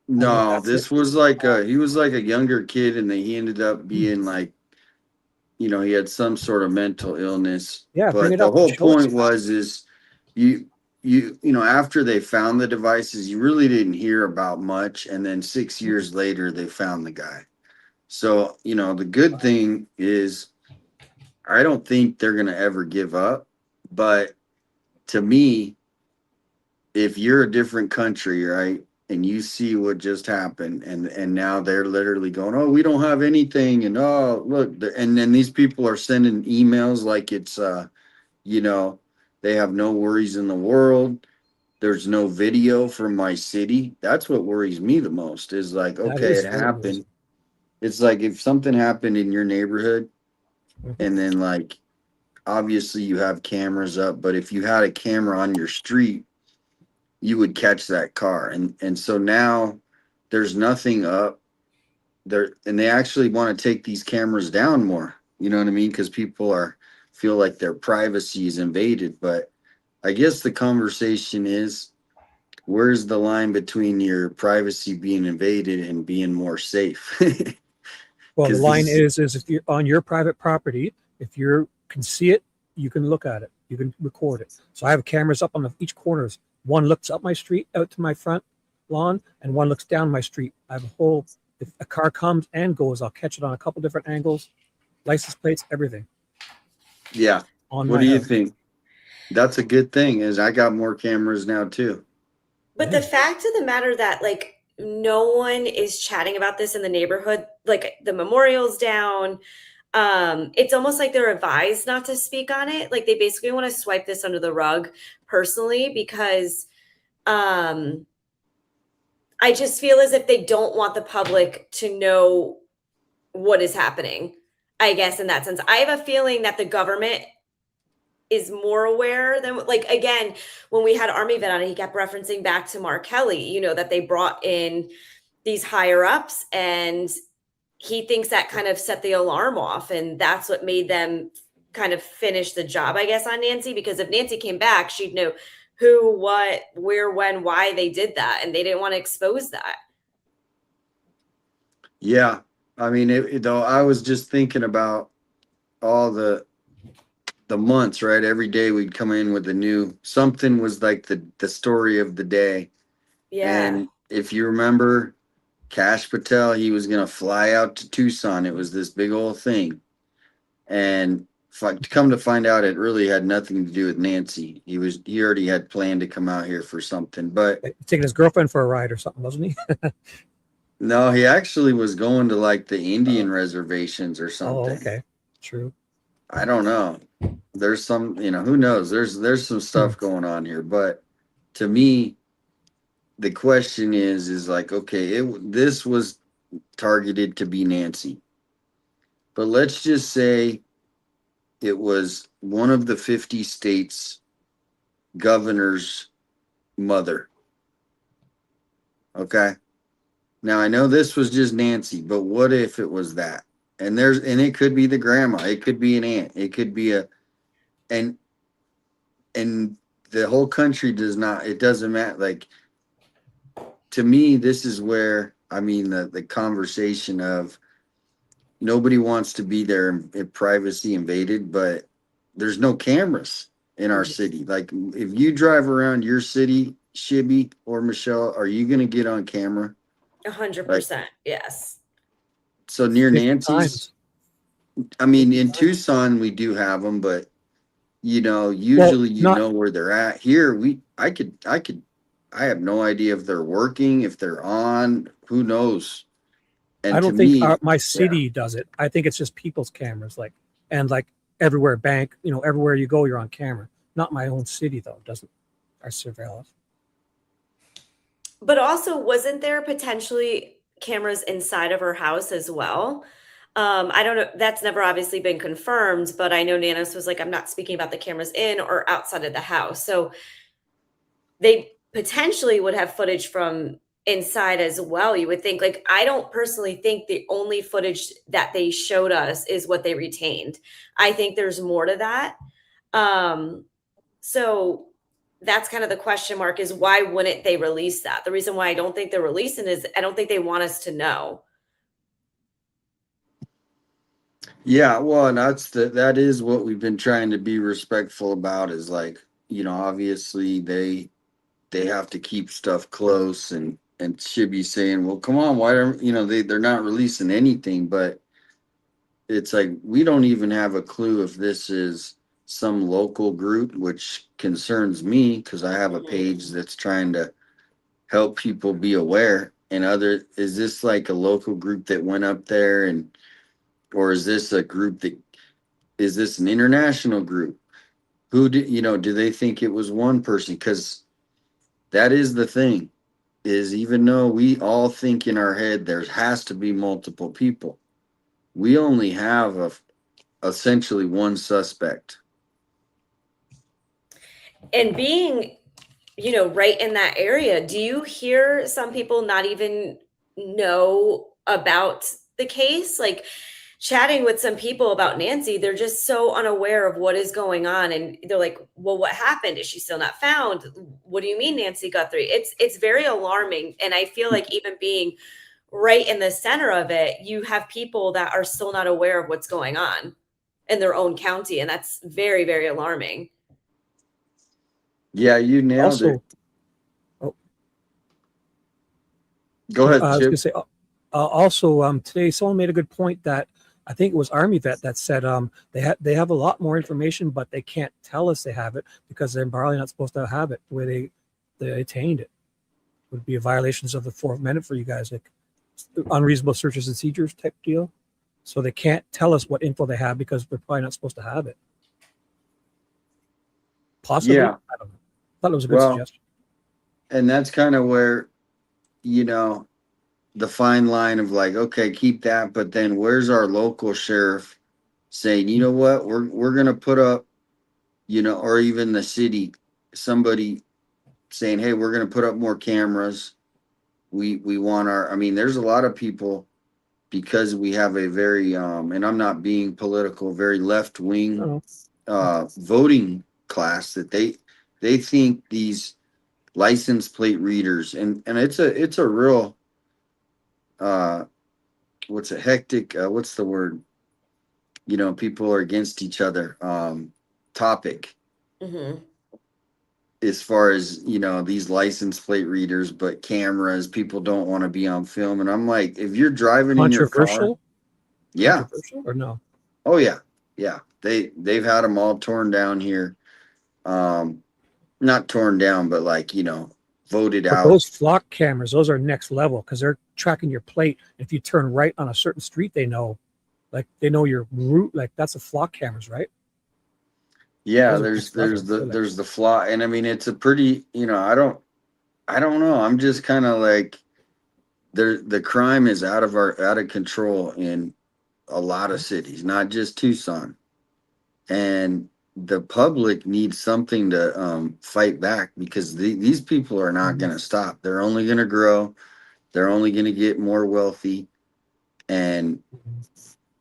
I think No, that's it. this was like he was like a younger kid, and then he ended up Hmm. being like, he had some sort of mental illness. Yeah, bring But it the up. whole Show it to point me. was is you after they found the devices, you really didn't hear about much, and then 6 years later they found the guy. So, the good thing is I don't think they're gonna ever give up. But to me, if you're a different country, right, and you see what just happened, and now they're literally going, oh, we don't have anything, and oh, look, and then these people are sending emails like it's you know they have no worries in the world. There's no video from my city. That's what worries me the most, is like, That okay, it is very worrisome. happened. It's like if something happened in your neighborhood, Mhm. and then, like, obviously you have cameras up, but if you had a camera on your street, you would catch that car. And so now there's nothing up there, and they actually want to take these cameras down more. You know what I mean? Because people are feel like their privacy is invaded. But I guess the conversation is, where's the line between your privacy being invaded and being more safe? Well, the Because line these, is if you're on your private property, if you can see it, you can look at it, you can record it. So I have cameras up on each corners. One looks up my street out to my front lawn, and one looks down my street. I have a whole. If a car comes and goes, I'll catch it on a couple different angles, license plates, everything yeah. on What my do you house. think? That's a good thing. Is I got more cameras now too. But Yeah, the fact of the matter that like no one is chatting about this in the neighborhood, like the memorial's down. It's almost like they're advised not to speak on it. Like they basically want to swipe this under the rug personally because um I just feel as if they don't want the public to know what is happening. I guess in that sense, I have a feeling that the government is more aware than, like, again, when we had Army vet on it, he kept referencing back to Mark Kelly, that they brought in these higher ups, and he thinks that kind of set the alarm off, and that's what made them kind of finish the job, I guess, on Nancy, because if Nancy came back, she'd know who, what, where, when, why they did that, and they didn't want to expose that. Yeah. I mean, though, I was just thinking about all the months, right? Every day we'd come in with a new something, was like the story of the day. Yeah. And if you remember, Cash Patel, he was gonna fly out to Tucson. It was this big old thing, and to come to find out, it really had nothing to do with Nancy. He already had planned to come out here for something, but taking his girlfriend for a ride or something, wasn't he? no, he actually was going to like the Uh, Indian reservations or oh, something. okay, true. I don't know. There's some, who knows? There's some Hmm. stuff going on here, but to me, the question is like, okay, this was targeted to be Nancy, but let's just say it was one of the 50 states governor's mother. Okay, now I know this was just Nancy, but what if it was that? And it could be the grandma, it could be an aunt, it could be and and the whole country does not. It doesn't matter. Like, to me, this is where, I mean, the conversation of nobody wants to be there and privacy invaded, but there's no cameras in our city. Like, if you drive around your city, Shibby or Michelle, are you gonna get on camera? Like, 100%. Yes. so near 50 Nancy's. times. I mean, 50 in times. Tucson we do have them, but Well, usually not. where they're at. Here, I have no idea if they're working, if they're on, who knows. I And to don't think me, my yeah, city does it. I think it's just people's cameras, like, and like everywhere, bank, everywhere you go, you're on camera. Not my own city though. Doesn't our surveillance? But also, wasn't there potentially cameras inside of her house as well? I don't know. That's never obviously been confirmed, but I know Nanos was like, I'm not speaking about the cameras in or outside of the house. So they potentially would have footage from inside as well. You would think, like, I don't personally think the only footage that they showed us is what they retained. I think there's more to that. So that's kind of the question mark, is why wouldn't they release that? The reason why I don't think they're releasing is I don't think they want us to know. Yeah, well, and that is what we've been trying to be respectful about, is like, obviously they have to keep stuff close, and should be saying, well, come on, why don't they're not releasing anything, but it's like we don't even have a clue if this is some local group, which concerns me because I have a page that's trying to help people be aware. And is this like a local group that went up there, or is this a group is this an international group? Who do they think it was one person? Because that is the thing, is even though we all think in our head there has to be multiple people, we only have essentially one suspect. And being, right in that area, do you hear some people not even know about the case? Like, chatting with some people about Nancy, they're just so unaware of what is going on. And they're like, well, what happened? Is she still not found? What do you mean, Nancy Guthrie? It's very alarming. And I feel like even being right in the center of it, you have people that are still not aware of what's going on in their own county. And that's very, very alarming. Yeah, you nailed it. Go ahead, I was Chip. going to say, also, today someone made a good point that I think it was Army vet that said they have a lot more information, but they can't tell us they have it because they're probably not supposed to have it where they attained it. Would be a violations of the Fourth Amendment for you guys, like unreasonable searches and seizures type deal. So they can't tell us what info they have because they're probably not supposed to have it. Possibly, Yeah. I don't know. I thought it was a good suggestion. And that's kind of where, the fine line of like, okay, keep that, but then where's our local sheriff saying, you know what, we're gonna put up, or even the city, somebody saying, hey, we're gonna put up more cameras. We want there's a lot of people, because we have a very and I'm not being political, very left wing voting class, that they think these license plate readers, and it's a real what's a hectic what's the word, people are against each other topic, as far as these license plate readers, but cameras, people don't want to be on film. And I'm like, if you're driving in your car, controversial or no? Oh yeah, they've had them all torn down here, not torn down, but like voted out. Those flock cameras, those are next level because they're tracking your plate. If you turn right on a certain street, they know your route. Like that's a flock cameras, right? Yeah, there's the flock, and it's a pretty, I don't know. I'm just kind of like, the crime is out of control in a lot of cities, not just Tucson, and the public needs something to fight back, because these people are not going to stop. They're only going to grow. They're only going to get more wealthy. And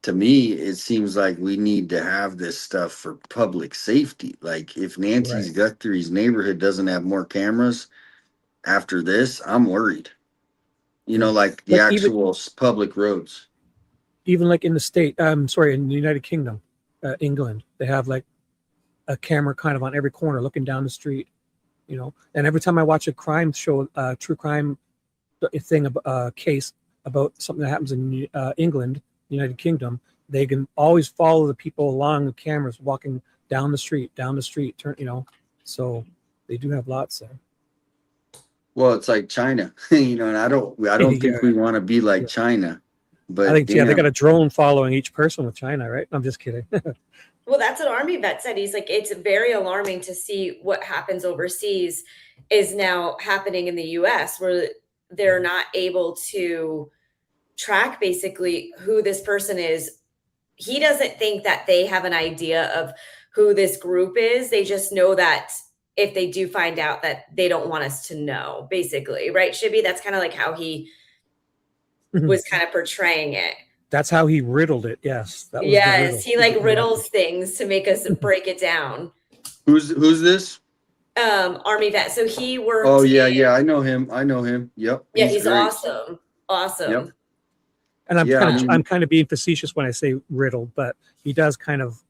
to me, it seems like we need to have this stuff for public safety. Like if Nancy's Guthrie's neighborhood doesn't have more cameras after this, I'm worried. Like the actual public roads. Even like in the state, in the United Kingdom, England, they have like a camera kind of on every corner looking down the street, and every time I watch a crime show, true crime thing, case about something that happens in England, United Kingdom, they can always follow the people along the cameras walking down the street, so they do have lots there. Well, it's like China, and I don't think we want to be like China, but I think they got a drone following each person with China, right? I'm just kidding. Well, that's what Army vet said. He's like, it's very alarming to see what happens overseas is now happening in the US, where they're not able to track basically who this person is. He doesn't think that they have an idea of who this group is. They just know that if they do find out, that they don't want us to know, basically. Right, Shibby? That's kind of like how he was kind of portraying it. That's how he riddled it. Yes. Yes, he like riddles things to make us break it down. Who's this? Army vet. So he worked. Oh yeah, I know him. Yep, Yeah, he's great. awesome. Awesome. Yep. And I'm Yeah, kind I of mean- I'm kind of being facetious when I say riddle, but he does kind of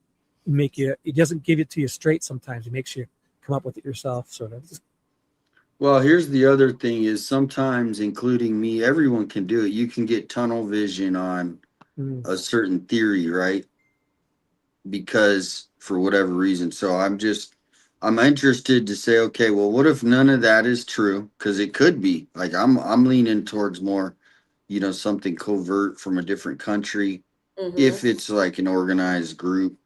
make you. He doesn't give it to you straight. Sometimes he makes you come up with it yourself, sort of. Well, here's the other thing: is sometimes, including me, everyone can do it. You can get tunnel vision on Mm. a certain theory, right? Because for whatever reason. So I'm interested to say, okay, well, what if none of that is true? Because it could be. Like I'm leaning towards more, something covert from a different country. Mhm. If it's like an organized group,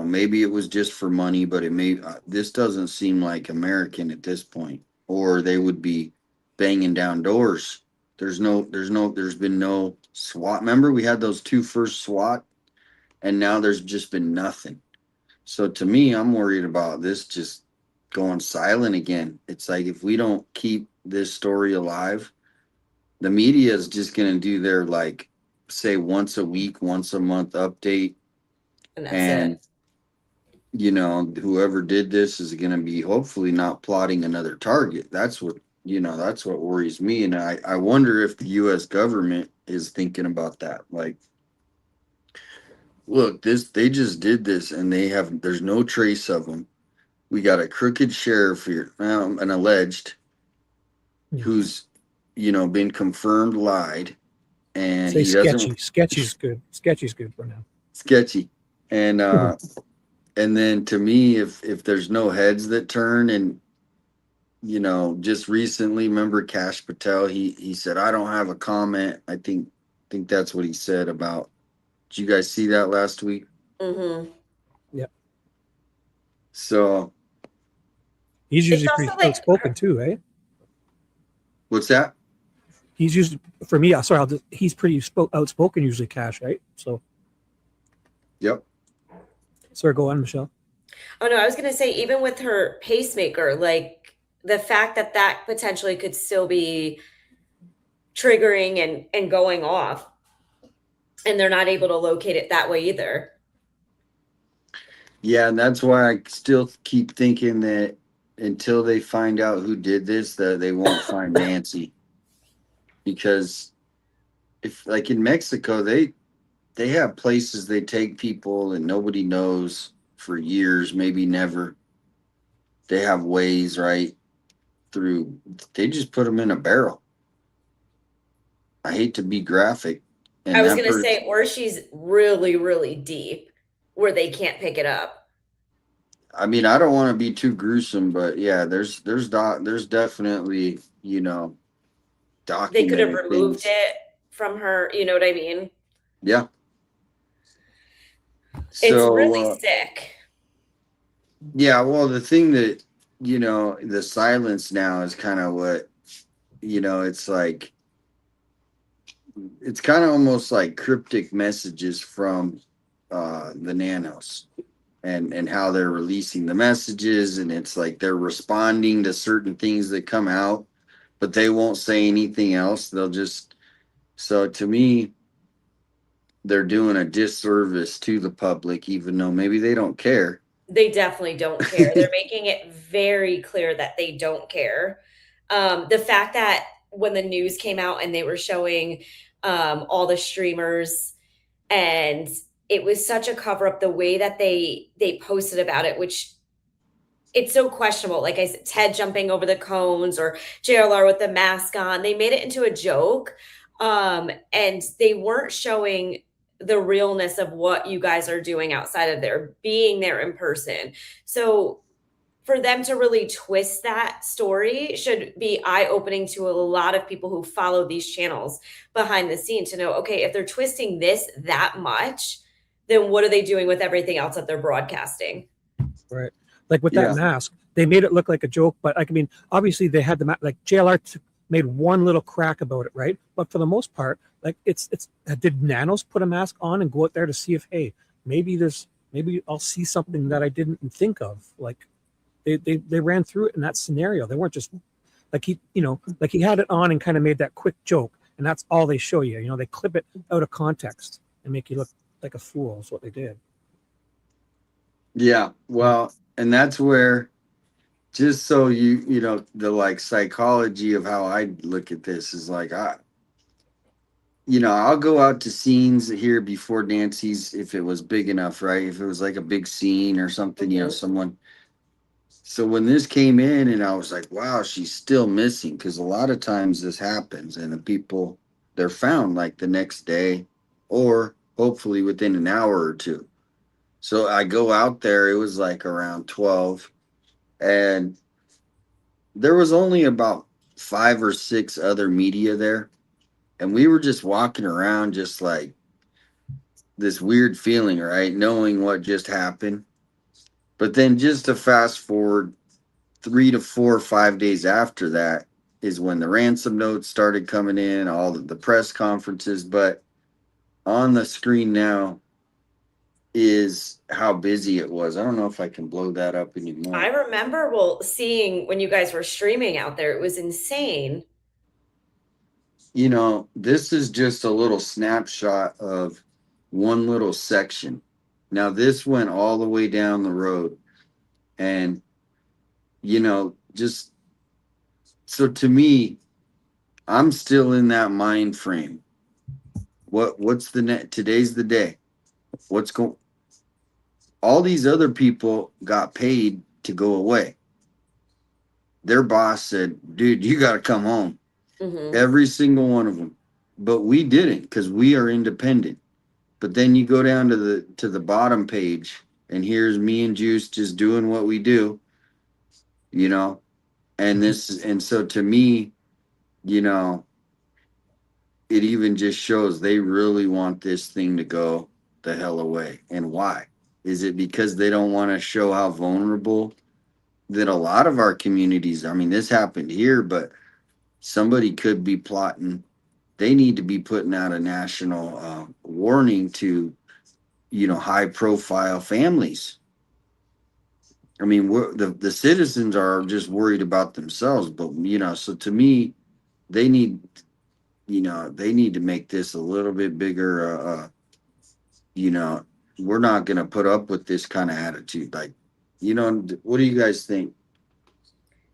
maybe it was just for money, but this doesn't seem like American at this point, or they would be banging down doors. There's been no SWAT. Remember, we had those two first SWAT, and now there's just been nothing. So to me, I'm worried about this just going silent again. It's like if we don't keep this story alive, the media is just going to do their like say once a week, once a month update, And that's and it. whoever did this is going to be hopefully not plotting another target. That's what worries me, and I wonder if the U.S. government is thinking about that. Like, look, they just did this, and there's no trace of them. We got a crooked sheriff here, an alleged, who's been confirmed lied, and Say he sketchy. doesn't Sketchy's good. Sketchy's good for now. sketchy, and and then to me, if there's no heads that turn, and just recently, remember Cash Patel? He said, "I don't have a comment." I think that's what he said about. Did you guys see that last week? Mhm. Yep. So He's It's usually also pretty like outspoken too, eh? what's that? He's usually for me. He's pretty outspoken usually, Cash, right? So, Yep. sorry, go on, Michelle. Oh no, I was gonna say even with her pacemaker, like the fact that that potentially could still be triggering and going off, and they're not able to locate it that way either. Yeah, and that's why I still keep thinking that until they find out who did this, that they won't find Nancy. Because if like in Mexico, they have places they take people and nobody knows for years, maybe never. They have ways right through. They just put them in a barrel. I hate to be graphic, I and was that gonna person. say, or she's really, really deep where they can't pick it up. I mean, I don't want to be too gruesome, but yeah, there's definitely They could have documented removed things. it from her, you know what I mean? Yeah. It's So really sick. yeah, well, the thing that the silence now is kind of what it's like. It's kind of almost like cryptic messages from the nanos, and how they're releasing the messages, and it's like they're responding to certain things that come out, but they won't say anything else. They'll just. So to me, they're doing a disservice to the public, even though maybe they don't care. They definitely don't care. They're making it very clear that they don't care. The fact that when the news came out and they were showing all the streamers, and it was such a cover up the way that they posted about it, which it's so questionable. Like I said, Ted jumping over the cones or JLR with the mask on. They made it into a joke. And they weren't showing the realness of what you guys are doing outside of there, being there in person. So for them to really twist that story should be eye-opening to a lot of people who follow these channels behind the scenes to know, okay, if they're twisting this that much, then what are they doing with everything else that they're broadcasting? Right. Like with Yeah. that mask, they made it look like a joke, but I mean, obviously they had like JLR made one little crack about it, right? But for the most part, like it's did Nanos put a mask on and go out there to see if, hey, maybe I'll see something that I didn't think of. Like they ran through it in that scenario. They weren't just like he had it on and kind of made that quick joke, and that's all they show you. They clip it out of context and make you look like a fool is what they did. Yeah, well, and that's where, just so you know, the like psychology of how I look at this is like, I'll go out to scenes here before Nancy's if it was big enough, right? If it was like a big scene or something, someone. So when this came in, and I was like, wow, she's still missing, because a lot of times this happens, and the people, they're found like the next day, or hopefully within an hour or two. So I go out there, it was like around 12, and there was only about 5 or 6 other media there. And we were just walking around, just like this weird feeling, right? Knowing what just happened. But then just to fast forward 3 to 4 or 5 days after that is when the ransom notes started coming in, all the press conferences. But on the screen now is how busy it was. I don't know if I can blow that up anymore. I remember seeing when you guys were streaming out there, it was insane. This is just a little snapshot of one little section. Now, this went all the way down the road. And, just so to me, I'm still in that mind frame. What's the net? Today's the day. What's going? All these other people got paid to go away. Their boss said, dude, you got to come home. Mm-hmm. Every single one of them. But we didn't, because we are independent. But then you go down to the bottom page, and here's me and Juice just doing what we do, and so to me, it even just shows they really want this thing to go the hell away. And why? Is it because they don't want to show how vulnerable that a lot of our communities, I mean, this happened here, but somebody could be plotting. They need to be putting out a national warning to, high profile families. I mean, the citizens are just worried about themselves, but, so to me, they need, they need to make this a little bit bigger. We're not going to put up with this kind of attitude. Like, what do you guys think?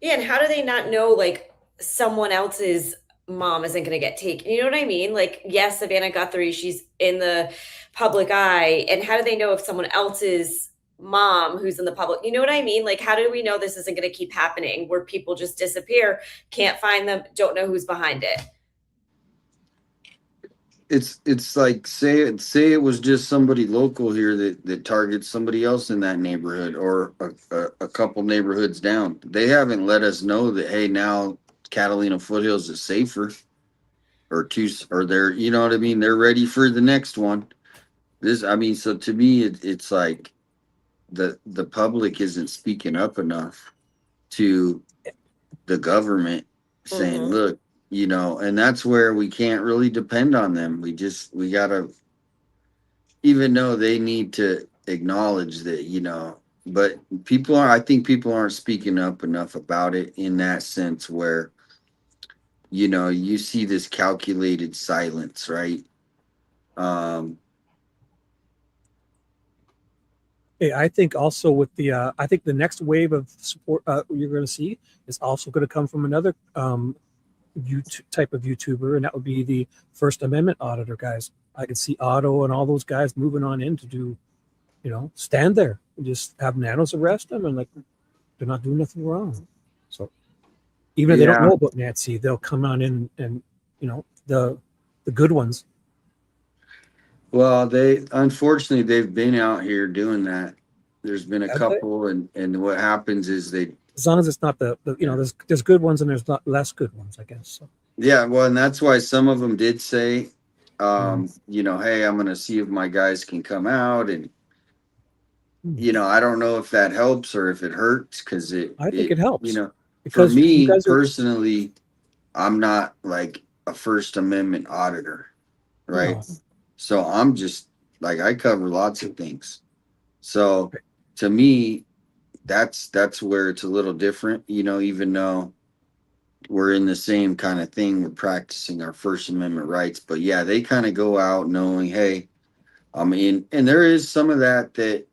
Yeah, and how do they not know, like, someone else's mom isn't going to get taken? You know what I mean? Like, yes, Savannah Guthrie, she's in the public eye. And how do they know if someone else's mom who's in the public, you know what I mean? Like, how do we know this isn't going to keep happening where people just disappear, can't find them, don't know who's behind it? It's like, say it was just somebody local here that targets somebody else in that neighborhood, or a couple neighborhoods down. They haven't let us know that, hey, now Catalina Foothills is safer, or they're, you know what I mean, they're ready for the next one. So to me, it's like the public isn't speaking up enough to the government, saying, Mhm. look, and that's where we can't really depend on them. We gotta, even though they need to acknowledge that, but I think people aren't speaking up enough about it, in that sense where, you see this calculated silence, right? I think also with I think the next wave of support you're going to see is also going to come from another type of YouTuber, and that would be the First Amendment auditor guys. I could see Otto and all those guys moving on in to do, stand there and just have Nanos arrest them, and like they're not doing nothing wrong. So even if they don't know about Nancy, they'll come on in and the good ones. Well, unfortunately they've been out here doing that. There's been a couple, and what happens is as long as it's not there's good ones and there's not less good ones, I guess. So. Yeah, well, and that's why some of them did say, hey, I'm going to see if my guys can come out, and I don't know if that helps or if it hurts, because I think it helps. Because for me personally, I'm not like a First Amendment auditor, right? No. So I'm just like, I cover lots of things. So to me, that's where it's a little different, even though we're in the same kind of thing. We're practicing our First Amendment rights. But yeah, they kind of go out knowing, hey, I'm in. And there is some of that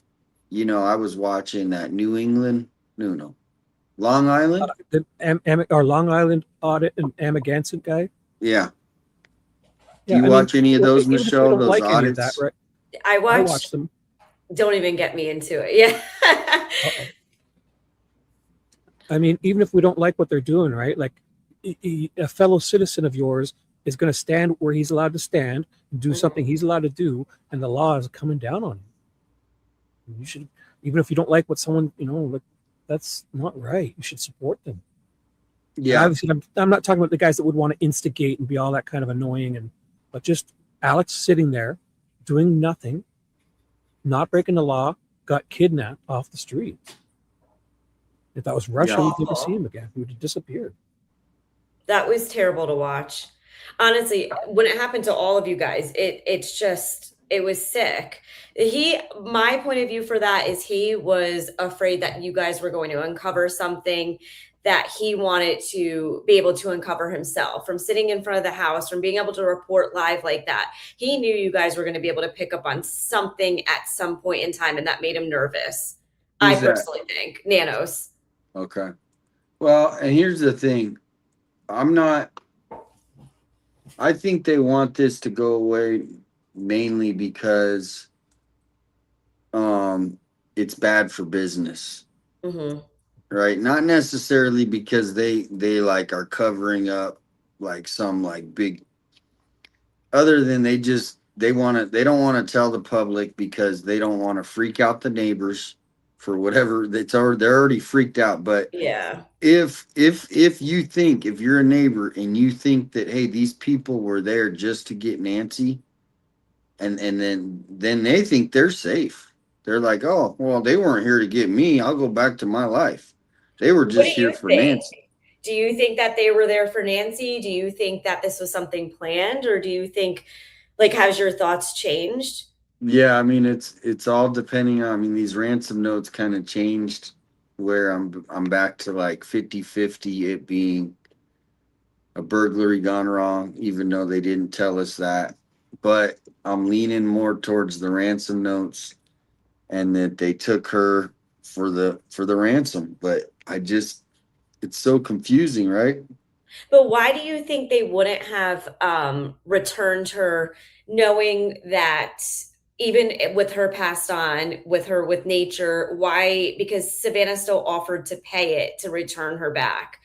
I was watching that New England, no, Long Island. The or Long Island audit and Amagansett guy. Yeah. Do Yeah, you I mean, watch any of those, even if we Michelle? don't Those like any of that, audits? right? I I watch. watch them. Don't even get me into it. Yeah. Uh-oh. I mean, even if we don't like what they're doing, right? Like a fellow citizen of yours is going to stand where he's allowed to stand, do something he's allowed to do, and the law is coming down on him. You should, even if you don't like what someone, like, that's not right. You should support them. And Yeah. obviously, I'm not talking about the guys that would want to instigate and be all that kind of annoying, but just Alex sitting there doing nothing, not breaking the law, got kidnapped off the street. If that was Russia, Yeah. we'd never see him again. He would have disappeared. That was terrible to watch. Honestly, when it happened to all of you guys, it was sick. My point of view for that is he was afraid that you guys were going to uncover something that he wanted to be able to uncover himself from sitting in front of the house, from being able to report live like that. He knew you guys were going to be able to pick up on something at some point in time, and that made him nervous. Who's I that? personally think Nanos. Okay. Well, and here's the thing. I think they want this to go away mainly because it's bad for business. Mm-hmm. Right? Not necessarily because they like are covering up like some like big, other than they don't want to tell the public because they don't want to freak out the neighbors for whatever they're already freaked out. But Yeah. if you're a neighbor and you think that, hey, these people were there just to get Nancy, and then they think they're safe. They're like, oh well, they weren't here to get me, I'll go back to my life. They were What just do here you for think? Nancy. Do you think that they were there for Nancy? Do you think that this was something planned, or do you think, like, has your thoughts changed? Yeah, I mean it's all depending on, I mean, these ransom notes kind of changed where I'm back to like 50-50, it being a burglary gone wrong, even though they didn't tell us that. But I'm leaning more towards the ransom notes and that they took her for the ransom. But it's so confusing, right? But why do you think they wouldn't have returned her, knowing that even with her passed on, with nature, why? Because Savannah still offered to pay it to return her back.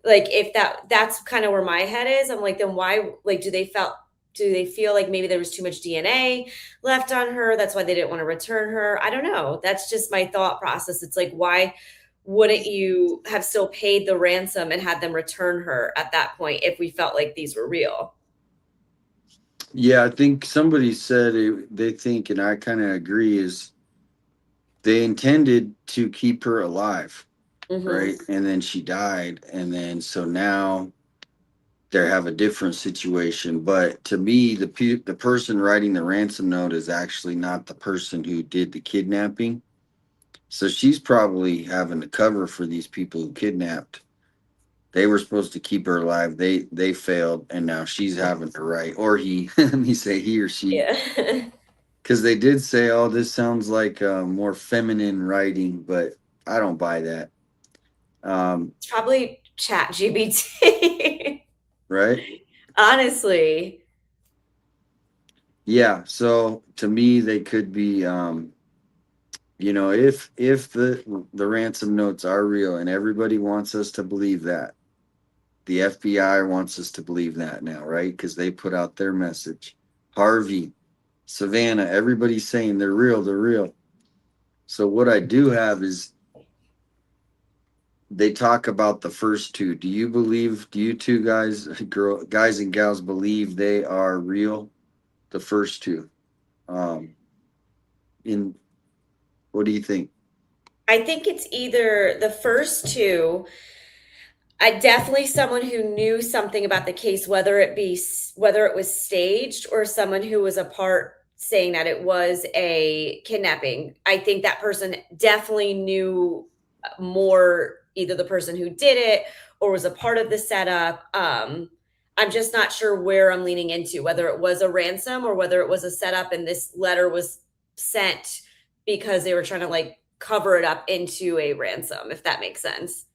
Like, if that's kind of where my head is. I'm like, then why? Like, do they feel like maybe there was too much DNA left on her? That's why they didn't want to return her. I don't know. That's just my thought process. It's like, why wouldn't you have still paid the ransom and had them return her at that point if we felt like these were real? Yeah, I think somebody said they think, and I kind of agree, is they intended to keep her alive, right? And then she died, and then so now they have a different situation. But to me, the person writing the ransom note is actually not the person who did the kidnapping. So she's probably having to cover for these people who kidnapped. They were supposed to keep her alive. They failed, and now she's having to write, or he. Let me say he or she, Yeah. because they did say, "Oh, this sounds like more feminine writing," but I don't buy that. It's probably Chat GBT. Right? Honestly. Yeah. So to me, they could be, if the ransom notes are real, and everybody wants us to believe that. The FBI wants us to believe that now, right? Because they put out their message. Harvey, Savannah, everybody's saying they're real, they're real. So what I do have is they talk about the first two. Do you two guys and gals believe they are real? The first two. In What do you think? I think it's either the first two. I definitely someone who knew something about the case, whether it was staged or someone who was a part saying that it was a kidnapping. I think that person definitely knew more, either the person who did it or was a part of the setup. I'm just not sure where I'm leaning into, whether it was a ransom or whether it was a setup and this letter was sent because they were trying to like cover it up into a ransom, if that makes sense.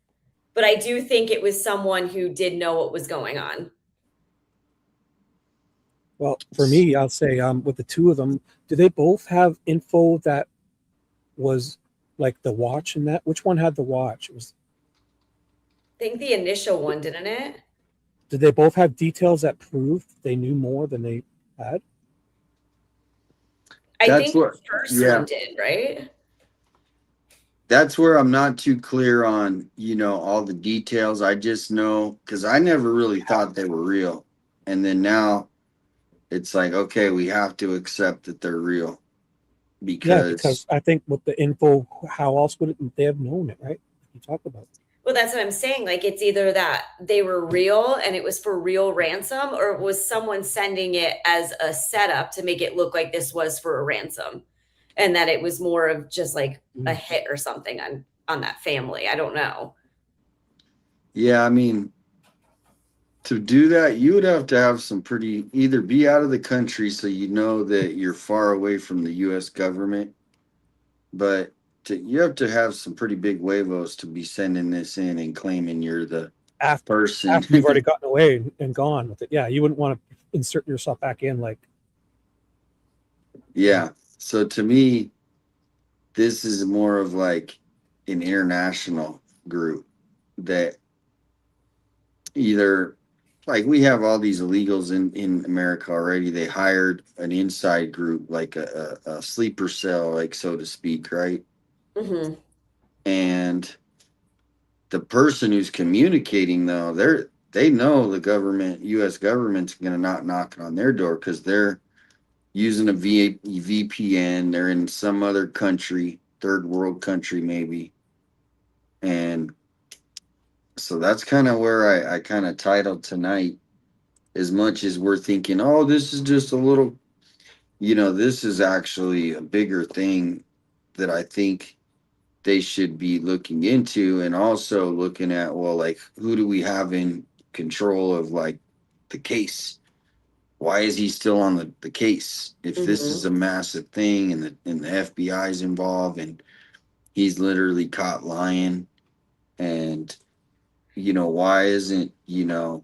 But I do think it was someone who did know what was going on. Well, for me, I'll say with the two of them, do they both have info that was like the watch and that? Which one had the watch? It was. I think the initial one, didn't it? Did they both have details that proved they knew more than they had? I That's think what- the first yeah. one did, right? That's where I'm not too clear on, you know, all the details. I just know because I never really thought they were real. And then now it's like, okay, we have to accept that they're real. Because I think with the info, how else would they have known it, right? You talked about. Well, that's what I'm saying. Like, it's either that they were real and it was for real ransom, or was someone sending it as a setup to make it look like this was for a ransom, and that it was more of just like a hit or something on that family. I don't know. Yeah, I mean, to do that, you would have to have some pretty, either be out of the country so you know that you're far away from the U.S. government, but you have to have some pretty big huevos to be sending this in and claiming you're the person. After you've already gotten away and gone with it. Yeah, you wouldn't want to insert yourself back in like. Yeah. So to me, this is more of like an international group that either, like, we have all these illegals in America already. They hired an inside group, like a sleeper cell, like, so to speak, right? Mm-hmm. And the person who's communicating, though, they know the government, U.S. government's going to not knock on their door because they're using a VPN. They're in some other country, third world country maybe. And so that's kind of where I kind of titled tonight, as much as we're thinking, oh, this is just a little, you know, this is actually a bigger thing that I think they should be looking into, and also looking at, well, like, who do we have in control of, like, the case? Why is he still on the case? If this is a massive thing and the FBI is involved and he's literally caught lying, and, you know, why isn't, you know,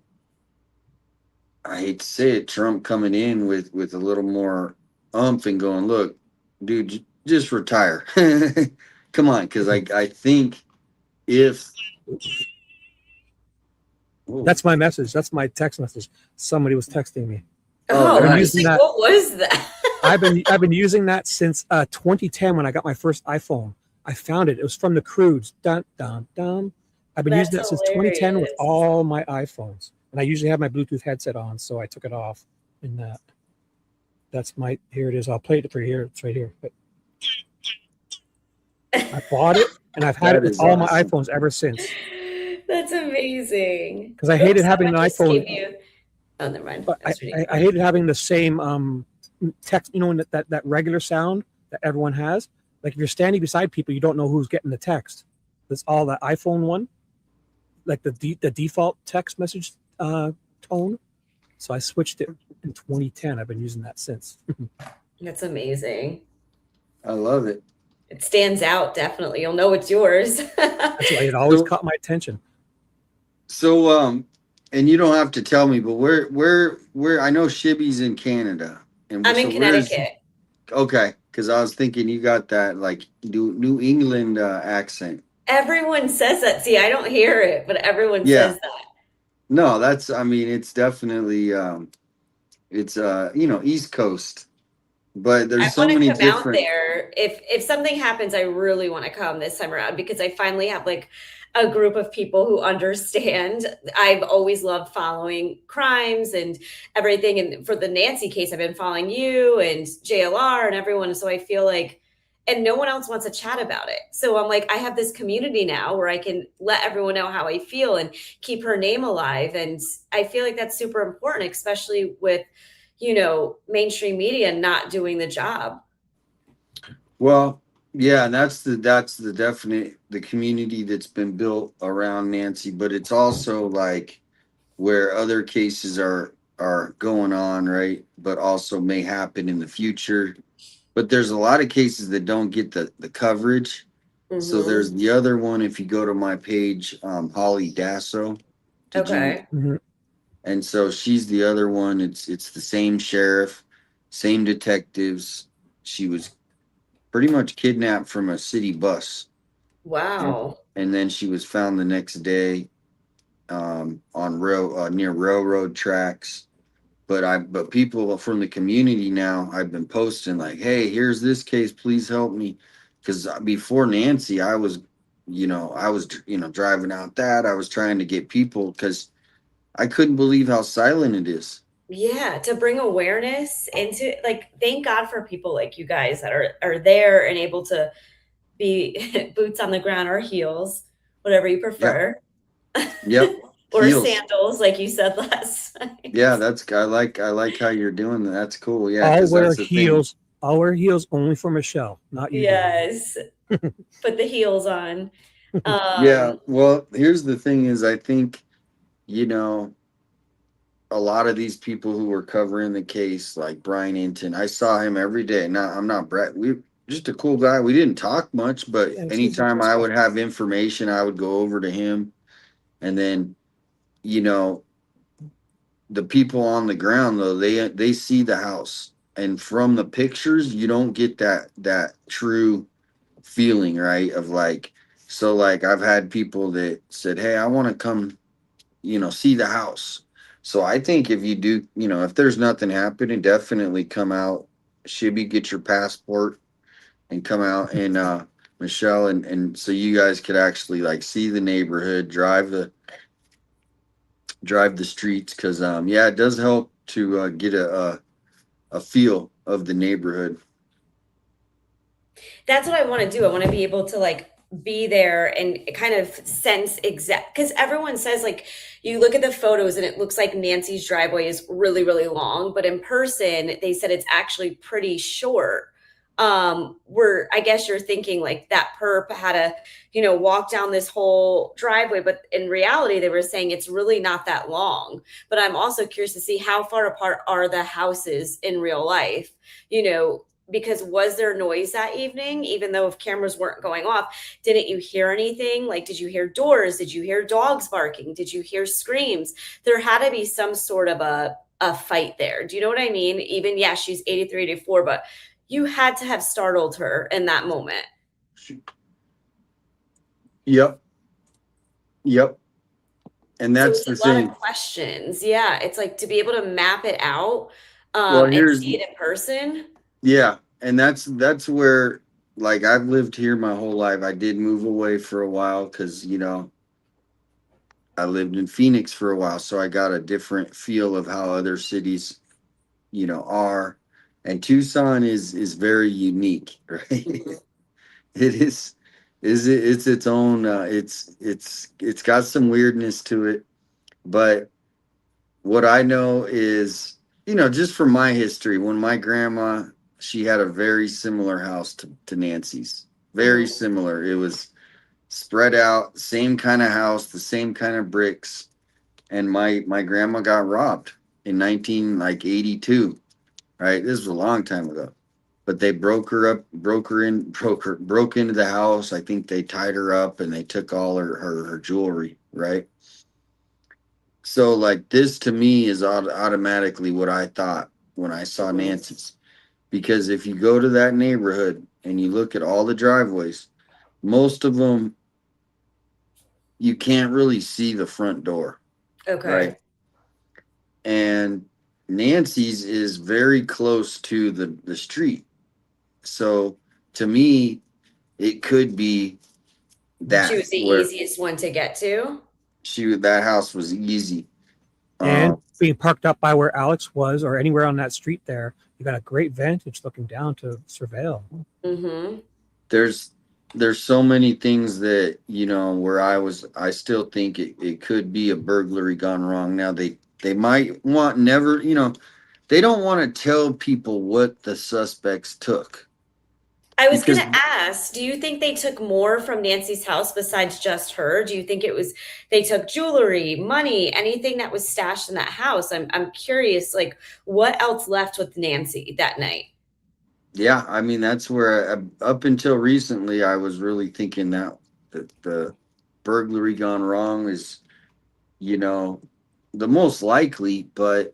I hate to say it, Trump coming in with a little more umph and going, look, dude, just retire. Come on, because I think if That's my message. That's my text message. Somebody was texting me. Oh, Oh, I nice. was like, what was that? I've been using that since 2010 when I got my first iPhone. I found it. It was from the Crudes. Dun dun dun. I've been using that since 2010 with hilarious. all my iPhones, and I usually have my Bluetooth headset on, so I took it off. And that's my. Here it is. I'll play it for here. It's right here. But I bought it, and I've had That it with is all my awesome. iPhones ever since. That's amazing. Because I hated Oops, having an someone just iPhone. gave you- Oh, never mind. But was reading I hated having the same text, you know, that regular sound that everyone has. Like if you're standing beside people, you don't know who's getting the text. That's all the iPhone one, like the default text message tone. So I switched it in 2010. I've been using that since. That's amazing. I love it. It stands out, definitely. You'll know it's yours. That's why it always caught my attention. So, and you don't have to tell me, but where I know Shibby's in Canada, and I'm so in Connecticut. Okay, because I was thinking you got that like New England accent. Everyone says that. See, I don't hear it, but everyone says that. No, that's, I mean, it's definitely it's you know, East Coast, but there's so I want many to come out different. there. If something happens, I really want to come this time around because I finally have like a group of people who understand. I've always loved following crimes and everything. And for the Nancy case, I've been following you and JLR and everyone. So I feel like, and no one else wants to chat about it. So I'm like, I have this community now where I can let everyone know how I feel and keep her name alive. And I feel like that's super important, especially with, you know, mainstream media not doing the job. Well, yeah, and that's the definite, the community that's been built around Nancy, but it's also like where other cases are going on, right? But also may happen in the future. but there's a lot of cases that don't get the coverage. So Mm-hmm. there's the other one. If you go to my page, Holly Dasso, did you? Okay. Mhm. And so she's the other one. It's the same sheriff, same detectives. She was pretty much kidnapped from a city bus, Wow. and then she was found the next day on near railroad tracks. But people from the community now, I've been posting like, hey, here's this case, please help me. Because before Nancy, I was driving out that. I was trying to get people because I couldn't believe how silent it is. Yeah, to bring awareness into, like, thank God for people like you guys that are there and able to be boots on the ground or heels, whatever you Yep. prefer, Yep. or Heels. sandals, like you said last night. Yeah, I like how you're doing that. That's cool. Yeah, I'll because wear that's the thing. heels. I'll wear heels only for Michelle, not you, Dave. Yes, put the heels on. Yeah. Um, Well, here's the thing is I think, you know, a lot of these people who were covering the case, like Brian Inton, I saw him every day. Now I'm not Brett. We just a cool guy. We didn't talk much, but Yeah, he's a anytime cool I stuff. would have information, I would go over to him. And then, you know, the people on the ground though, they see the house. And from the pictures, you don't get that true feeling, right? Of like, so like I've had people that said, hey, I want to come, see the house. So I think if you do, if there's nothing happening, definitely come out. Shibby, get your passport and come out, and Michelle, and so you guys could actually like see the neighborhood, drive the streets, because yeah, it does help to get a feel of the neighborhood. that's what I want to do. I want to be able to like be there and kind of sense exact, because everyone says like you look at the photos and it looks like Nancy's driveway is really, really long, but in person they said it's actually pretty short. Where I guess you're thinking like that perp had to, walk down this whole driveway, but in reality they were saying it's really not that long. But I'm also curious to see how far apart are the houses in real life, because was there noise that evening, even though if cameras weren't going off? Didn't you hear anything? Like, did you hear doors? Did you hear dogs barking? Did you hear screams? There had to be some sort of a fight there. Do you know what I mean? Even, yeah, she's 83, 84, but you had to have startled her in that moment. Yep. Yep. And So that's it's the a lot of thing. questions. Yeah, it's like to be able to map it out, Well, and here's see it in person. yeah, and that's where, like, I've lived here my whole life. I did move away for a while because I lived in Phoenix for a while, so I got a different feel of how other cities are. And Tucson is very unique, right? Mhm. It it's its own, it's got some weirdness to it. But what I know is, just from my history, when my grandma, she had a very similar house to Nancy's. Very Mhm. similar. It was spread out, same kind of house, the same kind of bricks. And my grandma got robbed in 1982. Right? This was a long time ago. But they broke into the house. I think they tied her up and they took all her jewelry, right? So like this to me is automatically what I thought when I saw Mhm. Nancy's. Because if you go to that neighborhood and you look at all the driveways, most of them you can't really see the front door, Okay. right? And Nancy's is very close to the street. So to me, it could be She that was the where easiest one to get to. that house was easy. And Um, being parked up by where Alex was or anywhere on that street there, you got a great vantage looking down to surveil. Mm-hmm. there's there's so many things that where I still think it could be a burglary gone wrong. Now they might want never, they don't want to tell people what the suspects took I was because gonna ask, do you think they took more from Nancy's house besides just her? Do you think it was they took jewelry, money, anything that was stashed in that house? I'm curious, like what else left with Nancy that night? Yeah, I mean that's where up until recently I was really thinking that the burglary gone wrong is, you know, the most likely, but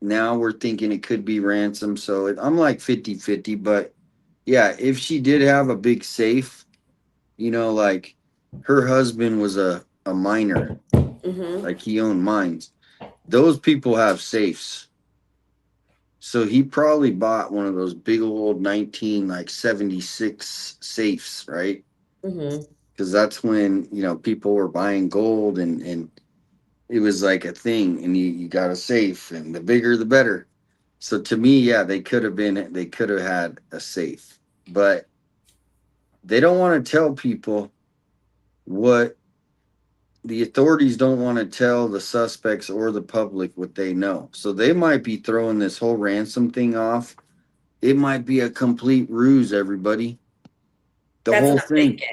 now we're thinking it could be ransom. So I'm like 50-50. But yeah, if she did have a big safe, like her husband was a miner, Mm-hmm. like he owned mines. Those people have safes. So he probably bought one of those big old 1976 safes, right? Mm-hmm. Because that's when, people were buying gold and it was like a thing, and you got a safe, and the bigger the better. So to me, yeah, they could have had a safe, but they don't want to tell people what the authorities don't want to tell the suspects or the public what they know. So they might be throwing this whole ransom thing off. It might be a complete ruse, everybody. The That's whole what I'm thing. thinking.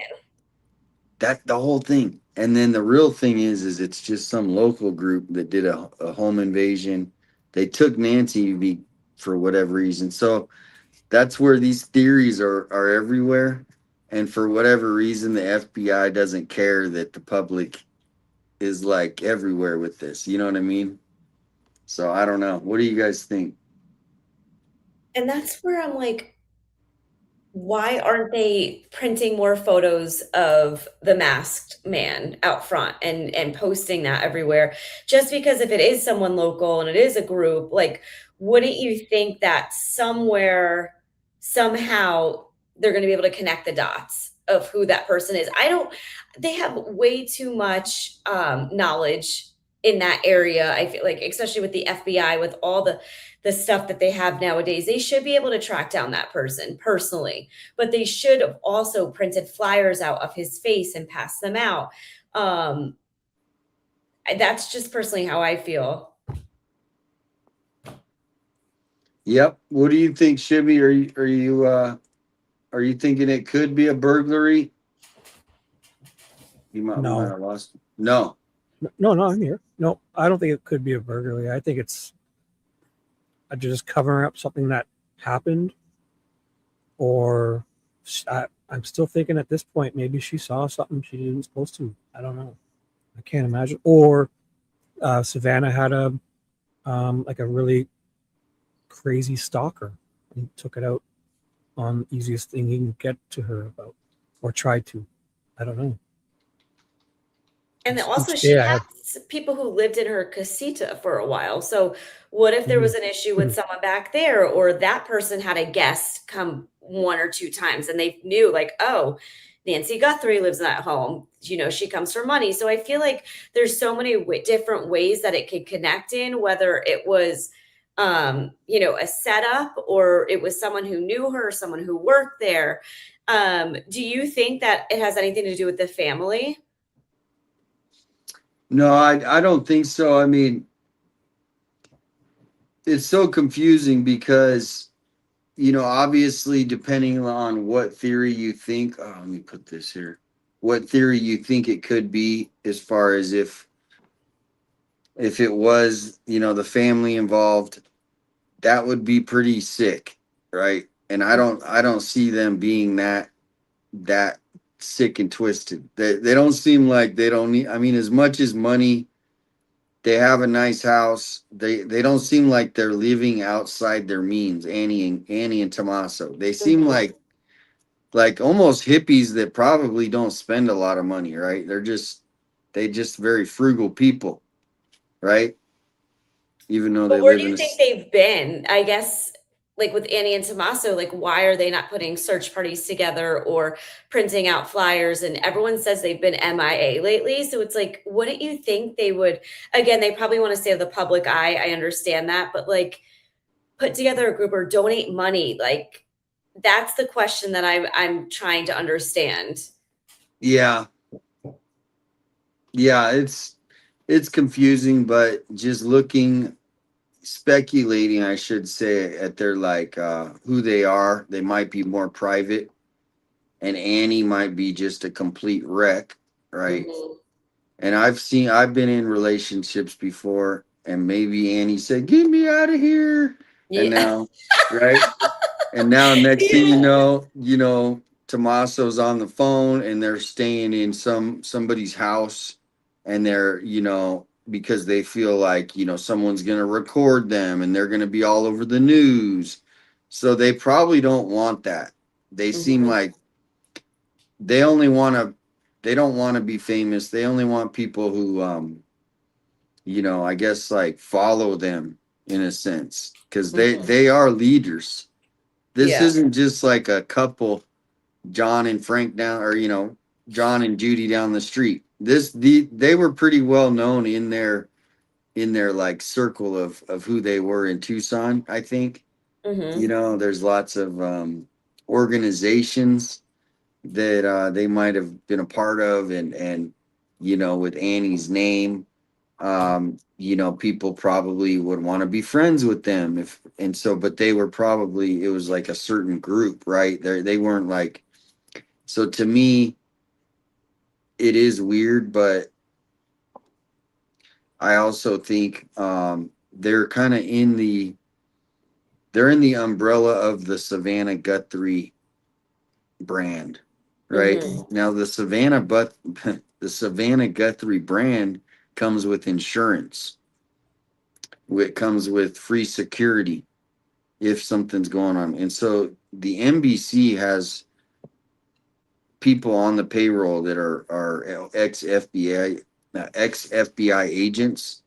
The whole thing. And then the real thing is it's just some local group that did a home invasion. They took Nancy for whatever reason. So that's where these theories are everywhere. And for whatever reason, the FBI doesn't care that the public is like everywhere with this. You know what I mean? So I don't know. What do you guys think? And that's where I'm like, why aren't they printing more photos of the masked man out front and posting that everywhere? Just because if it is someone local and it is a group, like, wouldn't you think that somewhere, somehow, they're going to be able to connect the dots of who that person is? I don't. They have way too much knowledge in that area. I feel like, especially with the FBI, with all the stuff that they have nowadays, they should be able to track down that person personally, but they should have also printed flyers out of his face and passed them out. Um, that's just personally how I feel. Yep. What do you think, Shibby? Are you thinking it could be a burglary? We might No, have lost. No. no, I'm here. No, I don't think it could be a burglary. I think it's just covering up something that happened, or I'm still thinking at this point maybe she saw something she didn't supposed to. I don't know. I can't imagine. Or Savannah had a like a really crazy stalker and took it out on the easiest thing he can get to her about, or tried to. I don't know. And then also, Each she day I have. has people who lived in her casita for a while. So, what if there was an issue with someone back there, or that person had a guest come one or two times and they knew, like, oh, Nancy Guthrie lives in that home. She comes for money. So, I feel like there's so many different ways that it could connect in, whether it was, a setup or it was someone who knew her, someone who worked there. Do you think that it has anything to do with the family? No, I don't think so. I mean, it's so confusing because, obviously, depending on what theory you think, let me put this here. What theory you think it could be, as far as if it was, the family involved, that would be pretty sick, right? And I don't see them being that sick and twisted. They don't seem like they don't need. I mean, as much as money, they have a nice house. They don't seem like they're living outside their means. Annie and Tommaso. They seem Mhm. like almost hippies that probably don't spend a lot of money, right? They just very frugal people, right? Even though But they where live do in you a think they've been? I guess, like with Annie and Tommaso, like why are they not putting search parties together or printing out flyers? And everyone says they've been MIA lately. So it's like, wouldn't you think they would? Again, they probably want to stay the public eye. I understand that, but like put together a group or donate money. Like that's the question that I'm trying to understand. yeah. Yeah, it's confusing, but just speculating, I should say, at their like who they are, they might be more private, and Annie might be just a complete wreck, right? Mhm. And I've been in relationships before, and maybe Annie said, "Get me out of here," and Yeah. now, right? And now next thing you know, Tommaso's on the phone and they're staying in somebody's house, and they're, because they feel like, someone's going to record them and they're going to be all over the news. So they probably don't want that. They seem like they only want to, they don't want to be famous. They only want people who, I guess like follow them in a sense, because they are leaders. This isn't just like a couple, John and Frank down, or John and Judy down the street. They were pretty well known in their like circle of who they were in Tucson, I think. There's lots of organizations that they might have been a part of, and with Annie's name, people probably would want to be friends with them, but they were probably, it was like a certain group, right? They weren't like, so to me, it is weird, but I also think they're kind of they're in the umbrella of the Savannah Guthrie brand, right? Now the Savannah Guthrie brand comes with insurance. It comes with free security if something's going on. And so the NBC has people on the payroll that are ex-FBI agents.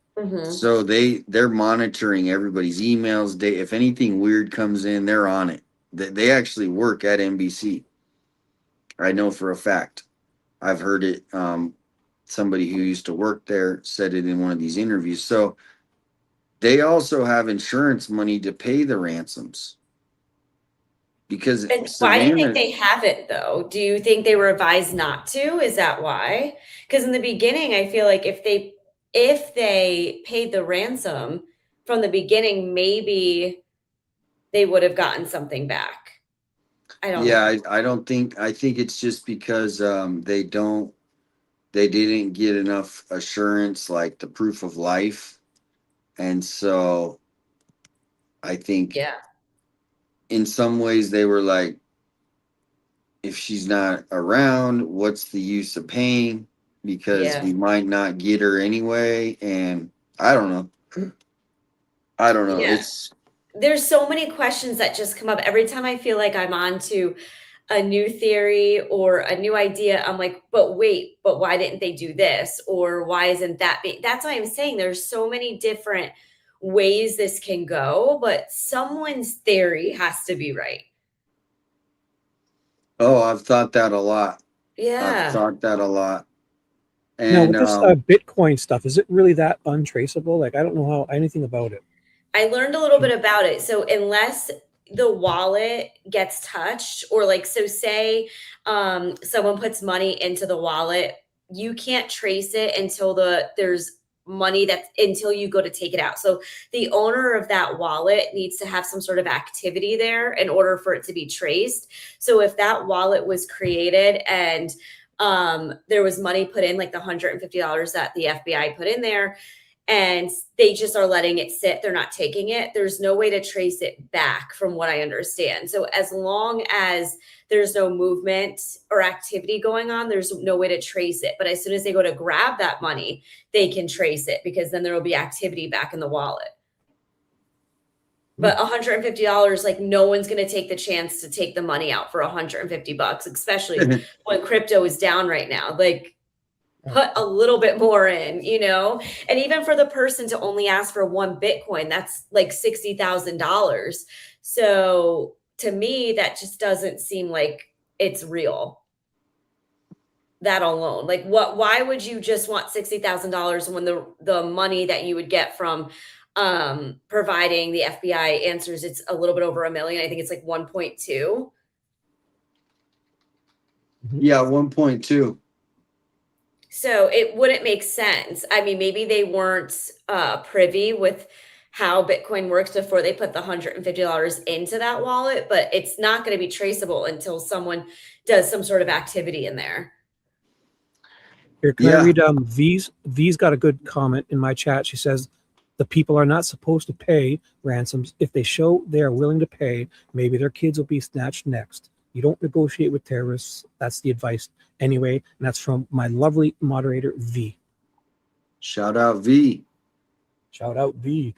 So they're monitoring everybody's emails. If anything weird comes in, they're on it. They actually work at NBC. I know for a fact. I've heard it. Somebody who used to work there said it in one of these interviews. So they also have insurance money to pay the ransoms. Because and why do you think they haven't, though? Do you think they were advised not to? Is that why? Because in the beginning, I feel like if they paid the ransom from the beginning, maybe they would have gotten something back. I don't know. I think it's just because they didn't get enough assurance, like the proof of life. And so I think in some ways they were like, if she's not around, what's the use of paying? Because we might not get her anyway. And I don't know. Yeah. There's so many questions that just come up every time I feel like I'm on to a new theory or a new idea. I'm like, but why didn't they do this? Or why isn't that? That's why I'm saying there's so many different ways this can go, but someone's theory has to be right. Oh, I've thought that a lot. Yeah. I've thought that a lot. And now, with this Bitcoin stuff, is it really that untraceable? Like, I don't know anything about it. I learned a little bit about it. So unless the wallet gets touched, or like, so say someone puts money into the wallet, you can't trace it until there's money until you go to take it out. So the owner of that wallet needs to have some sort of activity there in order for it to be traced. So if that wallet was created and there was money put in, like the $150 that the FBI put in there, and they just are letting it sit, they're not taking it, there's no way to trace it back from what I understand. So as long as there's no movement or activity going on, there's no way to trace it. But as soon as they go to grab that money, they can trace it, because then there will be activity back in the wallet. But $150, like, no one's going to take the chance to take the money out for $150, especially when crypto is down right now. Like, put a little bit more in, and even for the person to only ask for one Bitcoin, that's like $60,000. So to me, that just doesn't seem like it's real. That alone, like, why would you just want $60,000 when the money that you would get from providing the FBI answers, it's a little bit over $1 million. I think it's like 1.2. Yeah, 1.2. So it wouldn't make sense. I mean, maybe they weren't privy with how Bitcoin works before they put the $150 into that wallet, but it's not going to be traceable until someone does some sort of activity in there. Here, can I read V's got a good comment in my chat. She says, The people are not supposed to pay ransoms. If they show they are willing to pay, maybe their kids will be snatched next. You don't negotiate with terrorists. That's the advice anyway. And that's from my lovely moderator, V. Shout out V. Shout out V.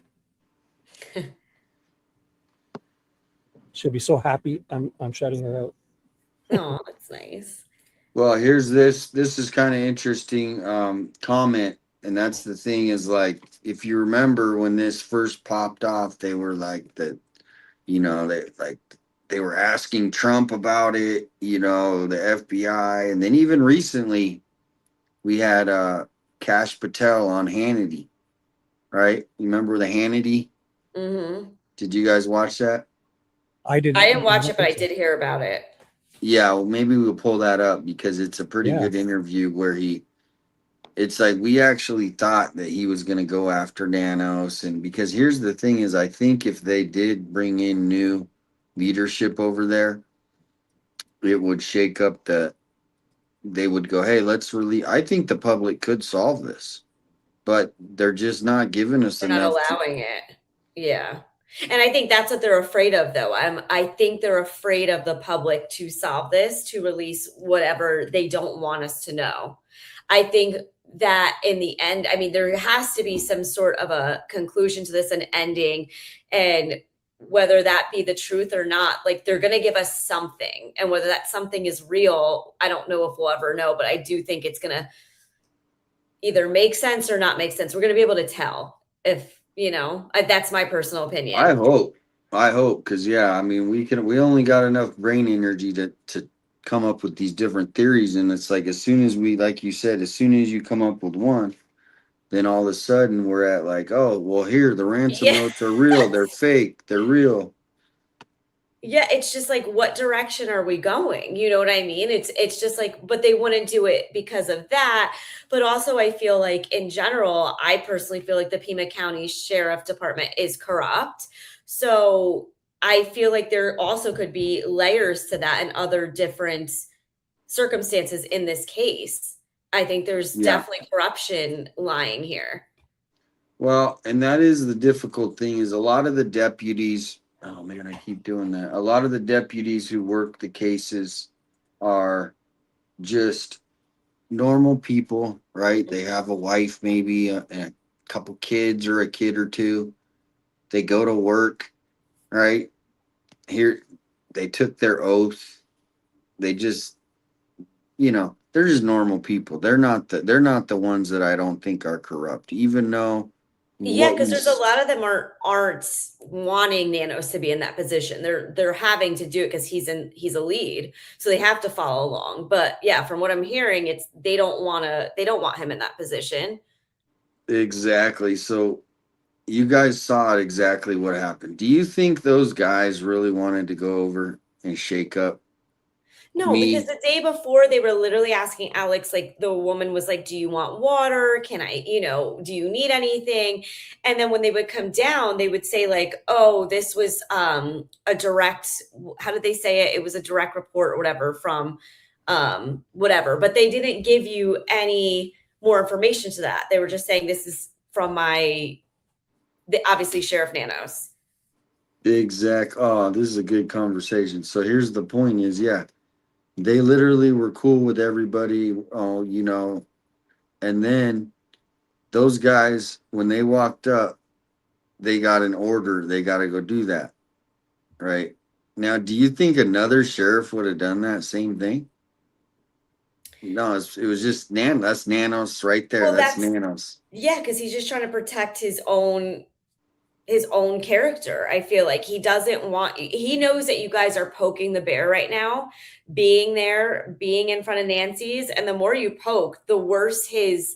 She'll be so happy I'm shouting her out. Oh, that's nice. Well, here's this. This is kind of interesting comment. And that's the thing is like, if you remember when this first popped off, they were like that, you know, they were asking Trump about it, you know, the FBI. And then even recently we had Kash Patel on Hannity, right? You remember the Hannity? Mm-hmm. Did you guys watch that? I didn't watch it, but I did hear about it. Yeah, well, maybe we'll pull that up because it's a pretty Yeah. good interview where it's like we actually thought that he was going to go after Nanos. And because here's the thing is, I think if they did bring in new leadership over there, it would shake up they would go, hey, let's release. I think the public could solve this, but they're just not giving us They're not enough. allowing it. Yeah. And I think that's what they're afraid of, though. I think they're afraid of the public to solve this, to release whatever they don't want us to know. I think that in the end, I mean, there has to be some sort of a conclusion to this, an ending, and whether that be the truth or not, like they're going to give us something, and whether that something is real, I don't know if we'll ever know, but I do think it's going to either make sense or not make sense. We're going to be able to tell if, you know, that's my personal opinion. I hope, because yeah, I mean, we only got enough brain energy to come up with these different theories, and it's like as soon as we, like you said, as soon as you come up with one, then all of a sudden we're at like, oh, well, here the ransom Yeah. notes are real, they're fake, they're real. Yeah, it's just like, what direction are we going? You know what I mean? It's just like, but they wouldn't do it because of that. But also I feel like in general, I personally feel like the Pima County Sheriff Department is corrupt. So I feel like there also could be layers to that and other different circumstances in this case. I think there's definitely corruption lying here. Well, and that is the difficult thing is a lot of the deputies, oh man, I keep doing that. A lot of the deputies who work the cases are just normal people, right? They have a wife, maybe and a couple kids or a kid or two. They go to work, right? Here, they took their oath. They just, you know, they're just normal people. They're not the ones that I don't think are corrupt, even though. Yeah, because there's a lot of them aren't wanting Nanos to be in that position. They're having to do it because he's a lead, so they have to follow along. But yeah, from what I'm hearing, they don't want him in that position. Exactly. So you guys saw exactly what happened. Do you think those guys really wanted to go over and shake up? No, because the day before they were literally asking Alex, like the woman was like, do you want water? Can I, do you need anything? And then when they would come down, they would say like, oh, this was a direct, how did they say it? It was a direct report or whatever from whatever, but they didn't give you any more information to that. They were just saying, this is from obviously Sheriff Nanos. Exact. Oh, this is a good conversation. So here's the point is, yeah, they literally were cool with everybody, and then those guys, when they walked up, they got an order. They got to go do that. Right. Now, do you think another sheriff would have done that same thing? No, it was just that's Nanos right there. Well, that's Nanos. Yeah, because he's just trying to protect his own character. I feel like he knows that you guys are poking the bear right now, being there, being in front of Nancy's. And the more you poke, the worse his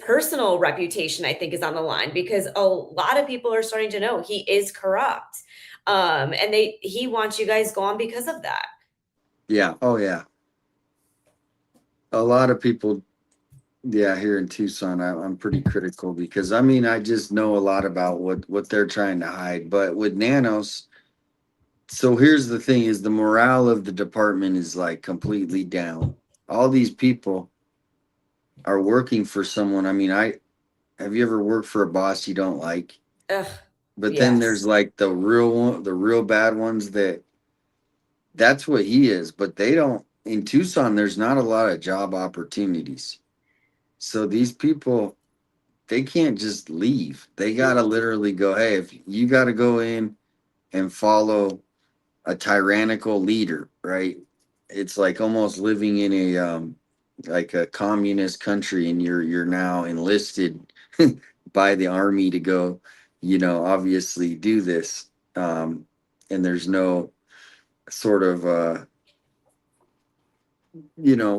personal reputation, I think, is on the line, because a lot of people are starting to know he is corrupt. And he wants you guys gone because of that. Yeah. Oh yeah. A lot of people. Yeah, here in Tucson, I'm pretty critical because I just know a lot about what they're trying to hide. But with Nanos, so here's the thing: is the morale of the department is like completely down. All these people are working for someone. have you ever worked for a boss you don't like? Ugh, But then there's yes. like the real bad ones that's what he is. But they don't, in Tucson, there's not a lot of job opportunities. So these people, they can't just leave. They got to literally go, hey, if you got to go in and follow a tyrannical leader, right? It's like almost living in a like a communist country, and you're now enlisted by the army to go, obviously do this. And there's no sort of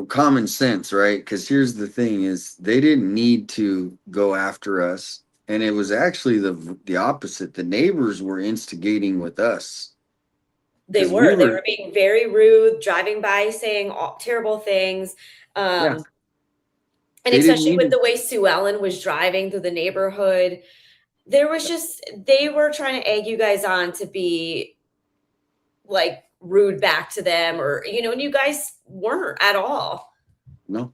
common sense, right? Because here's the thing: is they didn't need to go after us, and it was actually the opposite. The neighbors were instigating with us They because were. They were being very rude, driving by, saying terrible things. yeah, And they didn't especially need with it. the way Sue Ellen was driving through the neighborhood, there was just, they were trying to egg you guys on to be like rude back to them, or, and you guys weren't at all. No,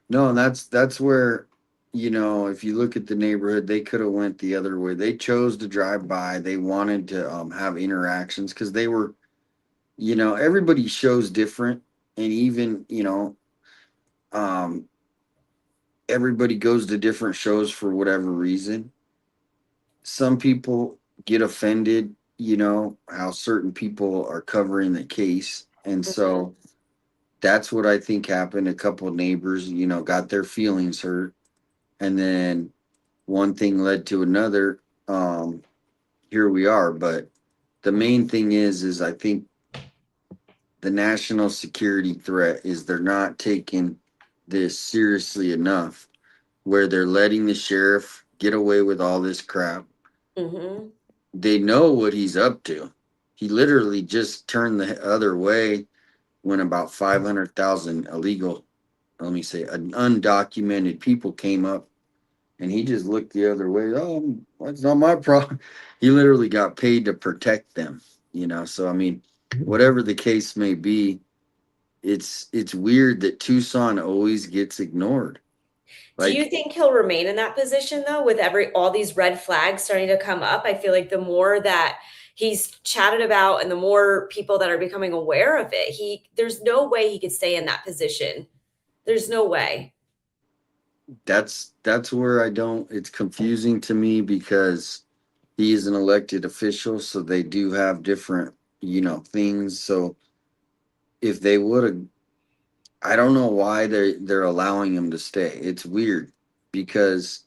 no, and that's where, if you look at the neighborhood, they could have went the other way. They chose to drive by. They wanted to have interactions because they were, everybody shows different, and even, um, everybody goes to different shows for whatever reason. Some people get offended, how certain people are covering the case, and Mhm. so that's what I think happened. A couple of neighbors, got their feelings hurt, and then one thing led to another. Here we are. But the main thing is I think the national security threat is they're not taking this seriously enough, where they're letting the sheriff get away with all this crap. Mhm. They know what he's up to. He literally just turned the other way when about 500,000 illegal, let me say, undocumented people came up, and he just looked the other way. Oh, that's not my problem. He literally got paid to protect them, So I mean, whatever the case may be, it's weird that Tucson always gets ignored. Do you Like, think he'll remain in that position though, with all these red flags starting to come up? I feel like the more that he's chatted about and the more people that are becoming aware of it, there's no way he could stay in that position. There's no way. that's where I don't. It's confusing to me because he is an elected official, so they do have different, things. So if they would have, I don't know why they're allowing him to stay. It's weird because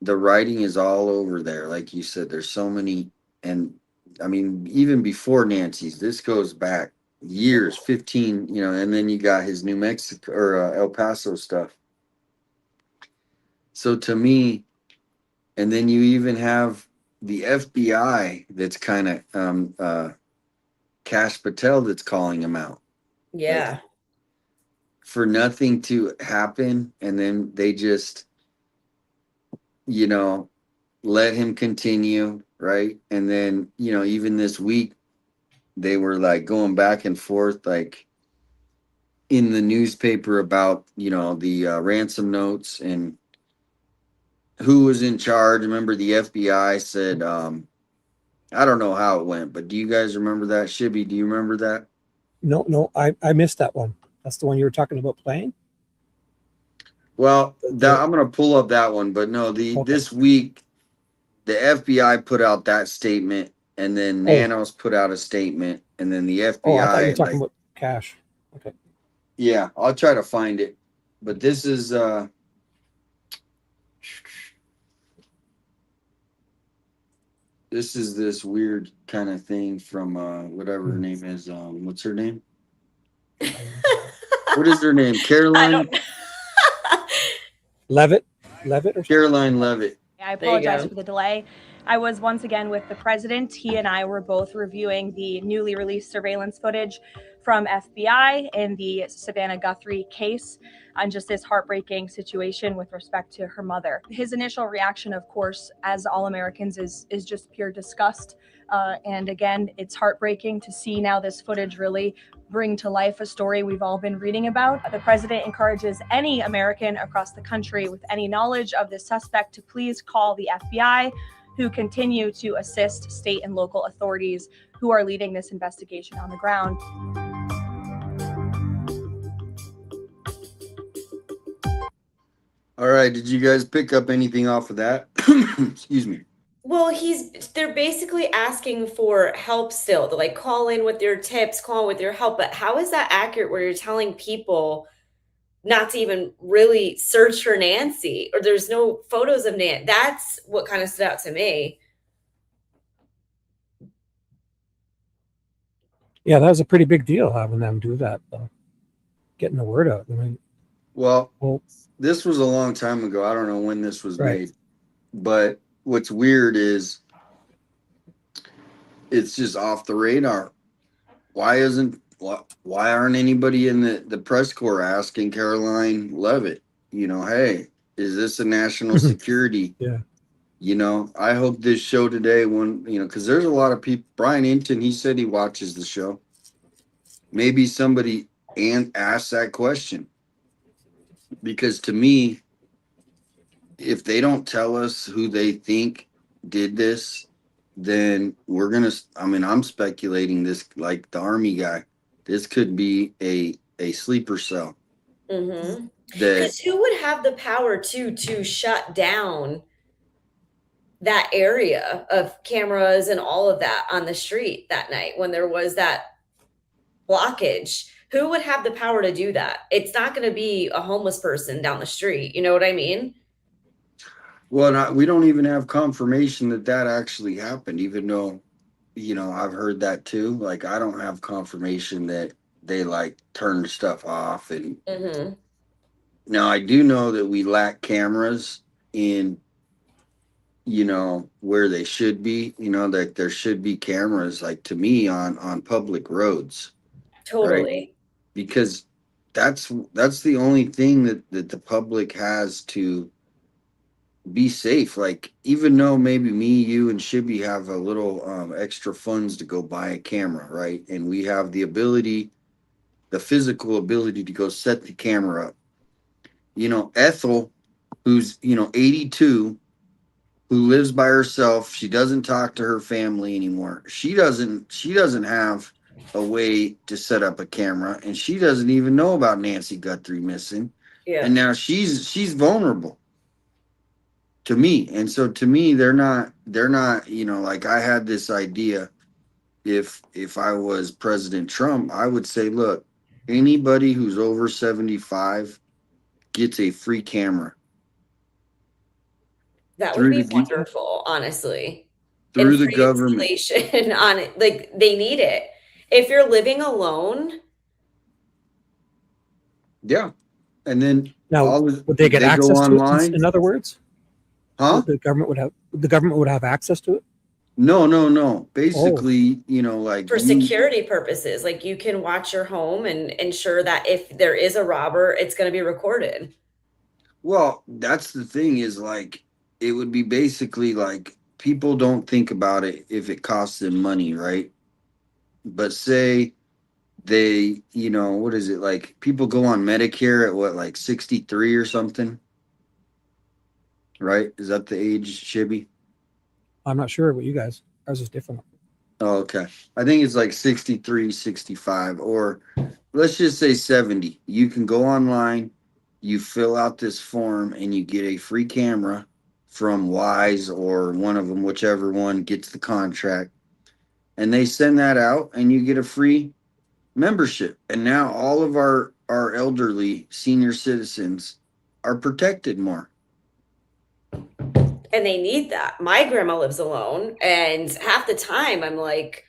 the writing is all over there. Like you said, there's so many, and I mean, even before Nancy's, this goes back years, 15, and then you got his New Mexico or El Paso stuff. So to me, and then you even have the FBI that's kind of Cash Patel that's calling him out. Like, Yeah. for nothing to happen, and then they just, you know, let him continue, right? And then, even this week, they were like going back and forth, like in the newspaper about, the ransom notes and who was in charge. Remember, the FBI said, I don't know how it went, but do you guys remember that? Shibby, do you remember that? No, I missed that one. That's the one you were talking about playing. Well, The I'm gonna pull up that one, but no, okay. this week the FBI put out that statement, and then Oh, Nanos put out a statement, and then the I thought you FBI, were talking like, about Cash. Okay. yeah, I'll try to find it. But this is this weird kind of thing from whatever her name is. What's her name? What is her name? I Caroline? don't Levitt, Levitt or something. Caroline Levitt. I There you apologize go. for the delay. I was once again with the president. He and I were both reviewing the newly released surveillance footage from FBI in the Savannah Guthrie case on just this heartbreaking situation with respect to her mother. His initial reaction, of course, as all Americans, is just pure disgust. And again, it's heartbreaking to see now this footage really bring to life a story we've all been reading about. The president encourages any American across the country with any knowledge of this suspect to please call the FBI, who continue to assist state and local authorities who are leading this investigation on the ground. All right. Did you guys pick up anything off of that? Excuse me. Well, they're basically asking for help still. They're like, call in with your tips, call in with your help. But how is that accurate where you're telling people not to even really search for Nancy, or there's no photos of Nancy? That's what kind of stood out to me. Yeah, that was a pretty big deal having them do that, though. Getting the word out. I mean, Well, well, this was a long time ago. I don't know when this was Right. made, but what's weird is it's just off the radar. Why aren't anybody in the press corps asking Caroline Levitt, hey, is this a national security? Yeah. I hope this show today, because there's a lot of people. Brian Hinton, he said he watches the show. Maybe somebody asked that question, because to me, if they don't tell us who they think did this, then I'm speculating this, like the Army guy, this could be a sleeper cell. Mm-hmm. That Because who would have the power to shut down that area of cameras and all of that on the street that night when there was that blockage? Who would have the power to do that? It's not going to be a homeless person down the street. You know what I mean? Well, we don't even have confirmation that actually happened, even though, I've heard that too. Like, I don't have confirmation that they turned stuff off. And Mm-hmm. now I do know that we lack cameras in, where they should be, that there should be cameras, like, to me, on public roads. Totally. Right? Because that's the only thing that the public has to be safe. Like, even though maybe me, you, and Shibby have a little extra funds to go buy a camera, right? And we have the physical ability to go set the camera up. Ethel, who's 82, who lives by herself, she doesn't talk to her family anymore. She doesn't have a way to set up a camera, and she doesn't even know about Nancy Guthrie missing. Yeah. And now she's vulnerable to me. And so to me, they're not, like, I had this idea, if I was President Trump, I would say, look, anybody who's over 75 gets a free camera. That would be wonderful, honestly. Through the free government. installation on it. Like, they need it. If you're living alone. Yeah. And then now, would they get access to it, in other words? Huh? The government would have access to it? No. Basically, like, for security purposes, like, you can watch your home and ensure that if there is a robber, it's going to be recorded. Well, that's the thing, is like, it would be basically like, people don't think about it if it costs them money, right? But say they, what is it, like, people go on Medicare at what, like 63 or something, right? Is that the age, Shibby? I'm not sure what you guys, ours is different. Oh, okay. I think it's like 63, 65, or let's just say 70. You can go online, you fill out this form, and you get a free camera from Wise or one of them, whichever one gets the contract. And they send that out, and you get a free membership. And now all of our elderly senior citizens are protected more. And they need that. My grandma lives alone, and half the time I'm like,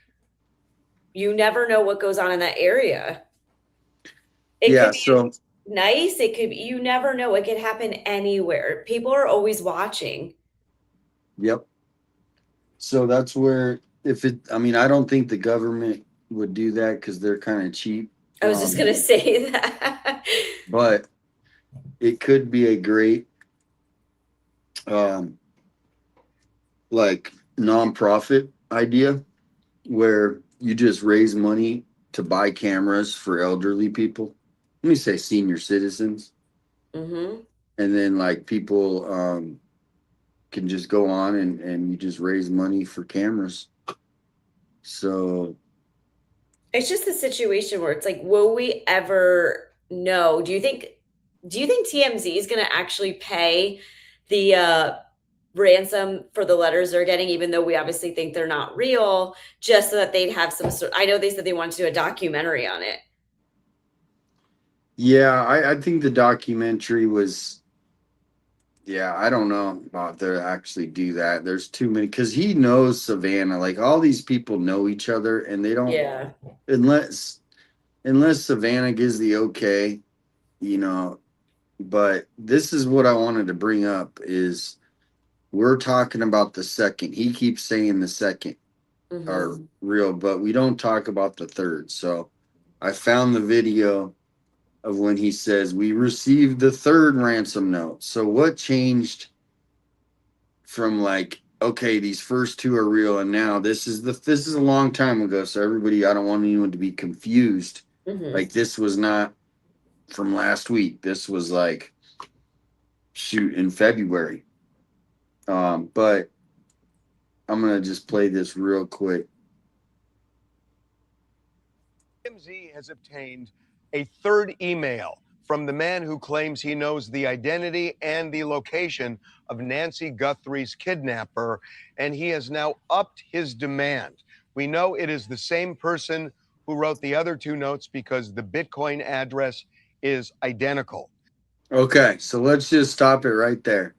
you never know what goes on in that area. It could be nice. It could be, you never know. It could happen anywhere. People are always watching. Yep. So that's where, I don't think the government would do that because they're kind of cheap. I was just gonna say that. But it could be a great like nonprofit idea where you just raise money to buy cameras for elderly people. Let me say senior citizens. Mm-hmm. And then like people can just go on and you just raise money for cameras. So It's just a situation where it's like, will we ever know? Do you think TMZ is going to actually pay the ransom for the letters they're getting, even though we obviously think they're not real, just so that they'd have some sort? I know they said they wanted to do a documentary on it. yeah, I think the documentary was, yeah, I don't know about to actually do that. There's too many because he knows Savannah. Like all these people know each other, and they don't Yeah. unless Savannah gives the okay, you know. But this is what I wanted to bring up is we're talking about the second. He keeps saying the second are Mm-hmm. real, but we don't talk about the third. So I found the video of when he says we received the third ransom note. So what changed from like, okay, these first two are real, and now this is a long time ago. So everybody, I don't want anyone to be confused. Mm-hmm. Like this was not from last week. This was like shoot in February. But I'm gonna just play this real quick. TMZ has obtained a third email from the man who claims he knows the identity and the location of Nancy Guthrie's kidnapper, and he has now upped his demand. We know it is the same person who wrote the other two notes because the Bitcoin address is identical. Okay, so let's just stop it right there.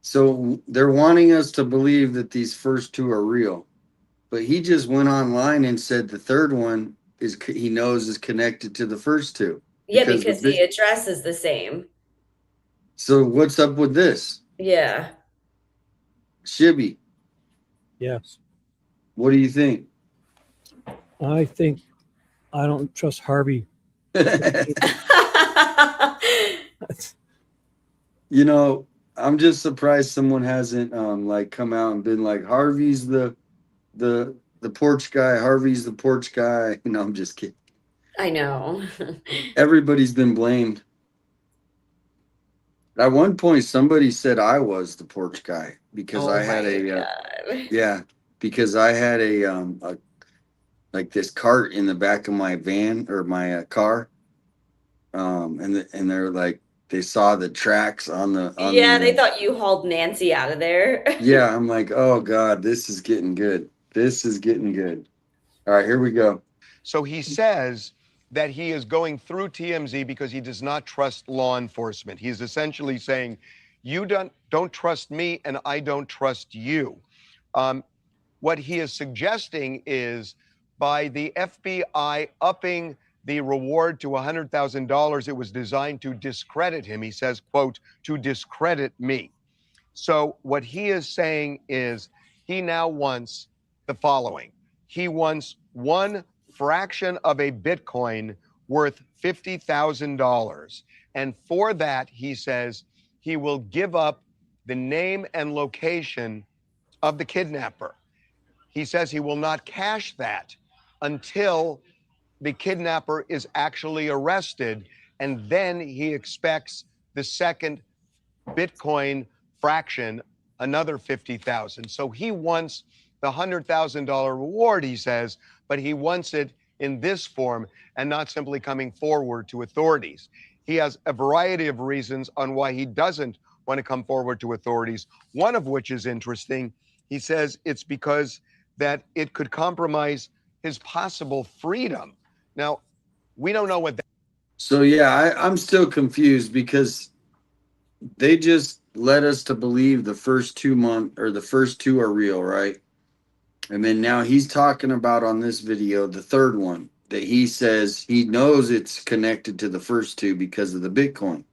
So they're wanting us to believe that these first two are real, but he just went online and said the third one is he knows is connected to the first two. Yeah, because the address is the same. So what's up with this? Yeah. Shibby, Yes. what do you think? I think I don't trust Harvey. You know, I'm just surprised someone hasn't like come out and been like Harvey's the porch guy, Harvey's the porch guy. No, I'm just kidding. I know. Everybody's been blamed. At one point, somebody said I was the porch guy because Oh I had because I had a like this cart in the back of my van or my car, and they're like they saw the tracks on the Yeah, they thought you hauled Nancy out of there. yeah. I'm like, oh god, this is getting good. This is getting good. All right, here we go. So he says that he is going through TMZ because he does not trust law enforcement. He's essentially saying, you don't trust me and I don't trust you. What he is suggesting is by the FBI upping the reward to $100,000, it was designed to discredit him. He says, quote, to discredit me. So what he is saying is he now wants the following. He wants one fraction of a Bitcoin worth $50,000. And for that, he says he will give up the name and location of the kidnapper. He says he will not cash that until the kidnapper is actually arrested. And then he expects the second Bitcoin fraction, another 50,000. So he wants the $100,000 reward, he says, but he wants it in this form and not simply coming forward to authorities. He has a variety of reasons on why he doesn't want to come forward to authorities, one of which is interesting. He says it's because that it could compromise his possible freedom. Now, we don't know what that. So yeah, I'm still confused because they just led us to believe the first 2 months or the first two are real, right? And then now he's talking about on this video the third one that he says he knows it's connected to the first two because of the Bitcoin.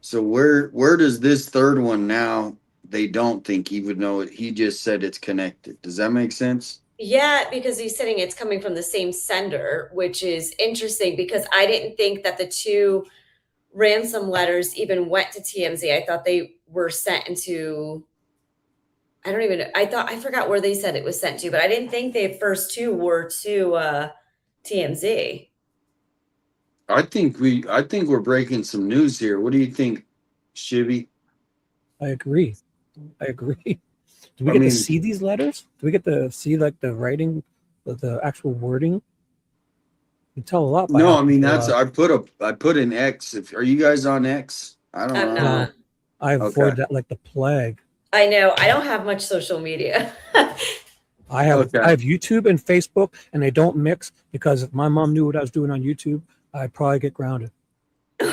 So where does this third one now? They don't think he would know it. He just said it's connected. Does that make sense? Yeah, because he's saying it's coming from the same sender, which is interesting because I didn't think that the two ransom letters even went to TMZ. I thought they were sent into, I forgot where they said it was sent to, but I didn't think the first two were to TMZ. I think we're breaking some news here. What do you think, Shibby? I agree. Do we I get to mean, see these letters? Do we get to see like the writing, the actual wording? You tell a lot by no, how I mean people. I put an X. If are you guys on X? I don't I'm know. No, not. I avoid Okay. that like the plague. I know. I don't have much social media. I have Okay. YouTube and Facebook, and they don't mix because if my mom knew what I was doing on YouTube, I'd probably get grounded.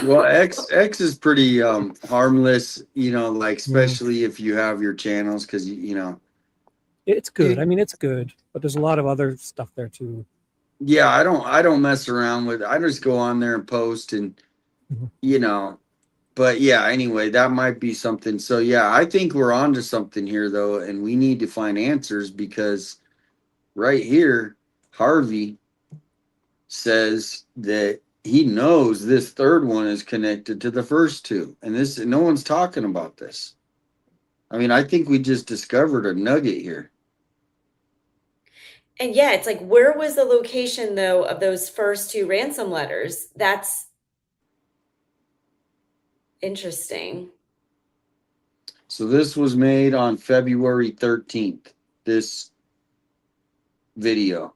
Well, X is pretty harmless, you know, like Mm. especially if you have your channels, because you know. It's good. I mean, it's good, but there's a lot of other stuff there too. Yeah, I don't mess around with. I just go on there and post, and Mhm. you know. But yeah, anyway, that might be something. So yeah, I think we're on to something here though, and we need to find answers because right here, Harvey says that he knows this third one is connected to the first two, and this no one's talking about this. I mean, I think we just discovered a nugget here. And yeah, it's like, where was the location though of those first two ransom letters? That's interesting. So this was made on February 13th. This video.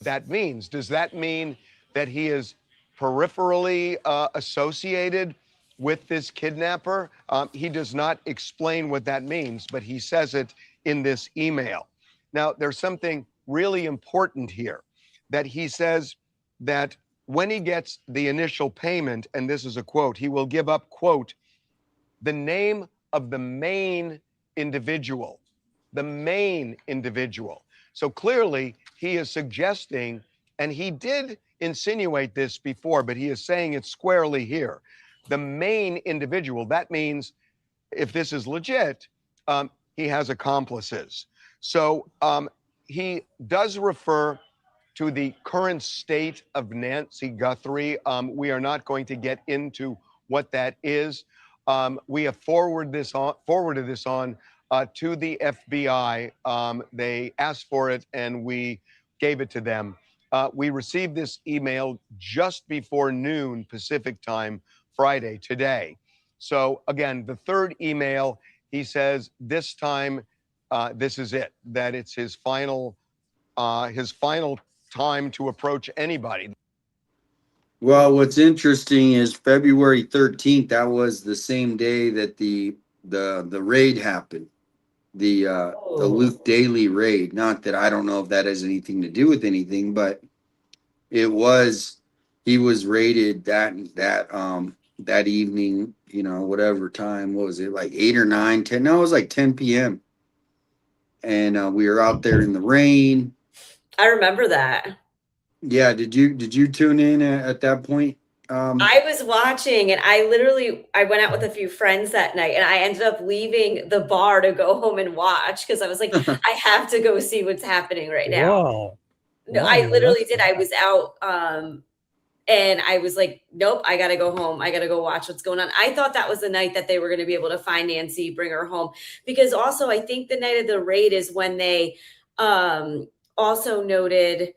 That means? Does that mean that he is peripherally associated with this kidnapper? He does not explain what that means, but he says it in this email. Now, there's something really important here that he says that when he gets the initial payment, and this is a quote, he will give up, quote, the name of the main individual, the main individual. So clearly, he is suggesting, and he did insinuate this before, but he is saying it squarely here. The main individual, that means if this is legit, he has accomplices. So he does refer to the current state of Nancy Guthrie. We are not going to get into what that is. We have forwarded this on to the FBI. They asked for it, and we gave it to them. We received this email just before noon Pacific time, Friday, today. So again, the third email, he says this time, this is it, that it's his final time to approach anybody. Well, what's interesting is February 13th, that was the same day that the raid happened. The Luke Daily raid. Not that I don't know if that has anything to do with anything, but it was he was raided that evening, you know, whatever time. What was it, like 8 or 9, 10? No, it was like 10 p.m. And we were out there in the rain. I remember that. Yeah, did you tune in at that point? I was watching and I went out with a few friends that night and I ended up leaving the bar to go home and watch because I was like, I have to go see what's happening right now. Wow. No, Wow, I literally did. I that's- was out and I was like, nope, I gotta go home. I gotta go watch what's going on. I thought that was the night that they were gonna be able to find Nancy, bring her home. Because also I think the night of the raid is when they also noted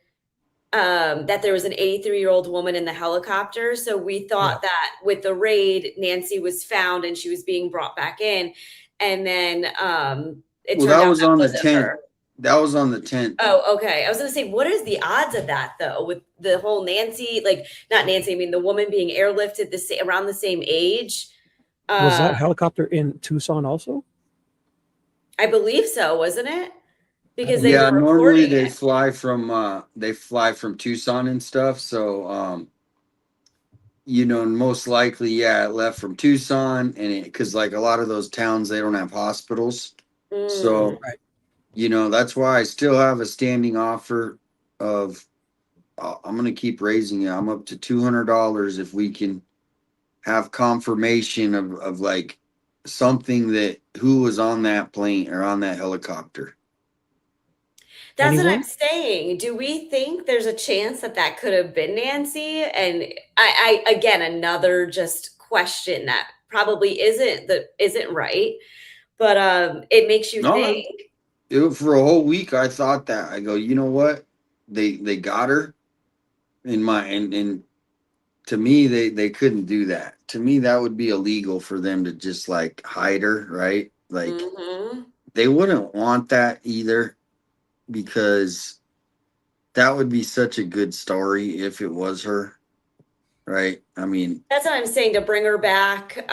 that there was an 83-year-old woman in the helicopter. So we thought that with the raid, Nancy was found and she was being brought back in. And then it Well, turned that out was that on the wasn't 10th. her. That was on the 10th. Oh, okay. I was gonna say, what is the odds of that though? With the whole Nancy, like not Nancy, I mean the woman being airlifted around the same age. Was that helicopter in Tucson also? I believe so, wasn't it? Because they Yeah, were normally reporting it. they fly from Tucson and stuff. So you know, most likely, yeah, it left from Tucson, and because like a lot of those towns, they don't have hospitals. So Right. you know, that's why I still have a standing offer of I'm gonna keep raising it. I'm up to $200 if we can have confirmation of like something that who was on that plane or on that helicopter. That's what I'm Anyone? saying. Do we think there's a chance that that could have been Nancy? And I again, another just question that probably isn't right, but it makes you No, think. for a whole week I thought that. I go, you know what? They got her in my and to me they couldn't do that. To me that would be illegal for them to just like hide her, right? Like Mhm. they wouldn't want that either, because that would be such a good story if it was her, right? I mean, That's what I'm saying, to bring her back,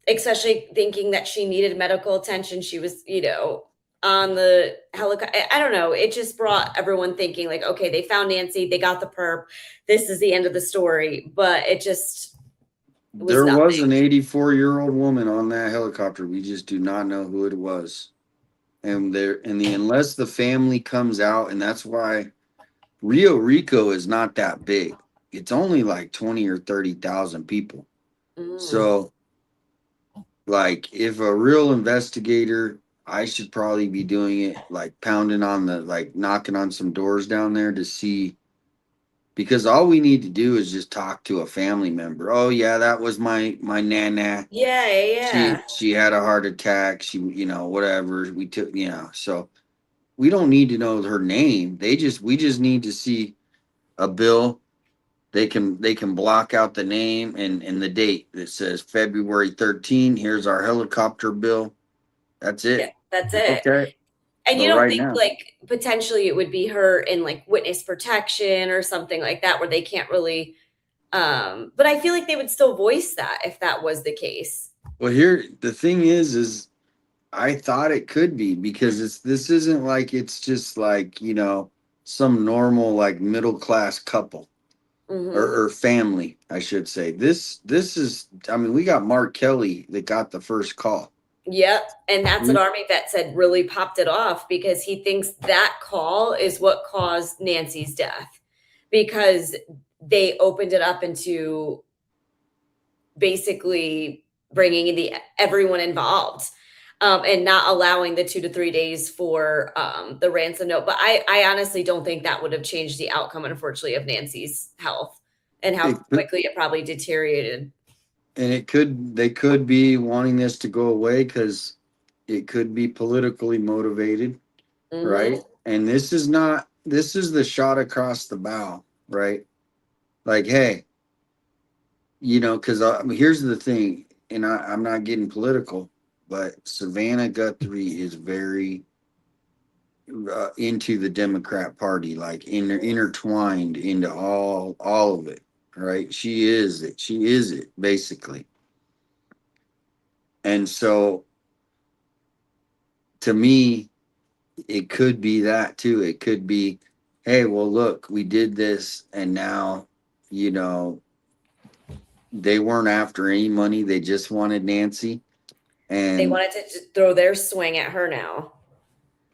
especially thinking that she needed medical attention. She was, on the helicopter. I don't know. It just brought everyone thinking like, okay, they found Nancy, they got the perp. This is the end of the story. But it just was there was nothing. an 84-year-old woman on that helicopter. We just do not know who it was. And unless the family comes out, and that's why Rio Rico is not that big. It's only like 20 or 30,000 people. Mm. So like if a real investigator, I should probably be doing it, like pounding on the, like knocking on some doors down there to see, because all we need to do is just talk to a family member. Oh yeah, that was my nana. Yeah, yeah. She had a heart attack. She, whatever. We took, so we don't need to know her name. We just need to see a bill. They can block out the name and the date that says February 13. Here's our helicopter bill. That's Yeah, it. that's it. Okay. And you But don't right think now, like potentially it would be her in like witness protection or something like that where they can't really but I feel like they would still voice that if that was the case. well, here the thing is I thought it could be, because this isn't like it's just like, some normal like middle class couple Mhm. or family, I should say. This is, I mean, we got Mark Kelly that got the first call. Yep. And that's what We, Army Vet said really popped it off because he thinks that call is what caused Nancy's death because they opened it up into basically bringing the everyone involved and not allowing the 2 to 3 days for the ransom note. But I honestly don't think that would have changed the outcome, unfortunately, of Nancy's health and how it could, quickly it probably deteriorated. and they could be wanting this to go away because it could be politically motivated, Mhm. right? And this is the shot across the bow, right? Like, hey, because here's the thing, and I'm not getting political, but Savannah Guthrie is very into the Democrat Party, like intertwined into all of it, right? She is it. She is it, basically. And so, to me, it could be that too. It could be, hey, well, look, we did this, and now, you know, they weren't after any money. They just wanted Nancy. They And wanted to just throw their swing at her now.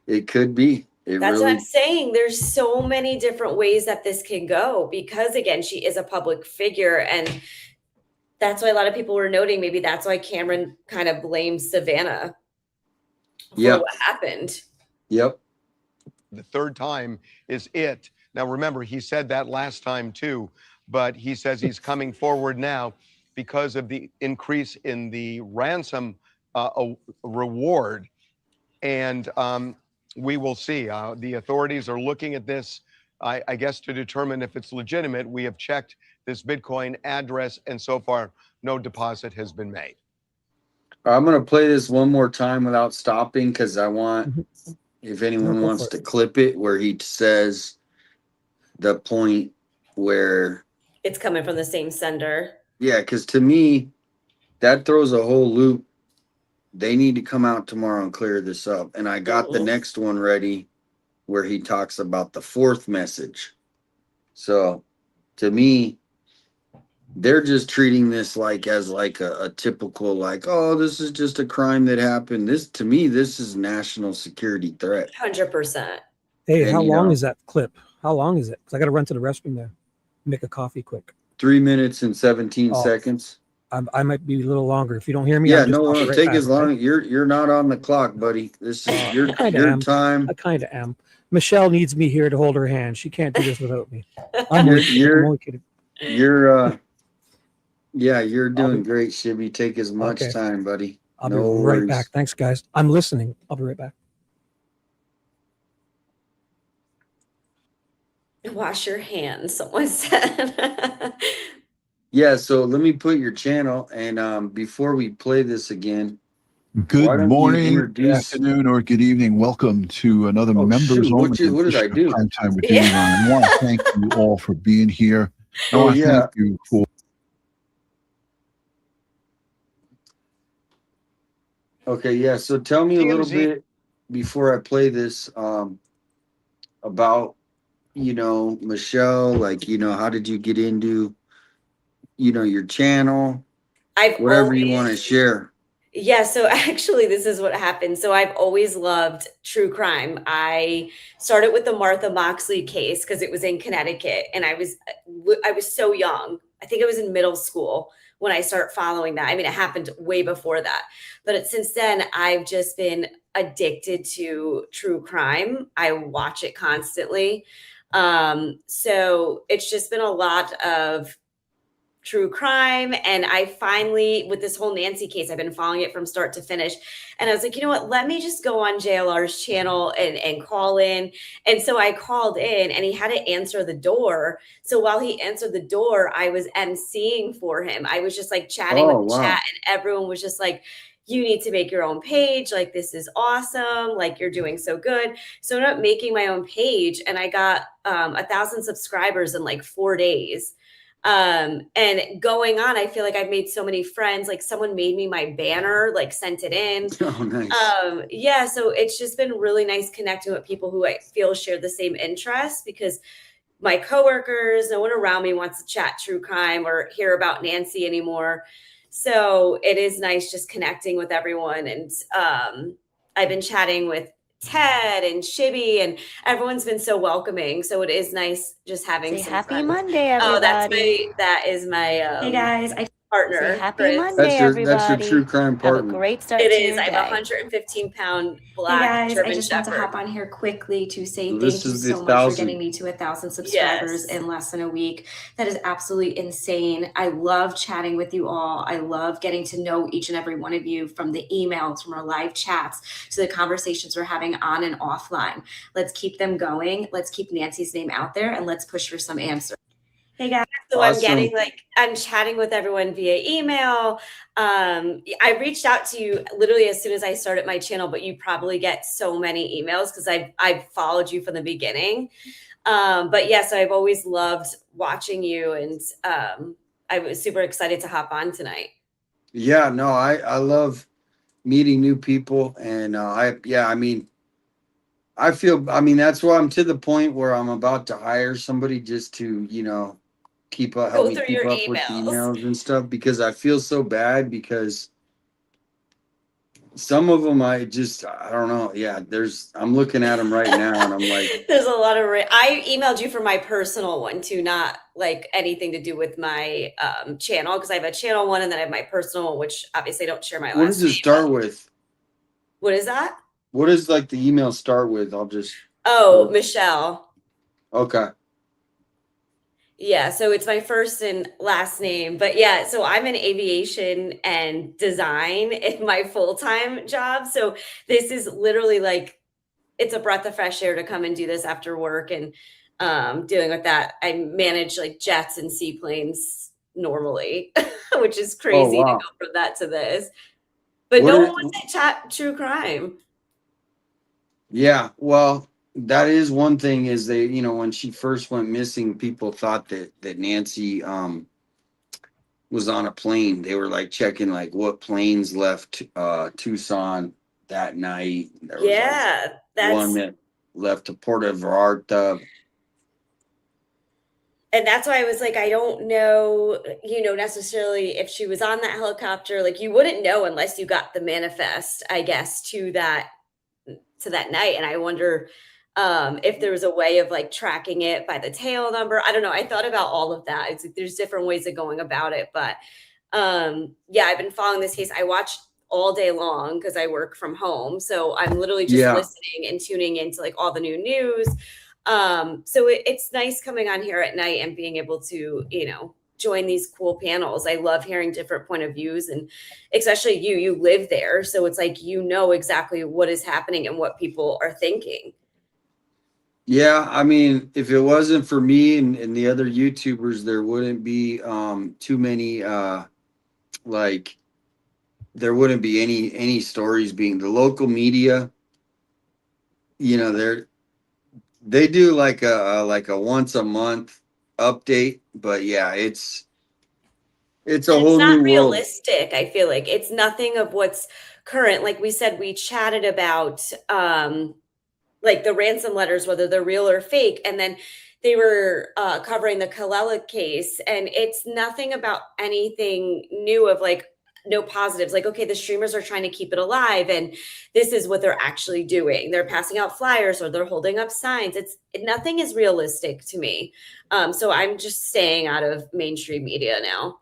it could be. It That's what I'm really, saying. There's so many different ways that this can go because, again, she is a public figure. And that's why a lot of people were noting maybe that's why Cameron kind of blames Savannah for yep, what happened. yep. The third time is it. Now, remember, he said that last time too, but he says he's coming forward now because of the increase in the ransom reward. And we will see. The authorities are looking at this, I guess, to determine if it's legitimate. We have checked this Bitcoin address, and so far, no deposit has been made. I'm going to play this one more time without stopping, because I want, if anyone go wants for to it. clip it, where he says the point where, It's coming from the same sender. yeah, because to me, that throws a whole loop. They need to come out tomorrow and clear this up. And I got the Mhm. next one ready where he talks about the fourth message. So to me, they're just treating this like as like a typical, like, oh, this is just a crime that happened. This, to me, this is national security threat. 100%. Hey, And how long is that clip? How long is it? Because I got to run to the restroom there. Make a coffee quick. 3 minutes and 17 Oh. seconds. I might be a little longer. If you don't hear me, Yeah, I'm just no, I'll be no, right take back, as okay? long. You're not on the clock, buddy. This is I kind of your am. time. I kind of am. Michelle needs me here to hold her hand. She can't do this without me. I'm You're only kidding. I'm you're only kidding. you're yeah, you're I'll doing be great, Shibby. Take as much okay. time, buddy. I'll be No right back. worries. Thanks, guys. I'm listening. I'll be right back. Wash your hands, someone said. Yeah, so let me put your channel, and before we play this again, Good why don't you morning, good introduce? afternoon, or good evening. Welcome to another Oh members shoot, only what did I edition of do? Prime Time with Yeah. Jimmy Ron. I want to thank you all for being here. I Oh want to yeah. thank you for Okay, yeah. So tell me a little TMZ. bit before I play this about Michelle. Like how did you get into your channel? I've Whatever you want to always, share. yeah, so actually, this is what happened. So I've always loved true crime. I started with the Martha Moxley case because it was in Connecticut, and I was so young. I think I was in middle school when I started following that. I mean, it happened way before that, but since then, I've just been addicted to true crime. I watch it constantly. So it's just been a lot of true crime. And I finally, with this whole Nancy case, I've been following it from start to finish. And I was like, you know what? Let me just go on JLR's channel and call in. And so I called in and he had to answer the door. So while he answered the door, I was emceeing for him. I was just like chatting Oh with the wow. chat, and everyone was just like, you need to make your own page. Like, this is awesome. Like, you're doing so good. So I ended up making my own page, and I got 1,000 subscribers in like 4 days. And going on, I feel like I've made so many friends. Like, someone made me my banner, like sent it in. Oh nice. Yeah, so it's just been really nice connecting with people who I feel share the same interests, because my coworkers, no one around me wants to chat true crime or hear about Nancy anymore. So it is nice just connecting with everyone. And I've been chatting with Ted and Shibby, and everyone's been so welcoming. So it is nice just having Say some happy friends. Monday, everybody. That is my Hey guys, I partner. say happy Chris. Monday, That's your everybody. true crime Have a partner. great start It to is. your I'm day. 115-pound Hey black guys, German I just want to Shepherd. hop on here quickly to say So thank this you is the so much for 1,000. getting me to 1,000 subscribers Yes. in less than a week. That is absolutely insane. I love chatting with you all. I love getting to know each and every one of you, from the emails, from our live chats, to the conversations we're having on and offline. Let's keep them going. Let's keep Nancy's name out there, and let's push for some answers. Hey guys. So Awesome. I'm chatting with everyone via email. I reached out to you literally as soon as I started my channel, but you probably get so many emails because I've followed you from the beginning. But yes, I've always loved watching you, and I was super excited to hop on tonight. Yeah, no, I love meeting new people, and I mean that's why I'm to the point where I'm about to hire somebody just to help Go me through keep your up with the emails. emails and stuff, because I feel so bad, because some of them I don't know. Yeah, I'm looking at them right now, and I'm like, There's a lot of I emailed you for my personal one too, not like anything to do with my channel, because I have a channel one and then I have my personal one, which obviously I don't share my what last does it name. start with? What is that? What does like the email start with? I'll just Michelle. Okay. Yeah, so it's my first and last name. But yeah, so I'm in aviation and design in my full-time job. So this is literally like, it's a breath of fresh air to come and do this after work. And dealing with that, I manage like jets and seaplanes normally, which is crazy wow. to go from that to this. But What no is- one wants to chat true crime. Yeah, well, that is one thing, is they, when she first went missing, people thought that Nancy was on a plane. They were like checking like what planes left Tucson that night. There was Yeah, one that left to Puerto Vallarta. and that's why I was like, I don't know, necessarily if she was on that helicopter. Like, you wouldn't know unless you got the manifest, I guess, to that night. And I wonder if there was a way of like tracking it by the tail number. I don't know. I thought about all of that. It's like, there's different ways of going about it, but Yeah, I've been following this case. I watch all day long because I work from home. So I'm literally just Yeah. listening and tuning into like all the new news. So it's nice coming on here at night and being able to, join these cool panels. I love hearing different point of views, and especially you live there. So it's like, exactly what is happening and what people are thinking. Yeah, I mean, if it wasn't for me and the other YouTubers, there wouldn't be too many like there wouldn't be any stories being the local media, they do like a once a month update, but yeah, it's a And whole it's not new world. realistic. I feel like it's nothing of what's current. Like we said, we chatted about like the ransom letters, whether they're real or fake. And then they were covering the Kalela case, and it's nothing about anything new of like no positives. Like, okay, the streamers are trying to keep it alive, and this is what they're actually doing. They're passing out flyers or they're holding up signs. Nothing is realistic to me. So I'm just staying out of mainstream media now.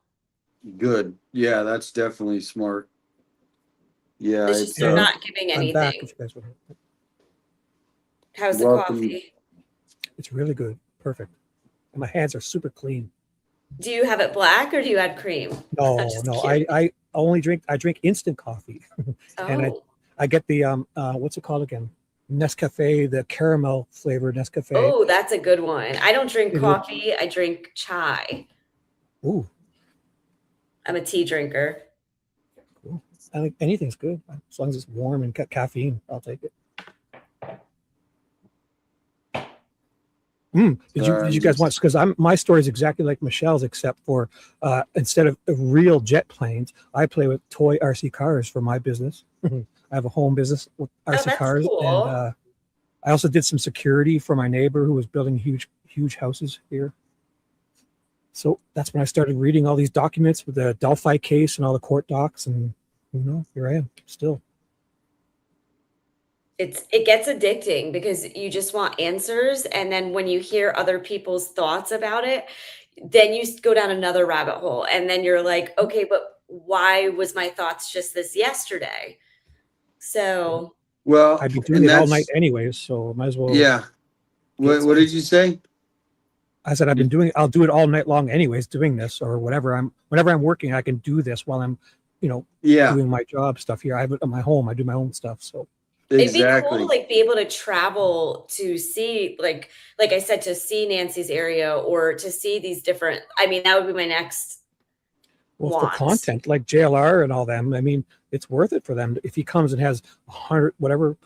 Good. Yeah, that's definitely smart. Yeah, It's just they're not giving I'm back. anything. If you guys want. How's the welcome. coffee? It's really good. Perfect. And my hands are super clean. Do you have it black or do you add cream? No, Just no. kidding. I only drink instant coffee. And Oh, I get the what's it called again? Nescafe, the caramel flavored Nescafe. oh, that's a good one. I don't drink It is- coffee. I drink chai. Ooh, I'm a tea drinker. cool. I think anything's good as long as it's warm and got caffeine. I'll take it. Did you guys watch? Because my story is exactly like Michelle's, except for instead of real jet planes, I play with toy RC cars for my business. I have a home business with RC that's cars, cool. and I also did some security for my neighbor who was building huge houses here. So that's when I started reading all these documents with the Delphi case and all the court docs, and here I am still. It gets addicting because you just want answers, and then when you hear other people's thoughts about it, then you go down another rabbit hole, and then you're like, okay, but why was my thoughts just this yesterday? So Well, I'd be doing it all night anyways, so might as well. Yeah. What did you say? I said I'll do it all night long anyways, doing this or whatever. Whenever I'm working, I can do this while I'm, doing my job stuff here. I have it at my home. I do my own stuff. So it'd be exactly. cool, like be able to travel to see, like I said, to see Nancy's area or to see these different. I mean, that would be my next. Well, for content like JLR and all them, I mean, it's worth it for them if he comes and has 100 whatever,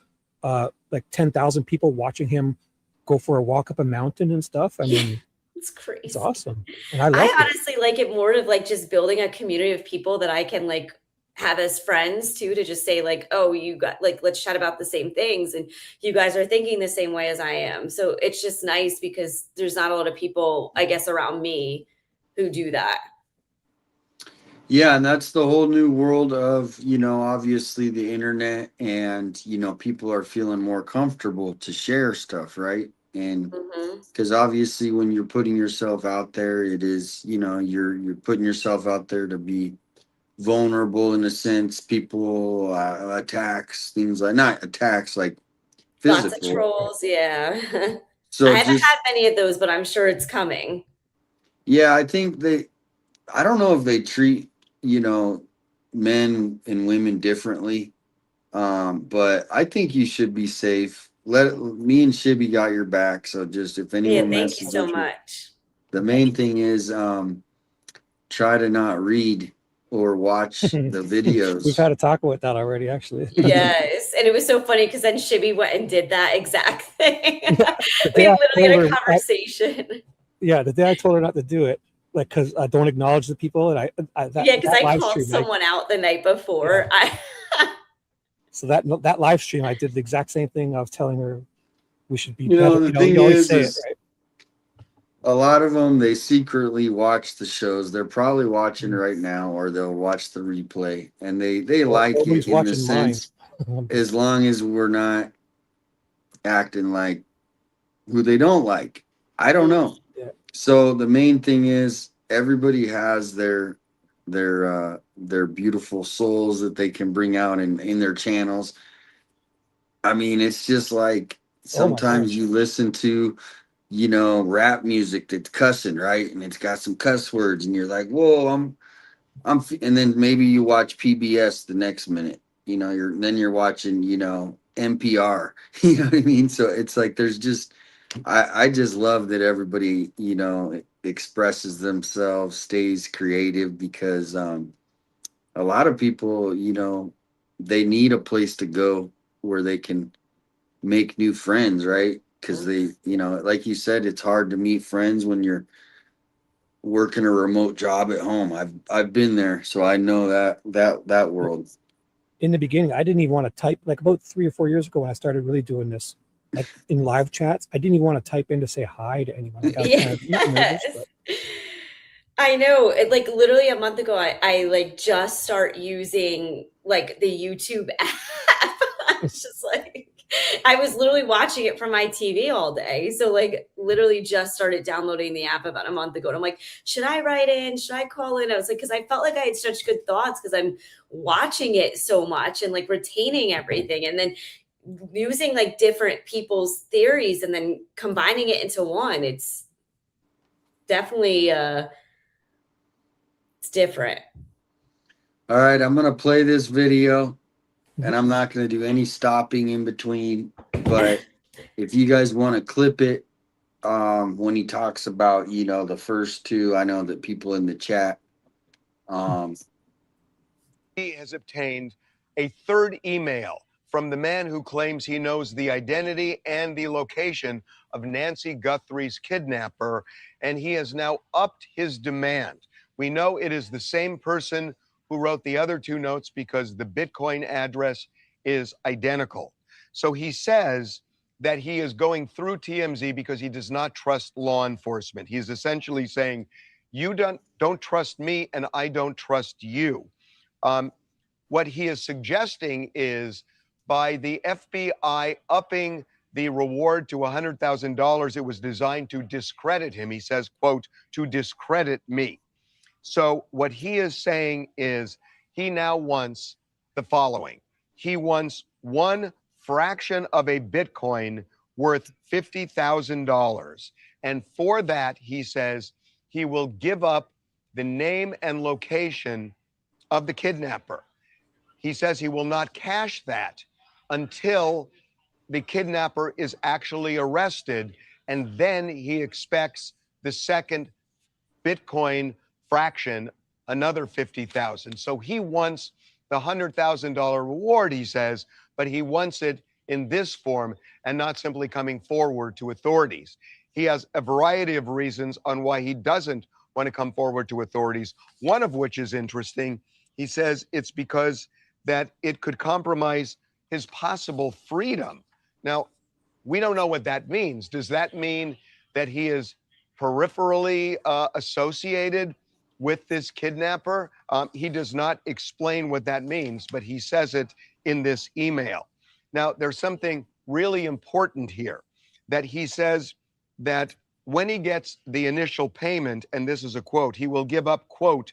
like 10,000 people watching him go for a walk up a mountain and stuff. I mean, it's crazy. It's awesome, and I honestly like it more of like just building a community of people that I can like have as friends too, to just say like, oh, you got like, let's chat about the same things, and you guys are thinking the same way as I am. So it's just nice because there's not a lot of people, I guess, around me who do that. Yeah, and that's the whole new world of, obviously the internet, and, people are feeling more comfortable to share stuff, right? And because obviously when you're putting yourself out there, it is, you're putting yourself out there to be vulnerable in a sense. People attacks, things like, not attacks, like physical. Lots of trolls, yeah. So I haven't had many of those, but I'm sure it's coming. Yeah, I think I don't know if they treat, men and women differently. But I think you should be safe. Me and Shibby got your back. So just if anyone thank you so much. The main thing is try to not read or watch the videos. We've had a talk about that already, actually. Yes, and it was so funny because then Shibby went and did that exact thing. We literally had a conversation. The day I told her not to do it, like, because I don't acknowledge the people, and because I called someone out the night before. Yeah. So that live stream, I did the exact same thing. I was telling her we should be better. The thing is, right? A lot of them, they secretly watch the shows. They're probably watching right now, or they'll watch the replay, and they like it in the sense, as long as we're not acting like who they don't like. I don't know. Yeah. So the main thing is everybody has their their beautiful souls that they can bring out in their channels. I mean, it's just like sometimes you listen to, you know, rap music that's cussing, right? And it's got some cuss words, and you're like, whoa, and then maybe you watch PBS the next minute, you know, you're watching, you know, NPR, you know what I mean? So it's like, there's just, I just love that everybody, you know, expresses themselves, stays creative, because, a lot of people, you know, they need a place to go where they can make new friends, right? Because they, you know, like you said, it's hard to meet friends when you're working a remote job at home. I've been there, so I know that world. In the beginning, I didn't even want to type, like about 3 or 4 years ago when I started really doing this, like in live chats, I didn't even want to type in to say hi to anyone. Like I was kind of nervous, but I know. Like literally a month ago, I like just start using like the YouTube app. I was just like, I was literally watching it from my TV all day. So like literally just started downloading the app about a month ago. And I'm like, should I write in? Should I call in? I was like, because I felt like I had such good thoughts because I'm watching it so much and like retaining everything. And then using like different people's theories and then combining it into one. It's definitely it's different. All right, I'm gonna play this video, and I'm not gonna do any stopping in between. But if you guys want to clip it, when he talks about, you know, the first two, I know that people in the chat, he has obtained a third email from the man who claims he knows the identity and the location of Nancy Guthrie's kidnapper, and he has now upped his demand. We know it is the same person who wrote the other two notes because the Bitcoin address is identical. So he says that he is going through TMZ because he does not trust law enforcement. He's essentially saying, you don't trust me and I don't trust you. What he is suggesting is by the FBI upping the reward to $100,000, it was designed to discredit him. He says, quote, to discredit me. So what he is saying is he now wants the following. He wants one fraction of a Bitcoin worth $50,000. And for that, he says he will give up the name and location of the kidnapper. He says he will not cash that until the kidnapper is actually arrested. And then he expects the second Bitcoin fraction, another 50,000. So he wants the $100,000 reward, he says, but he wants it in this form and not simply coming forward to authorities. He has a variety of reasons on why he doesn't want to come forward to authorities, one of which is interesting. He says it's because that it could compromise his possible freedom. Now, we don't know what that means. Does that mean that he is peripherally associated with this kidnapper? He does not explain what that means, but he says it in this email. Now, there's something really important here that he says that when he gets the initial payment, and this is a quote, he will give up, quote,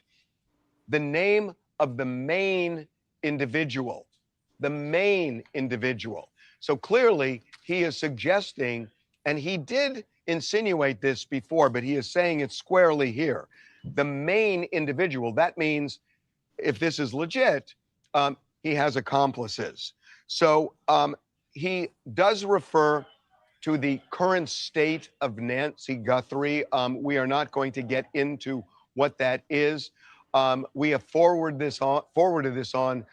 the name of the main individual, the main individual. So clearly he is suggesting, and he did insinuate this before, but he is saying it squarely here. The main individual, that means if this is legit, he has accomplices. So he does refer to the current state of Nancy Guthrie. We are not going to get into what that is. We have forwarded this on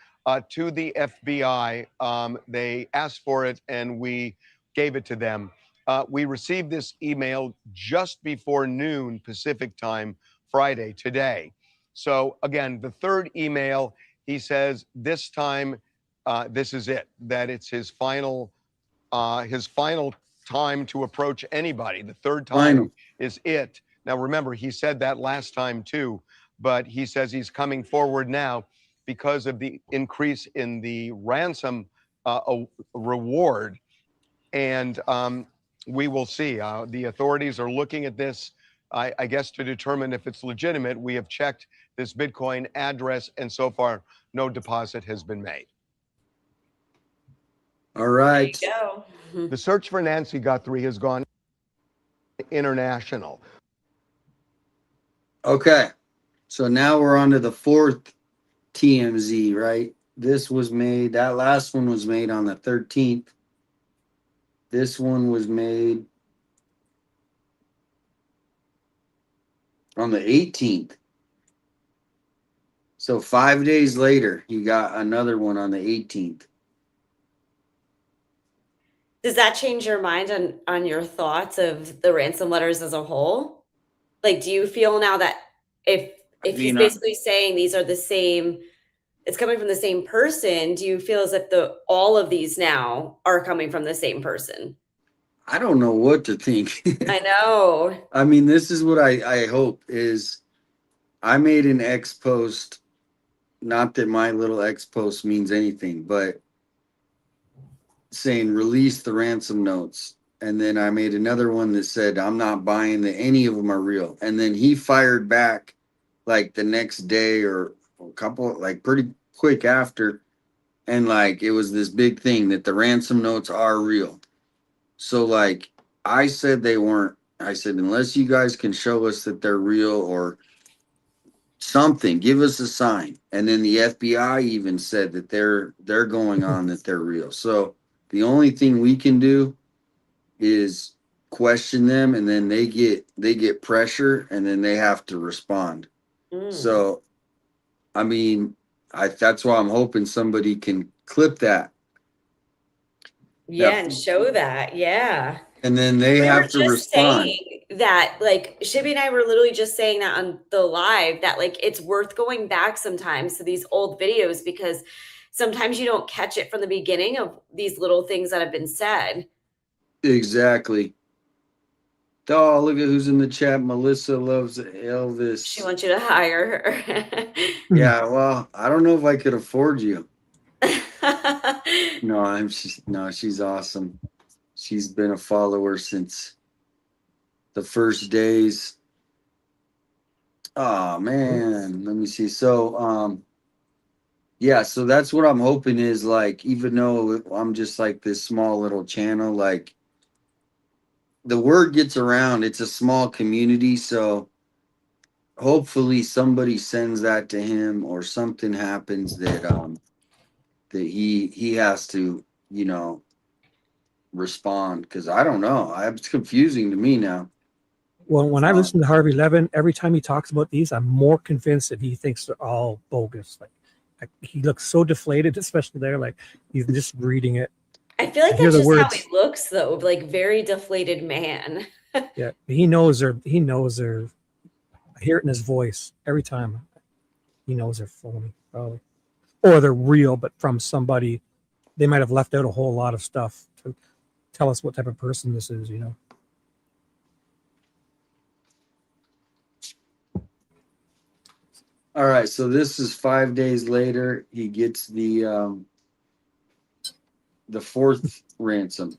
to the FBI. They asked for it and we gave it to them. We received this email just before noon Pacific time, Friday, today. So again, the third email, he says this time, this is it, that it's his final time to approach anybody. The third time is it. Now, remember, he said that last time too, but he says he's coming forward now because of the increase in the ransom reward. And we will see. The authorities are looking at this, I guess, to determine if it's legitimate. We have checked this Bitcoin address, and so far, no deposit has been made. All right. There you go. The search for Nancy Guthrie has gone international. Okay. So now we're on to the fourth TMZ, right? This was made, that last one was made on the 13th. This one was made on the 18th. So 5 days later, you got another one on the 18th. Does that change your mind on your thoughts of the ransom letters as a whole? Like, do you feel now that if he's mean, basically saying these are the same, it's coming from the same person, do you feel as if all of these now are coming from the same person? I don't know what to think. I know. I mean, this is what I hope is I made an X post. Not that my little X post means anything, but saying release the ransom notes. And then I made another one that said, I'm not buying that any of them are real. And then he fired back like the next day or a couple, like pretty quick after. And like, it was this big thing that the ransom notes are real. So like I said, they weren't. I said, unless you guys can show us that they're real or something, give us a sign. And then the FBI even said that they're going on that they're real. So the only thing we can do is question them, and then they get pressure, and then they have to respond. So I mean, that's why I'm hoping somebody can clip that. Yeah, and show that. Yeah. And then they have to respond. That like Shibby and I were literally just saying that on the live, that like it's worth going back sometimes to these old videos, because sometimes you don't catch it from the beginning of these little things that have been said. Exactly. Oh, look at who's in the chat. Melissa loves Elvis. She wants you to hire her. Yeah, well, I don't know if I could afford you. No, she's awesome. She's been a follower since the first days. Oh man, let me see. So yeah, so that's what I'm hoping is like, even though I'm just like this small little channel, like the word gets around. It's a small community, so hopefully somebody sends that to him or something happens that that he has to, respond, because I don't know. It's confusing to me now. Well, when I listen to Harvey Levin, every time he talks about these, I'm more convinced that he thinks they're all bogus. Like he looks so deflated, especially there. Like he's just reading it. I feel like that's just how he looks, though. Like very deflated man. Yeah, he knows they're. I hear it in his voice every time. He knows they're phony, probably, or they're real, but from somebody. They might have left out a whole lot of stuff to tell us what type of person this is. All right, so this is 5 days later. He gets the fourth ransom.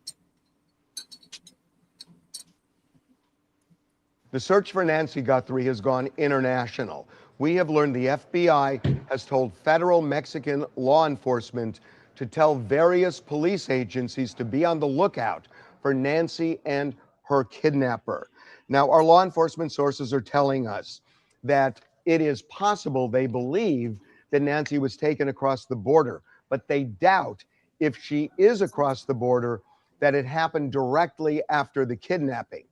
The search for Nancy Guthrie has gone international. We have learned the FBI has told federal Mexican law enforcement to tell various police agencies to be on the lookout for Nancy and her kidnapper. Now, our law enforcement sources are telling us that it is possible they believe that Nancy was taken across the border, but they doubt if she is across the border that it happened directly after the kidnapping.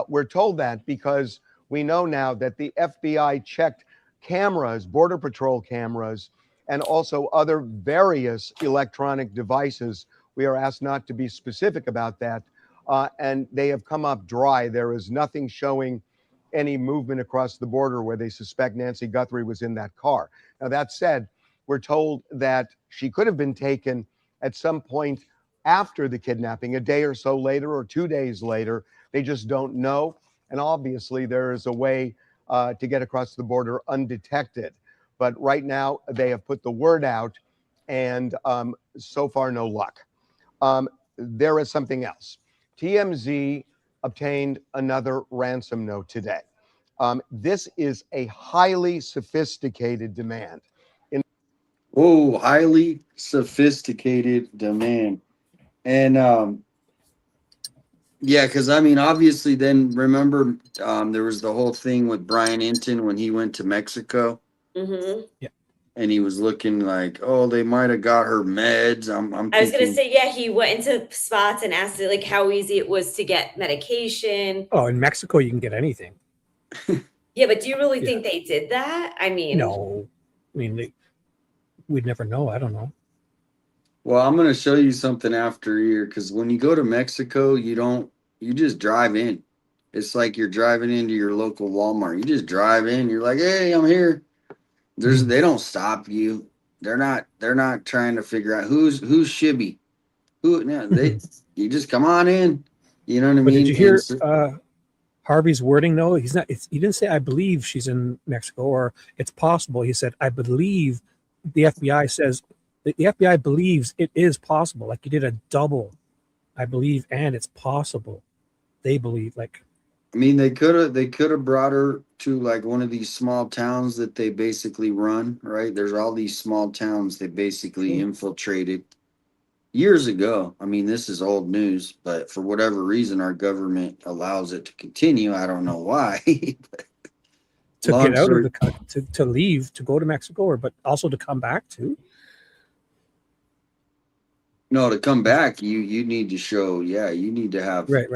We're told that because we know now that the FBI checked cameras, Border Patrol cameras, and also other various electronic devices. We are asked not to be specific about that, and they have come up dry. There is nothing showing any movement across the border where they suspect Nancy Guthrie was in that car. Now, that said, we're told that she could have been taken at some point after the kidnapping, a day or so later or 2 days later. They just don't know. And obviously, there is a way to get across the border undetected. But right now, they have put the word out, and so far, no luck. There is something else. TMZ obtained another ransom note today. This is a highly sophisticated demand. Oh, highly sophisticated demand. And yeah, because I mean, obviously, then remember, there was the whole thing with Brian Hinton when he went to Mexico Hmm. and he was looking like, oh, they might have got her meds. I'm I was gonna thinking, say, yeah, he went into spots and asked like how easy it was to get medication. Oh, in Mexico, you can get anything. Yeah, but do you really Yeah. think they did that? I mean, No, I mean, we'd never know. I don't know. well, I'm gonna show you something after here because when you go to Mexico, you just drive in. It's like you're driving into your local Walmart. You just drive in. You're like, hey, I'm here. They don't stop you. They're not trying to figure out who's Shibby. Who no, they you just come on in. You know what I But mean? did you And hear Harvey's wording? No, he's not. He didn't say I believe she's in Mexico or it's possible. He said I believe. The FBI says the FBI believes it is possible. Like you did a double. I believe, and it's possible. They believe. Like I mean, they could have brought her to like one of these small towns that they basically run, right? There's all these small towns they basically infiltrated years ago. I mean, this is old news, but for whatever reason, our government allows it to continue. I don't know why. to Long get out of story- the country, to leave, to go to Mexico, or but also to come back too. No, to come back, you need to show, yeah, you need to have, Right.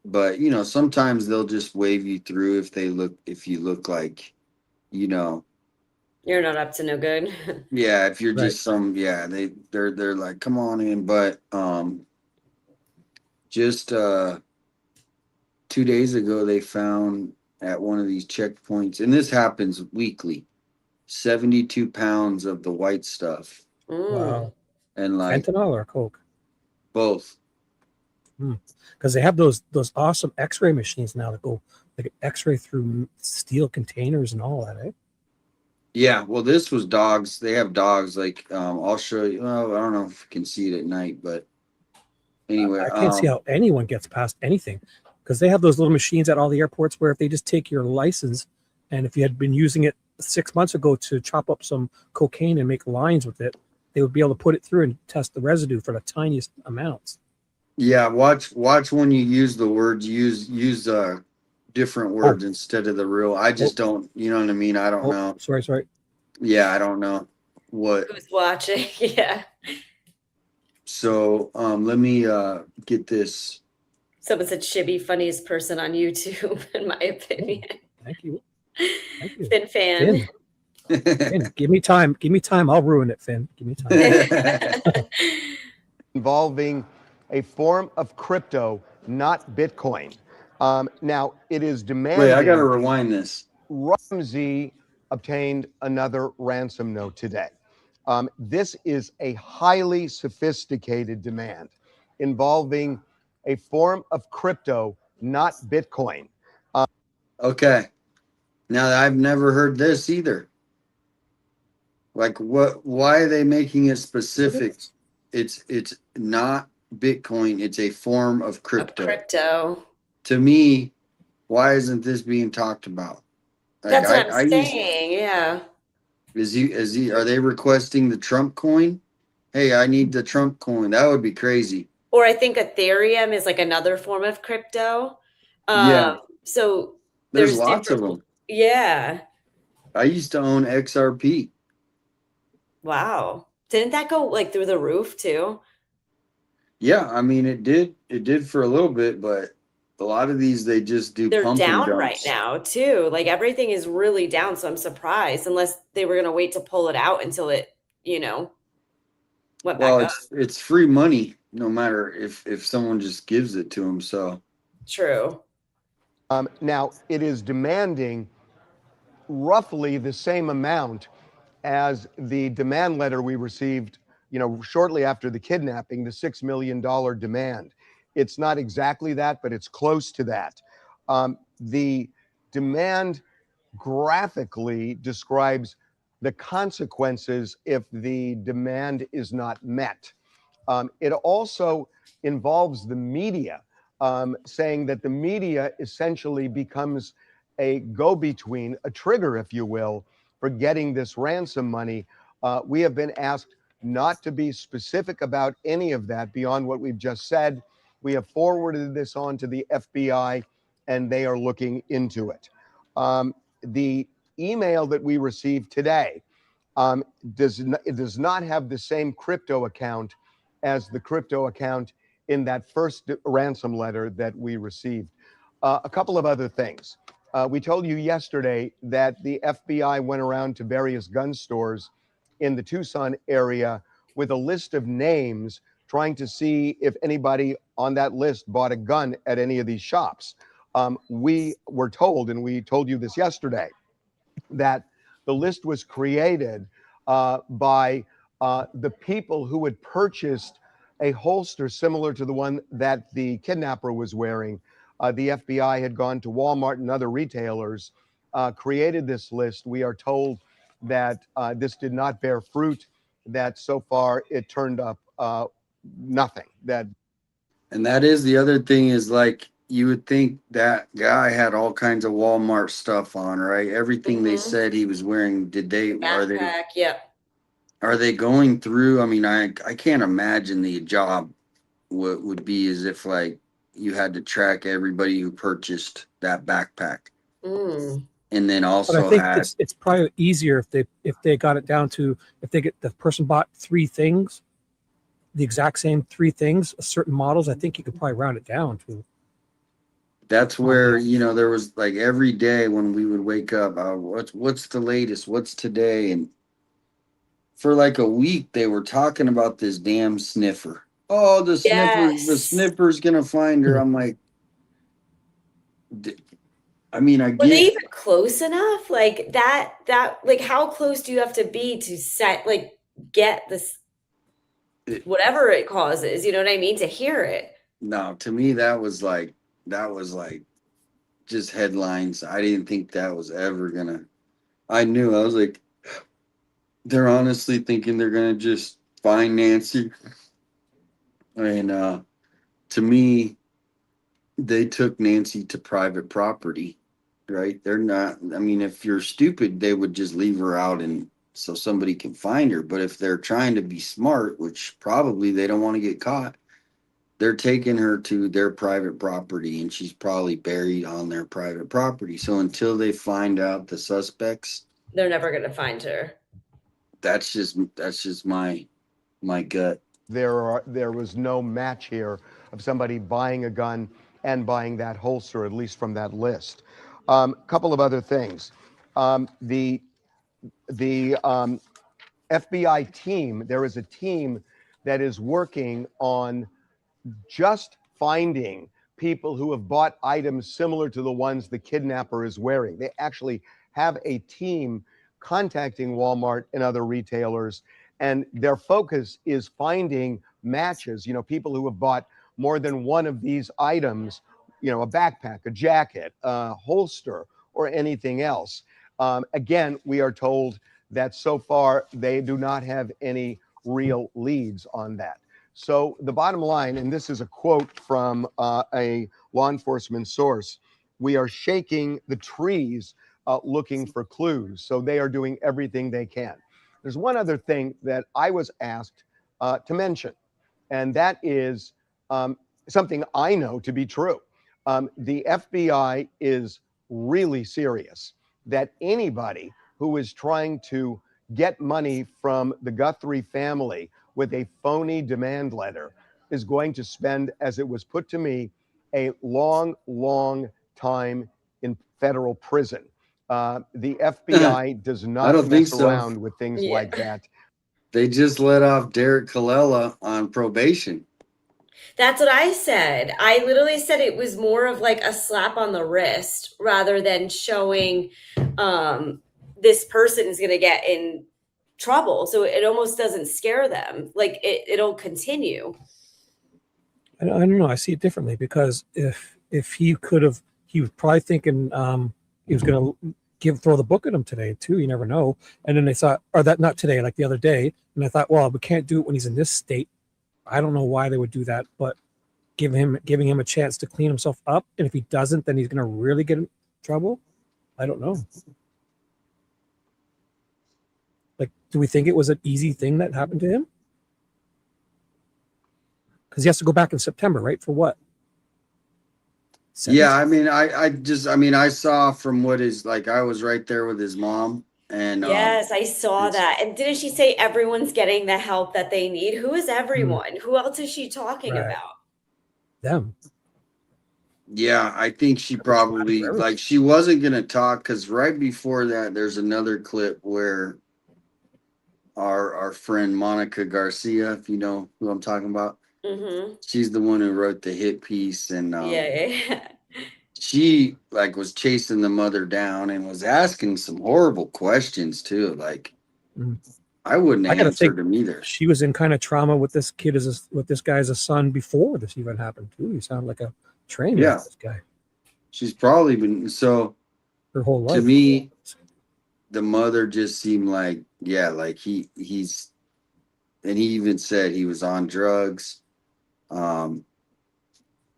but sometimes they'll just wave you through if you look like, you know, you're not up to no good. yeah, if you're Right. just they're like, come on in, but just 2 days ago they found at one of these checkpoints, and this happens weekly, 72 pounds of the white stuff, Wow. and like Fentanyl or coke? both. Because they have those awesome X-ray machines now that go like X-ray through steel containers and all that. Eh? Yeah, well, this was dogs. They have dogs. Like, I'll show you. Well, I don't know if you can see it at night, but anyway, I can't see how anyone gets past anything because they have those little machines at all the airports where if they just take your license and if you had been using it 6 months ago to chop up some cocaine and make lines with it, they would be able to put it through and test the residue for the tiniest amounts. yeah, watch when you use the words. Use different words instead of the real. I just don't. You know what I mean? I don't know. Sorry. Yeah, I don't know what. Who's watching? Yeah. So let me get this. Someone said Shibby, funniest person on YouTube, in my opinion. Thank you. Finn fan. Finn, give me time. I'll ruin it, Finn. Give me time. Involving a form of crypto, not Bitcoin. Now, it is demanding. Wait, I got to rewind this. Ramsey obtained another ransom note today. This is a highly sophisticated demand involving a form of crypto, not Bitcoin. Okay. Now I've never heard this either. Like why are they making it specific? It's not Bitcoin, it's a form of crypto. Crypto. To me, why isn't this being talked about? Like, That's what I'm saying. Yeah. Are they requesting the Trump coin? Hey, I need the Trump coin. That would be crazy. Or I think Ethereum is like another form of crypto. Yeah. So There's lots of them. Yeah. I used to own XRP. Wow. Didn't that go like through the roof too? Yeah, I mean it did for a little bit, but a lot of these they just do. They're pump and down dumps right now too. Like everything is really down. So I'm surprised, unless they were gonna wait to pull it out until it, went back up. It's free money, no matter if someone just gives it to them. So True. Now, it is demanding roughly the same amount as the demand letter we received, shortly after the kidnapping, the $6 million demand. It's not exactly that, but it's close to that. The demand graphically describes the consequences if the demand is not met. It also involves the media, saying that the media essentially becomes a go-between, a trigger, if you will, for getting this ransom money. We have been asked not to be specific about any of that beyond what we've just said. We have forwarded this on to the FBI, and they are looking into it. The email that we received today it does not have the same crypto account as the crypto account in that first ransom letter that we received. A couple of other things. We told you yesterday that the FBI went around to various gun stores in the Tucson area with a list of names, trying to see if anybody on that list bought a gun at any of these shops. We were told, and we told you this yesterday, that the list was created by the people who had purchased a holster similar to the one that the kidnapper was wearing. The FBI had gone to Walmart and other retailers, created this list. We are told that this did not bear fruit, that so far it turned up nothing. And that is the other thing, is like, you would think that guy had all kinds of Walmart stuff on, right? Everything they said he was wearing. Backpack, yep. Are they going through? I mean, I can't imagine the job would be as if like you had to track everybody who purchased that backpack. And then also, but I think it's probably easier if they got it down to, if they get the person bought 3 things, the exact same 3 things, certain models. I think you could probably round it down to. That's where, you know, there was like every day when we would wake up, what's the latest? What's today? And for like a week, they were talking about this damn sniffer. Oh, the sniffer's gonna find her. I'm like, I mean, I Were they get. even close enough? Like that, like how close do you have to be to get this, whatever it causes, you know what I mean? To hear it. No, to me, that was like just headlines. I didn't think that was ever gonna. I knew, I was like, they're honestly thinking they're gonna just find Nancy. And to me, they took Nancy to private property, right? They're not, I mean, if you're stupid, they would just leave her out and so somebody can find her. But if they're trying to be smart, which probably they don't want to get caught, they're taking her to their private property, and she's probably buried on their private property. So until they find out the suspects, they're never going to find her. That's just my gut. There was no match here of somebody buying a gun and buying that holster, at least from that list. Couple of other things. The FBI team, there is a team that is working on just finding people who have bought items similar to the ones the kidnapper is wearing. They actually have a team contacting Walmart and other retailers, and their focus is finding matches, you know, people who have bought more than one of these items, you know, a backpack, a jacket, a holster, or anything else. Again, we are told that so far they do not have any real leads on that. So the bottom line, and this is a quote from a law enforcement source, we are shaking the trees looking for clues. So they are doing everything they can. There's one other thing that I was asked to mention, and that is something I know to be true. The FBI is really serious that anybody who is trying to get money from the Guthrie family with a phony demand letter is going to spend, as it was put to me, a long, long time in federal prison. The FBI does not mess around with things like that. They just let off Derek Colella on probation. That's what I said. I literally said it was more of like a slap on the wrist rather than showing this person is going to get in trouble. So it almost doesn't scare them. Like it'll continue. I don't know. I see it differently, because if he could have, he was probably thinking he was going to throw the book at him today too. You never know. And then they thought, or that not today, like the other day. And I thought, well, we can't do it when he's in this state. I don't know why they would do that, but giving him a chance to clean himself up. And if he doesn't, then he's going to really get in trouble. I don't know. Like, do we think it was an easy thing that happened to him? Because he has to go back in September, right? For what? Yeah, I mean, I saw from what is like, I was right there with his mom, and Yes, I saw it's- that. And didn't she say everyone's getting the help that they need? Who is everyone? Who else is she talking Right. about? Them. yeah, I think she That was bad probably for everyone. like she wasn't gonna talk because right before that, there's another clip where our friend Monica Garcia, if you know who I'm talking about, Mm-hmm. she's the one who wrote the hit piece, and Yeah. she like was chasing the mother down and was asking some horrible questions too. Like Mhm. I wouldn't I gotta answer think them either. she was in kind of trauma with this kid with this guy as a son before this even happened too. He sounded like a train wreck, Yeah. this guy, She's probably been so. her whole life. To me, the mother just seemed like, yeah, like he's, and he even said he was on drugs,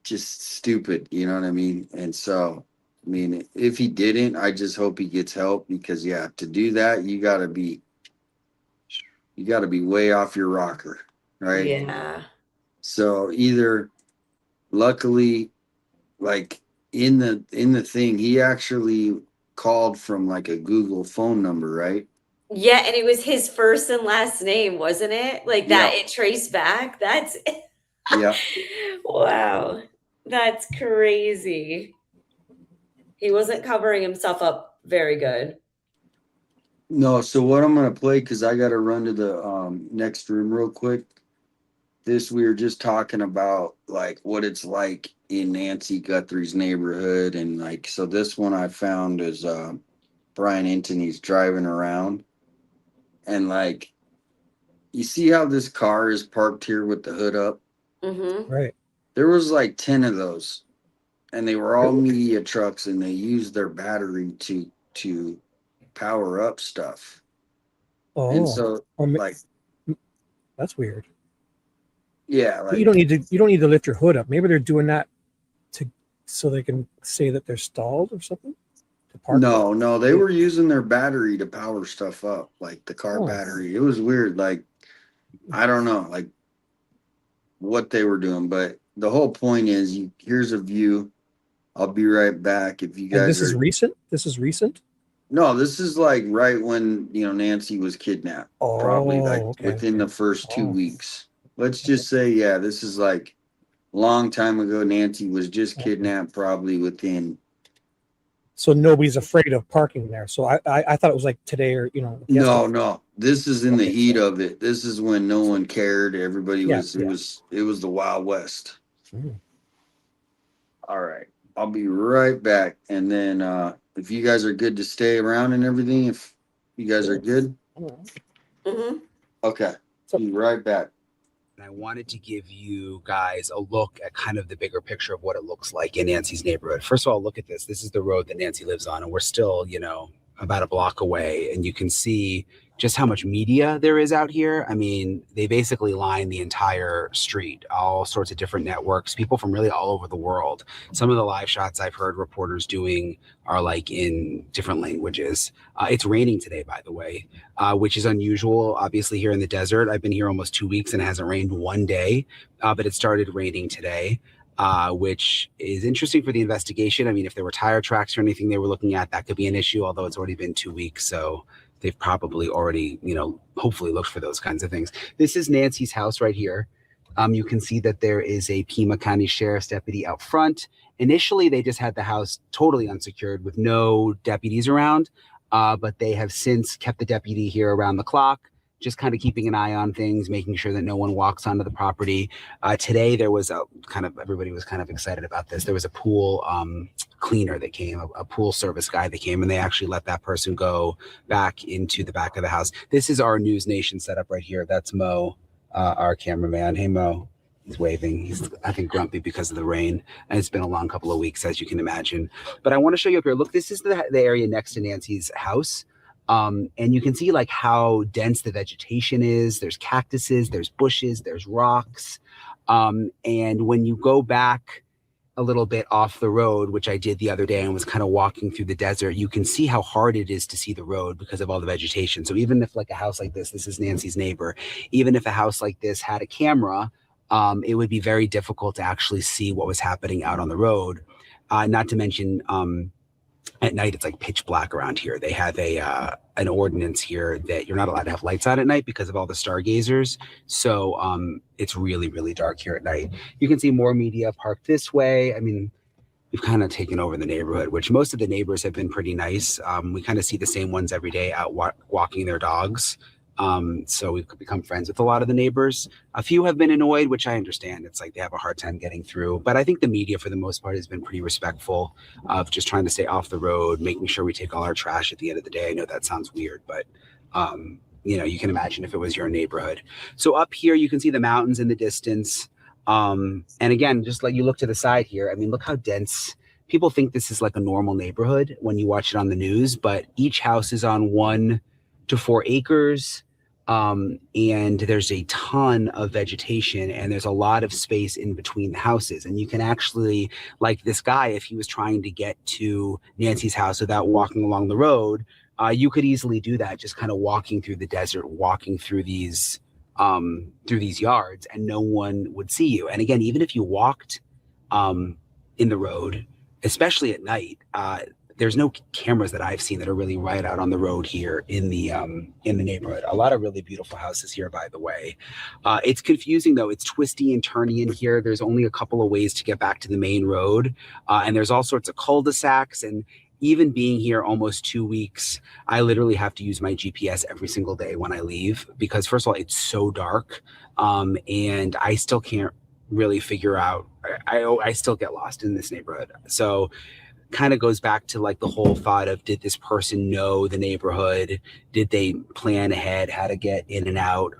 just stupid, you know what I mean? And so, I mean, if he didn't, I just hope he gets help because, yeah, to do that, you got to be way off your rocker, right? Yeah. So either, luckily, like in the thing, he actually called from like a Google phone number, right? Yeah, and it was his first and last name, wasn't it? Like that, Yeah. it traced back. That's Yeah. wow. That's crazy. He wasn't covering himself up very good. No, so what I'm gonna play, because I gotta run to the next room real quick. We were just talking about like what it's like in Nancy Guthrie's neighborhood, and like so this one I found is Brian Anthony's driving around, and like you see how this car is parked here with the hood up? Mm-hmm. Right. There was like 10 of those, and they were all media trucks, and they used their battery to power up stuff. And Oh, so or like that's weird. yeah, But like you don't need to lift your hood up. Maybe they're doing that so they can say that they're stalled or something to park. no, they were using their battery to power stuff up, like the car Oh. battery. It was weird. Like, I don't know, like what they were doing, but the whole point is, here's a view. I'll be right back. If you And guys this is recent. This is recent. no, this is like right when Nancy was kidnapped, probably like okay. within the first 2 Oh. weeks. Let's just say, yeah, this is like long time ago. Nancy was just kidnapped, probably within. So nobody's afraid of parking there. So I thought it was like today or yesterday. No. This is in the Okay, heat so- of it. This is when no one cared. Everybody Yeah, was. yeah. It was the Wild West. Mm. All right, I'll be right back. And then if you guys are good to stay around and everything, if you guys are good, Mm-hmm. okay, So- be right back. And I wanted to give you guys a look at kind of the bigger picture of what it looks like in Nancy's neighborhood. First of all, look at this. This is the road that Nancy lives on, and we're still, about a block away. And you can see just how much media there is out here. I mean, they basically line the entire street, all sorts of different networks, people from really all over the world. Some of the live shots I've heard reporters doing are like in different languages. It's raining today, by the way, which is unusual, obviously, here in the desert. I've been here almost 2 weeks and it hasn't rained one day, but it started raining today. Which is interesting for the investigation. I mean, if there were tire tracks or anything they were looking at, that could be an issue, although it's already been 2 weeks. So they've probably already, hopefully looked for those kinds of things. This is Nancy's house right here. You can see that there is a Pima County Sheriff's deputy out front. Initially, they just had the house totally unsecured with no deputies around, but they have since kept the deputy here around the clock, just kind of keeping an eye on things, making sure that no one walks onto the property. Today, there was everybody was kind of excited about this. There was a pool cleaner that came, a pool service guy that came, and they actually let that person go back into the back of the house. This is our News Nation setup right here. That's Mo, our cameraman. Hey, Mo. He's waving. He's, I think, grumpy because of the rain. And it's been a long couple of weeks, as you can imagine. But I want to show you up here. Look, this is the area next to Nancy's house. And you can see like how dense the vegetation is. There's cactuses, there's bushes, there's rocks. And when you go back a little bit off the road, which I did the other day and was kind of walking through the desert, you can see how hard it is to see the road because of all the vegetation. So even if like a house like this is Nancy's neighbor, even if a house like this had a camera, it would be very difficult to actually see what was happening out on the road. Not to mention, at night, it's like pitch black around here. They have an ordinance here that you're not allowed to have lights on at night because of all the stargazers. So it's really, really dark here at night. You can see more media parked this way. I mean, we've kind of taken over the neighborhood, which most of the neighbors have been pretty nice. We kind of see the same ones every day out walking their dogs. So we've become friends with a lot of the neighbors. A few have been annoyed, which I understand. It's like they have a hard time getting through. But I think the media, for the most part, has been pretty respectful of just trying to stay off the road, making sure we take all our trash at the end of the day. I know that sounds weird, but you know, you can imagine if it was your neighborhood. So up here, you can see the mountains in the distance. And again, just like you look to the side here, I mean, look how dense. People think this is like a normal neighborhood when you watch it on the news, but each house is on 1 to 4 acres. And there's a ton of vegetation and there's a lot of space in between the houses. And you can actually, like this guy, if he was trying to get to Nancy's house without walking along the road, you could easily do that, just kind of walking through the desert, walking through these yards, and no one would see you. And again, even if you walked in the road, especially at night, there's no cameras that I've seen that are really right out on the road here in the neighborhood. A lot of really beautiful houses here, by the way. It's confusing though. It's twisty and turny in here. There's only a couple of ways to get back to the main road. And there's all sorts of cul-de-sacs. And even being here almost 2 weeks, I literally have to use my GPS every single day when I leave, because first of all, it's so dark. And I still can't really figure out, I still get lost in this neighborhood. So kind of goes back to like the whole thought of, did this person know the neighborhood? Did they plan ahead how to get in and out?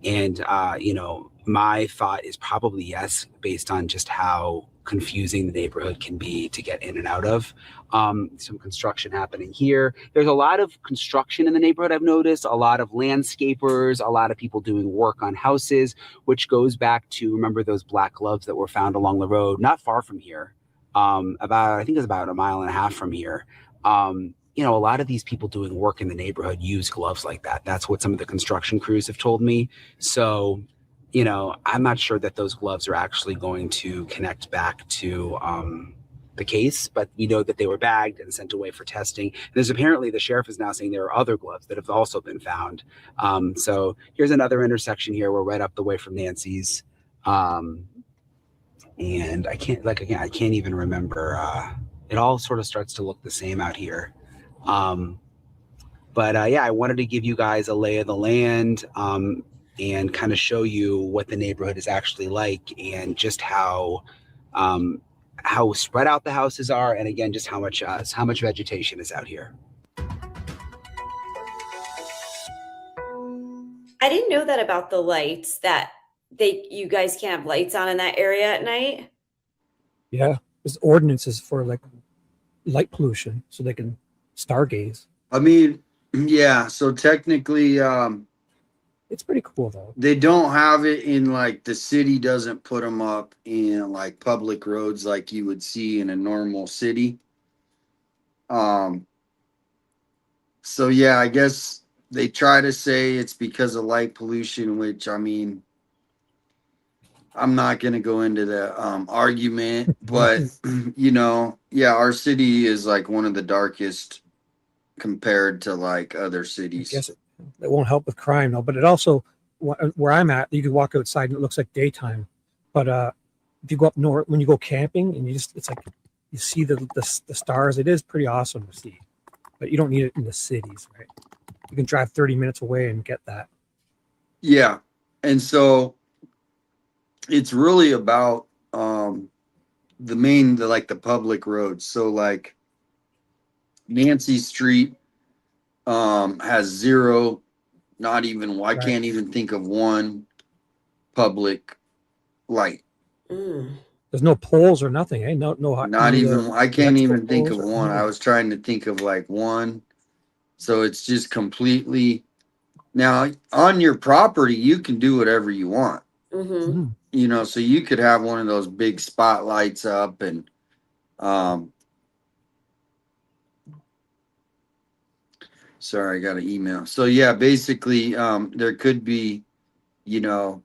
You know, my thought is probably yes, based on just how confusing the neighborhood can be to get in and out of. Some construction happening here. There's a lot of construction in the neighborhood, I've noticed, a lot of landscapers, a lot of people doing work on houses, which goes back to, remember those black gloves that were found along the road, not far from here. I think it's about 1.5 miles from here. You know, a lot of these people doing work in the neighborhood use gloves like that. That's what some of the construction crews have told me. So, you know, I'm not sure that those gloves are actually going to connect back to the case, but we know that they were bagged and sent away for testing. There's apparently, the sheriff is now saying there are other gloves that have also been found. So here's another intersection here. We're right up the way from Nancy's. And I can't, like, again, I can't even remember. It all sort of starts to look the same out here. Yeah, I wanted to give you guys a lay of the land and kind of show you what the neighborhood is actually like, and just how spread out the houses are, and again, just how much vegetation is out here. I didn't know that about the lights, that you guys can't have lights on in that area at night. Yeah, there's ordinances for like light pollution, so they can stargaze. I mean, yeah. So technically, It's pretty cool though. they don't have it in, like, the city doesn't put them up in like public roads like you would see in a normal city. So yeah, I guess they try to say it's because of light pollution, which, I mean, I'm not going to go into the argument, but you know, yeah, our city is like one of the darkest compared to like other I cities. guess it won't help with crime though, but it also, where I'm at, you can walk outside and it looks like daytime. But if you go up north, when you go camping, and it's like you see the stars, it is pretty awesome to see. But you don't need it in the cities, right? You can drive 30 minutes away and get that. Yeah. And so it's really about the public roads. So like Nancy Street has zero, not even, I can't even think of one public light. There's no poles or nothing, eh? No, Not even, I can't even think of poles or one. I nothing. was trying to think of like one. So it's just completely, now on your property, you can do whatever you want. Mm-hmm. Mm. You know, so you could have one of those big spotlights up and sorry, I got an email. So yeah, basically there could be, you know,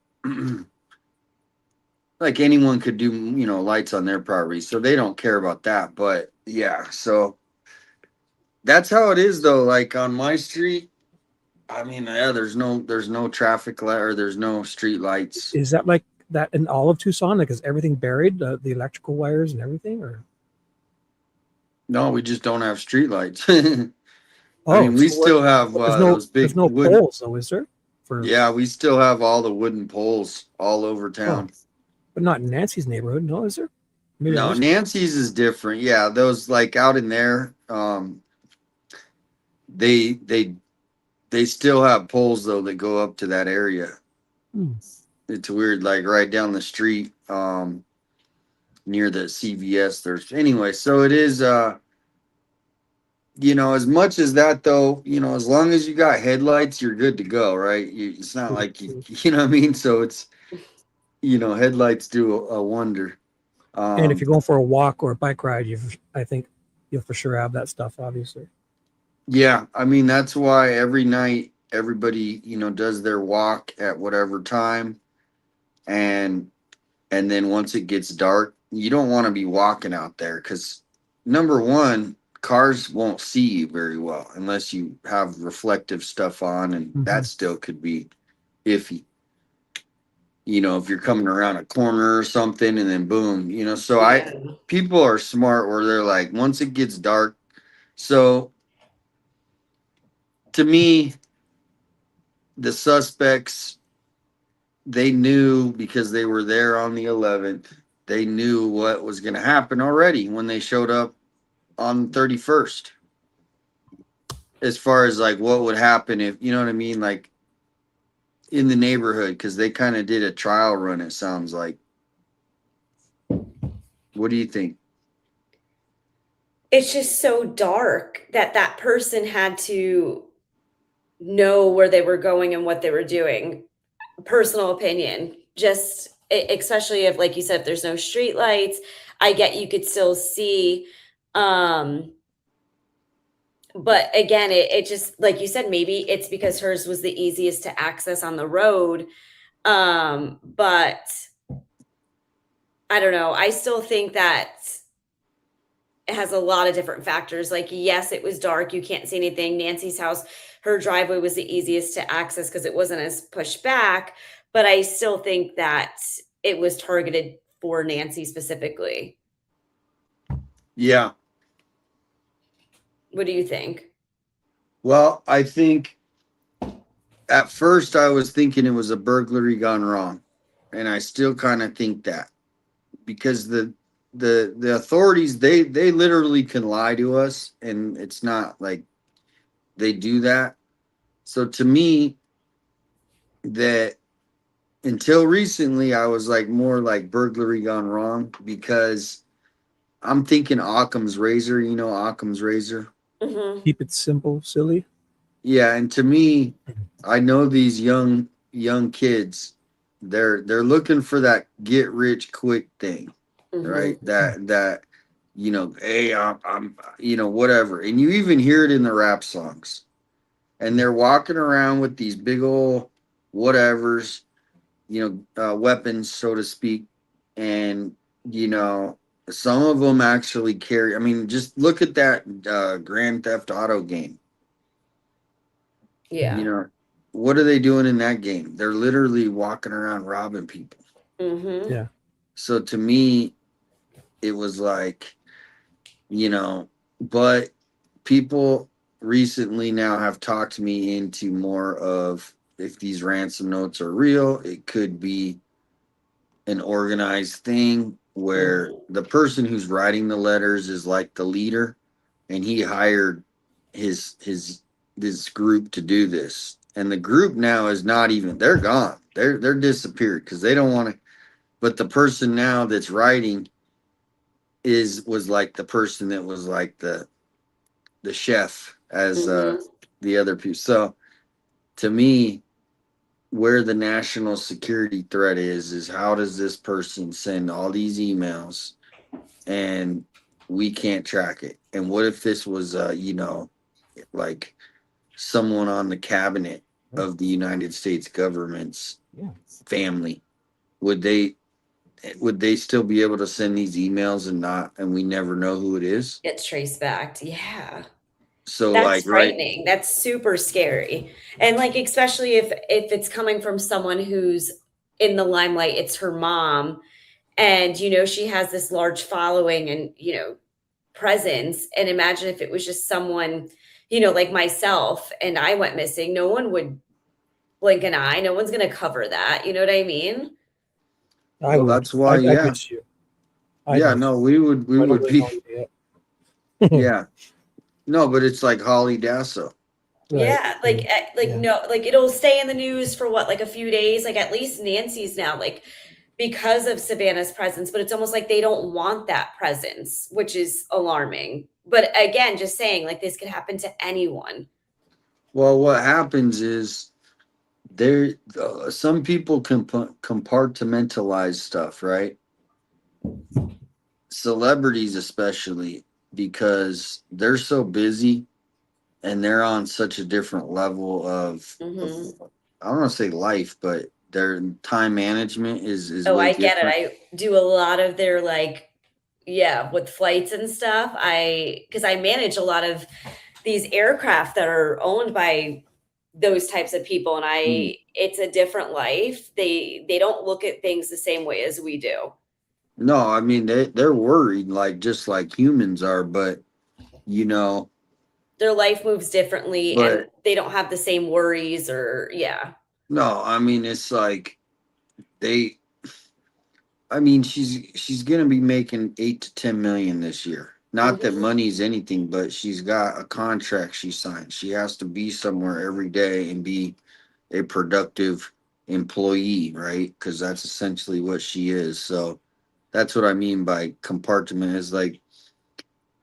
like anyone could do, you know, lights on their property. So they don't care about that. But yeah, so that's how it is though. Like on my street, I mean, yeah, there's no traffic light or there's no street lights. Is that like that in all of Tucson? Like, is everything buried, the electrical wires and everything? Or No, we just don't have street lights. I oh, mean, we so still have those there's big no wood. poles though, is there? For Yeah, we still have all the wooden poles all over town. but not in Nancy's neighborhood, no, is there? Maybe I No, missed- Nancy's is different. Yeah, those like out in there, they still have poles though that go up to that area. Hmm. It's weird, like right down the street, near the CVS. There's anyway, so it is you know, as much as that though, you know, as long as you got headlights, you're good to go, right? It's not like you know what I mean? So it's, you know, headlights do a wonder. And if you're going for a walk or a bike ride, I think you'll for sure have that stuff, obviously. Yeah, I mean that's why every night everybody, you know, does their walk at whatever time, and then once it gets dark, you don't want to be walking out there because number one, cars won't see you very well unless you have reflective stuff on, and that still could be iffy. You know, if you're coming around a corner or something, and then boom, you know. So people are smart where they're like, once it gets dark, so. To me, the suspects, they knew because they were there on the 11th. They knew what was going to happen already when they showed up on 31st. As far as like what would happen if, you know what I mean, like in the neighborhood, because they kind of did a trial run, it sounds like. What do you think? It's just so dark that that person had to know where they were going and what they were doing. Personal opinion, just especially if, like you said, if there's no street lights, I get you could still see. But again, it just, like you said, maybe it's because hers was the easiest to access on the road. But I don't know. I still think that it has a lot of different factors. Like, yes, it was dark. You can't see anything. Nancy's house, her driveway was the easiest to access because it wasn't as pushed back. But I still think that it was targeted for Nancy specifically. Yeah. What do you think? Well, I think at first I was thinking it was a burglary gone wrong. And I still kind of think that because the authorities, they literally can lie to us, and it's not like they do that. So to me, that until recently, I was like more like burglary gone wrong because I'm thinking Occam's razor, you know, Occam's razor. Mm-hmm. Keep it simple, silly. Yeah, and to me, I know these young kids, they're looking for that get rich quick thing, right? That you know, hey, I'm you know, whatever. And you even hear it in the rap songs. And they're walking around with these big old whatevers, you know, weapons, so to speak. And, you know, some of them actually carry, I mean, just look at that Grand Theft Auto game. Yeah. You know, what are they doing in that game? They're literally walking around robbing people. Mm-hmm. Yeah. So to me, it was like, you know, but people recently now have talked me into more of, if these ransom notes are real, it could be an organized thing where the person who's writing the letters is like the leader, and he hired this group to do this. And the group now is not even, they're gone. They're disappeared because they don't want to. But the person now that's writing was like the person that was like the chef as the other people. So to me, where the national security threat is how does this person send all these emails and we can't track it? And what if this was, like someone on the cabinet of the United States government's family? Would they still be able to send these emails and we never know who it is? Get traced back. Yeah. So That's like, right. frightening. That's super scary. And like, especially if it's coming from someone who's in the limelight, it's her mom. And, she has this large following and, presence. And imagine if it was just someone, like myself and I went missing, no one would blink an eye. No one's going to cover that. You know what I mean? Well, that's why, I get you. we would be, Yeah. yeah. No, but it's like Holly Dasso. Right. Yeah. No, like it'll stay in the news for what, like a few days, like at least Nancy's now, like because of Savannah's presence, but it's almost like they don't want that presence, which is alarming. But again, just saying like this could happen to anyone. Well, what happens is some people can compartmentalize stuff, right? Celebrities especially, because they're so busy and they're on such a different level of I don't want to say life, but their time management is I different. get it. I do a lot of their with flights and stuff. Because I manage a lot of these aircraft that are owned by those types of people, and it's a different life. They don't look at things the same way as we do. No, I mean they're worried just like humans are, but their life moves differently and they don't have the same worries No, I mean it's like she's gonna be making 8 to 10 million this year. Not that money's anything, but she's got a contract she signed. She has to be somewhere every day and be a productive employee, right? Because that's essentially what she is. So that's what I mean by compartment, is like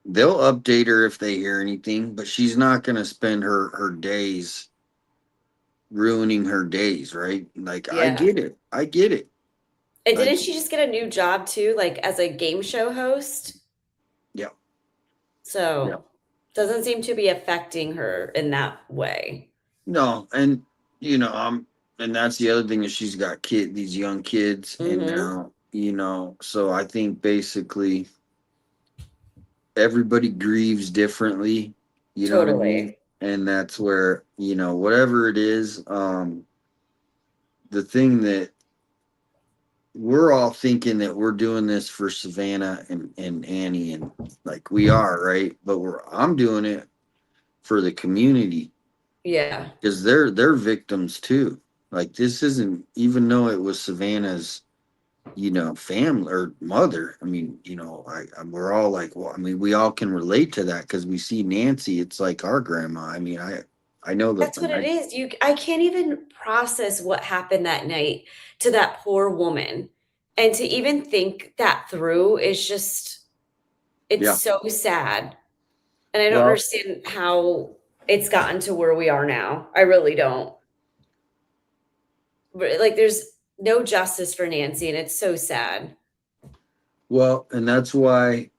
they'll update her if they hear anything, but she's not going to spend her days ruining her days, right? Like, I get it. And didn't she just get a new job too, like as a game show host? Yeah. So doesn't seem to be affecting her in that way. No, and and that's the other thing, is she's got these young kids, and now, so I think basically everybody grieves differently, know what I mean? And that's where, whatever it is, the thing that we're all thinking that we're doing this for Savannah and Annie, and like we are, right? But I'm doing it for the community. Yeah. Because they're victims too. Like, this isn't, even though it was Savannah's, family or mother. I mean, we're all like, well, I mean, we all can relate to that because we see Nancy. It's like our grandma. I mean, I know that. That's what it is. I can't even process what happened that night to that poor woman. And to even think that through is just, it's so sad. And I don't understand how it's gotten to where we are now. I really don't. But like, there's no justice for Nancy, and it's so sad. Well, and that's why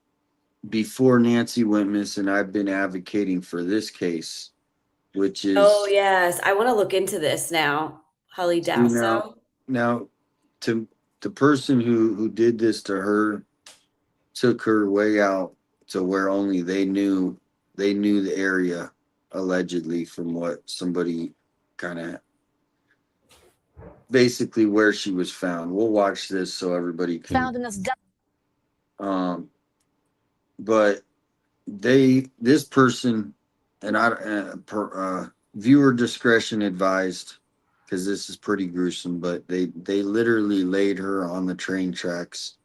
before Nancy went missing, I've been advocating for this case, which is... Oh, yes. I want to look into this now. Holly Dasso. Now, to the person who did this to her, took her way out to where only they knew the area, allegedly, from what somebody kind of... basically where she was found. We'll watch this so everybody can... Found in this... But this person, and viewer discretion advised, because this is pretty gruesome, but they literally laid her on the train tracks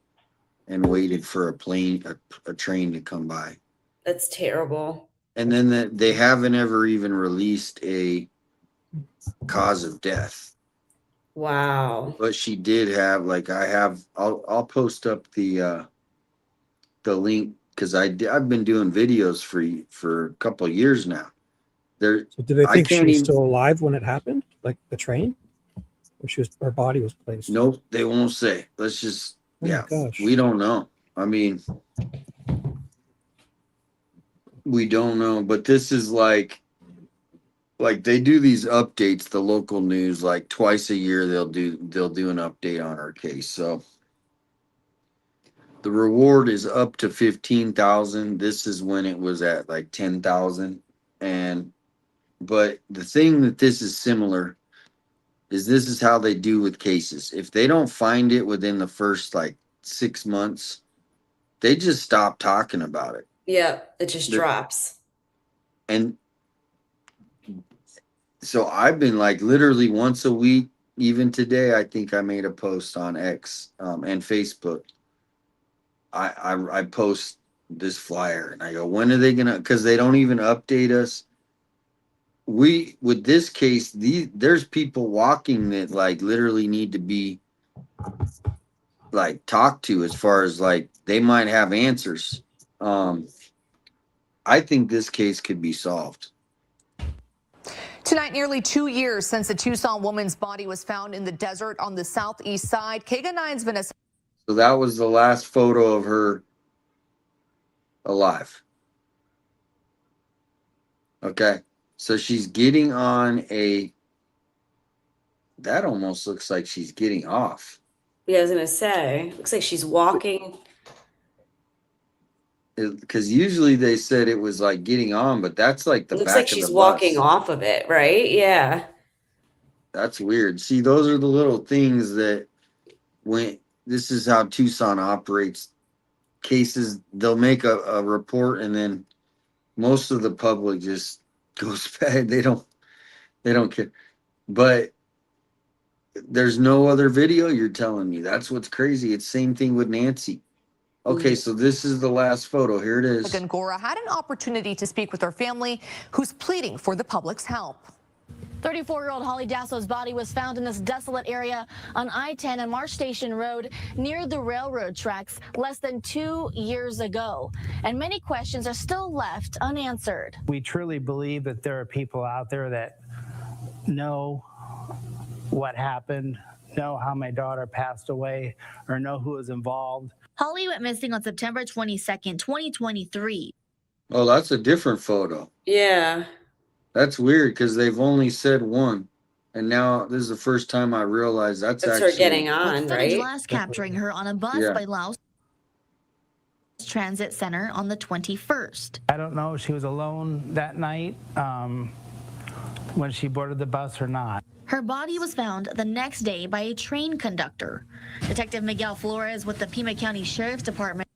and waited for a train to come by. That's terrible. And then they haven't ever even released a cause of death. Wow. But she did have, I'll post up the link, because I've been doing videos for a couple of years now. So do they think she was still alive when it happened? Like the train? where her body was placed. Nope, they won't say. Let's just, Oh my yeah, gosh. we don't know. I mean, we don't know, but this is like they do these updates, the local news, like twice a year they'll do an update on our case. So the reward is up to 15,000. This is when it was at like 10,000. But the thing that this is similar is this is how they do with cases. If they don't find it within the first like 6 months, they just stop talking about it. Yep, it just drops. And so I've been like literally once a week, even today, I think I made a post on X and Facebook. I post this flyer and I go, when are they gonna, because they don't even update us. With this case, there's people walking that like literally need to be like talked to, as far as like they might have answers. I think this case could be solved. Tonight, nearly 2 years since the Tucson woman's body was found in the desert on the southeast side. KG9's been So that was the last photo of her alive. Okay. So she's getting on that almost looks like she's getting off. Yeah, I was gonna say, looks like she's walking. Because usually they said it was like getting on, but that's like the Looks back like of she's the walking bus. off of it, right? Yeah. That's weird. See, those are the little things that this is how Tucson operates. Cases, they'll make a report and then most of the public just goes back. They don't care. But there's no other video, you're telling me. That's what's crazy. It's same thing with Nancy. Okay, so this is the last photo. Here it is. Gora had an opportunity to speak with her family, who's pleading for the public's help. 34-year-old Holly Dasso's body was found in this desolate area on I-10 and Marsh Station Road near the railroad tracks less than 2 years ago. And many questions are still left unanswered. We truly believe that there are people out there that know what happened, know how my daughter passed away, or know who was involved. Holly went missing on September 22nd, 2023. Oh, that's a different photo. Yeah. That's weird because they've only said one. And now this is the first time I realized that's That's actually her getting on, With footage right? last capturing her on a bus Yeah. by Laos Transit Center on the 21st. I don't know if she was alone that night when she boarded the bus or not. Her body was found the next day by a train conductor. Detective Miguel Flores with the Pima County Sheriff's Department.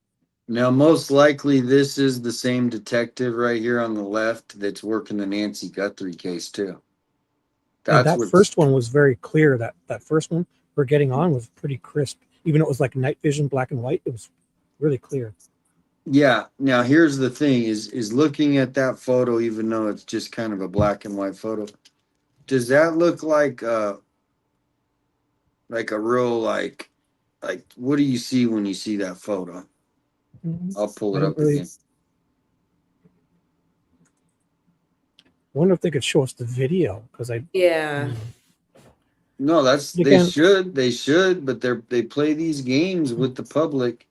Now, most likely this is the same detective right here on the left that's working the Nancy Guthrie case too. That first one was very clear. That first one we're getting on was pretty crisp. Even though it was like night vision, black and white, it was really clear. Yeah. Now here's the thing: is looking at that photo, even though it's just kind of a black and white photo, does that look like a real like what do you see when you see that photo? I'll pull it up again. Wonder if they could show us the video because Yeah. No, Again, they should, but they play these games with the public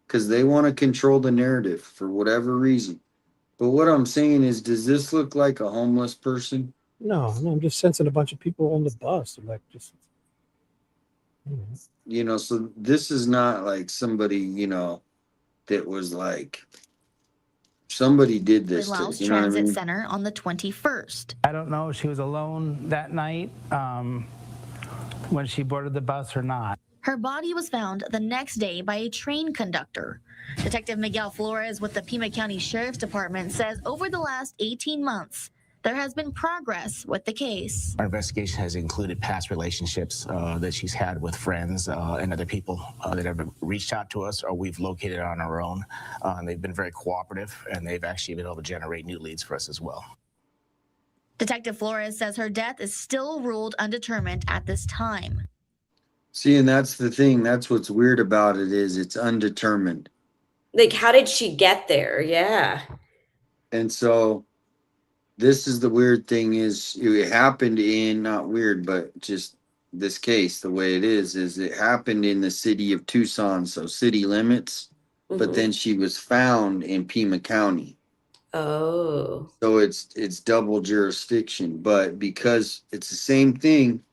because they want to control the narrative for whatever reason. But what I'm saying is, does this look like a homeless person? no, I'm just sensing a bunch of people on the bus. Like just, You know, so this is not like somebody, that was like somebody did this to, Laos you know what I Transit mean? Center on the 21st. I don't know if she was alone that night when she boarded the bus or not. Her body was found the next day by a train conductor. Detective Miguel Flores with the Pima County Sheriff's Department says over the last 18 months, there has been progress with the case. Our investigation has included past relationships that she's had with friends and other people that have reached out to us or we've located on our own. They've been very cooperative and they've actually been able to generate new leads for us as well. Detective Flores says her death is still ruled undetermined at this time. See, and that's the thing. That's what's weird about it is it's undetermined. Like, how did she get there? Yeah. And so this is the weird thing is it happened in, not weird, but just this case, the way it is it happened in the city of Tucson, so city limits, but Mhm. then she was found in Pima County. Oh. So it's double jurisdiction, but because it's the same thing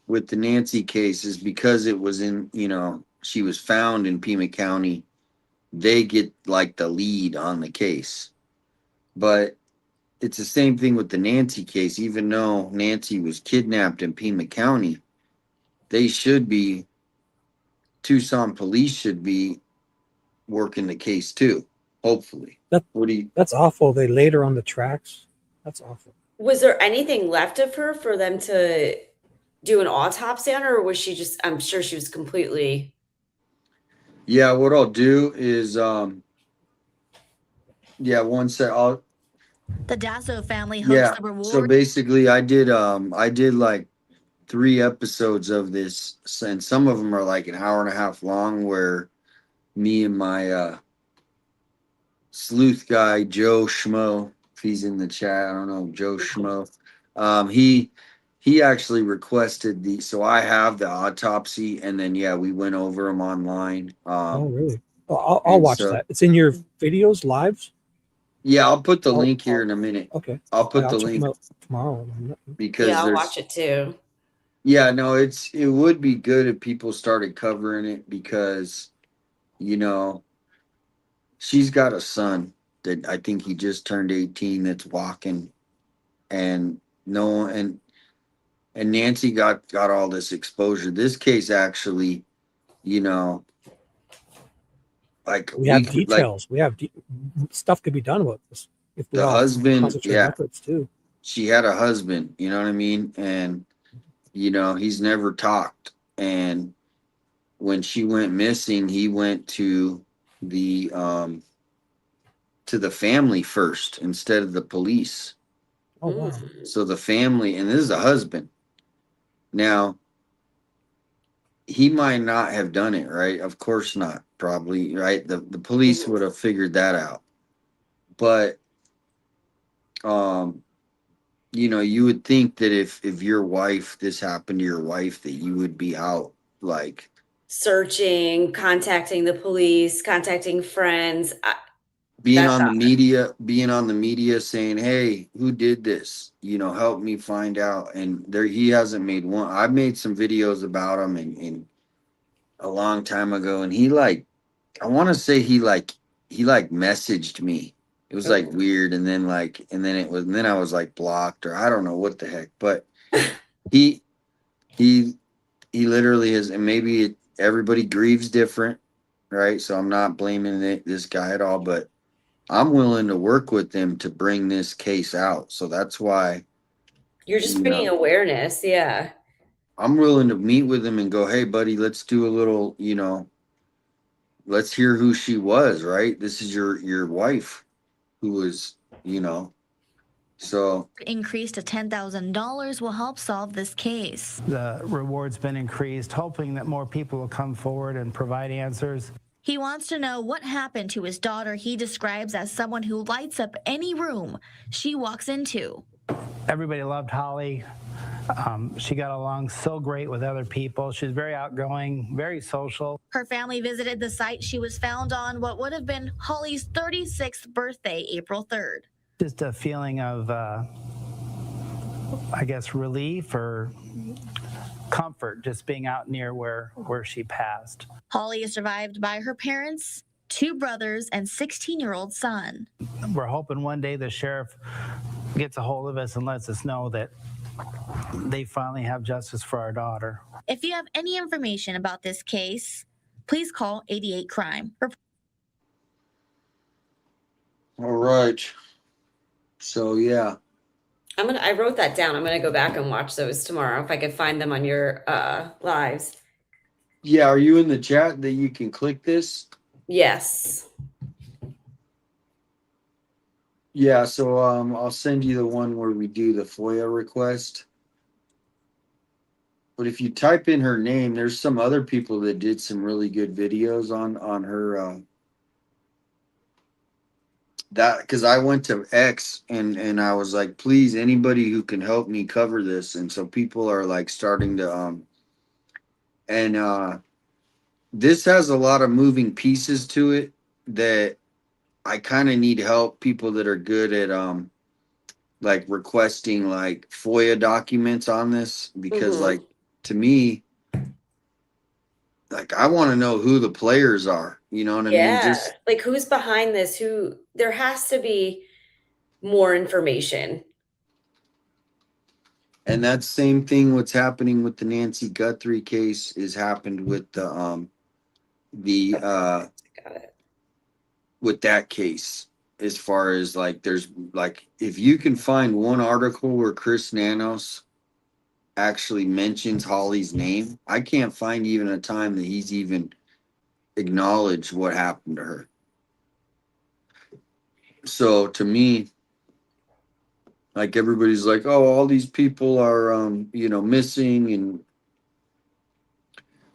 with the Nancy case, is because it was in, she was found in Pima County, they get like the lead on the case. But it's the same thing with the Nancy case. Even though Nancy was kidnapped in Pima County, they should be, Tucson police should be working the case too, hopefully. That's awful. They laid her on the tracks. That's awful. Was there anything left of her for them to do an autopsy on her, or was she just, I'm sure she was completely. Yeah, what I'll do is one sec. The Dasso family hopes Yeah. the reward. So basically I did like 3 episodes of this, and some of them are like an hour and a half long, where me and my sleuth guy Joe Schmo, if he's in the chat, I don't know, Joe Schmo. He actually requested so I have the autopsy, and then we went over them online. Oh, really? Oh, I'll watch that. It's in your videos, lives. Yeah, I'll put the link here in a minute. Okay. I'll put the check link them out tomorrow. because I'll watch it too. Yeah, no, it would be good if people started covering it, because she's got a son that I think he just turned 18 that's walking, and and Nancy got all this exposure. This case actually, like We have details. We have stuff could be done with this if we the all husband, concentrate efforts too. she had a husband, you know what I mean? And he's never talked. And when she went missing, he went to the family first instead of the police. Oh, wow. So the family, and this is a husband. Now, he might not have done it, right? Of course not, probably, right? The police would have figured that out. But you would think that if your wife, this happened to your wife, that you would be out like Searching, contacting the police, contacting friends. being on the media saying, hey, who did this? Help me find out. And he hasn't made one. I've made some videos about him in a long time ago, and I want to say he messaged me. It was like weird, and then I was like blocked, or I don't know what the heck. But he literally is, and maybe everybody grieves different, right? So I'm not blaming this guy at all, but I'm willing to work with them to bring this case out. So that's why You're just bringing awareness. Yeah. I'm willing to meet with him and go, hey, buddy, let's do a little, let's hear who she was, right? This is your wife who was, so. Increased to $10,000 will help solve this case. The reward's been increased, hoping that more people will come forward and provide answers. He wants to know what happened to his daughter he describes as someone who lights up any room she walks into. Everybody loved Holly. She got along so great with other people. She's very outgoing, very social. Her family visited the site she was found on what would have been Holly's 36th birthday, April 3rd. Just a feeling of, I guess, relief or comfort just being out near where she passed. Holly is survived by her parents, 2 brothers, and 16-year-old son. We're hoping one day the sheriff gets a hold of us and lets us know that they finally have justice for our daughter. If you have any information about this case, please call 88 Crime. All right. So, yeah. I wrote that down. I'm gonna go back and watch those tomorrow if I could find them on your lives. Yeah, are you in the chat that you can click this? Yes. Yeah, so I'll send you the one where we do the FOIA request. But if you type in her name, there's some other people that did some really good videos on her that because I went to X and I was like, please, anybody who can help me cover this. And so people are like starting to this has a lot of moving pieces to it that I kind of need help, people that are good at like requesting like FOIA documents on this because Mhm. like to me, like I want to know who the players are. You know what I mean? Yeah. Just Like who's behind this? There has to be more information. and that same thing what's happening with the Nancy Guthrie case is happened with the Got it. with that case as far as like there's like if you can find one article where Chris Nanos actually mentions Holly's name, I can't find even a time that he's even acknowledged what happened to her. So to me, like everybody's like, oh, all these people are missing and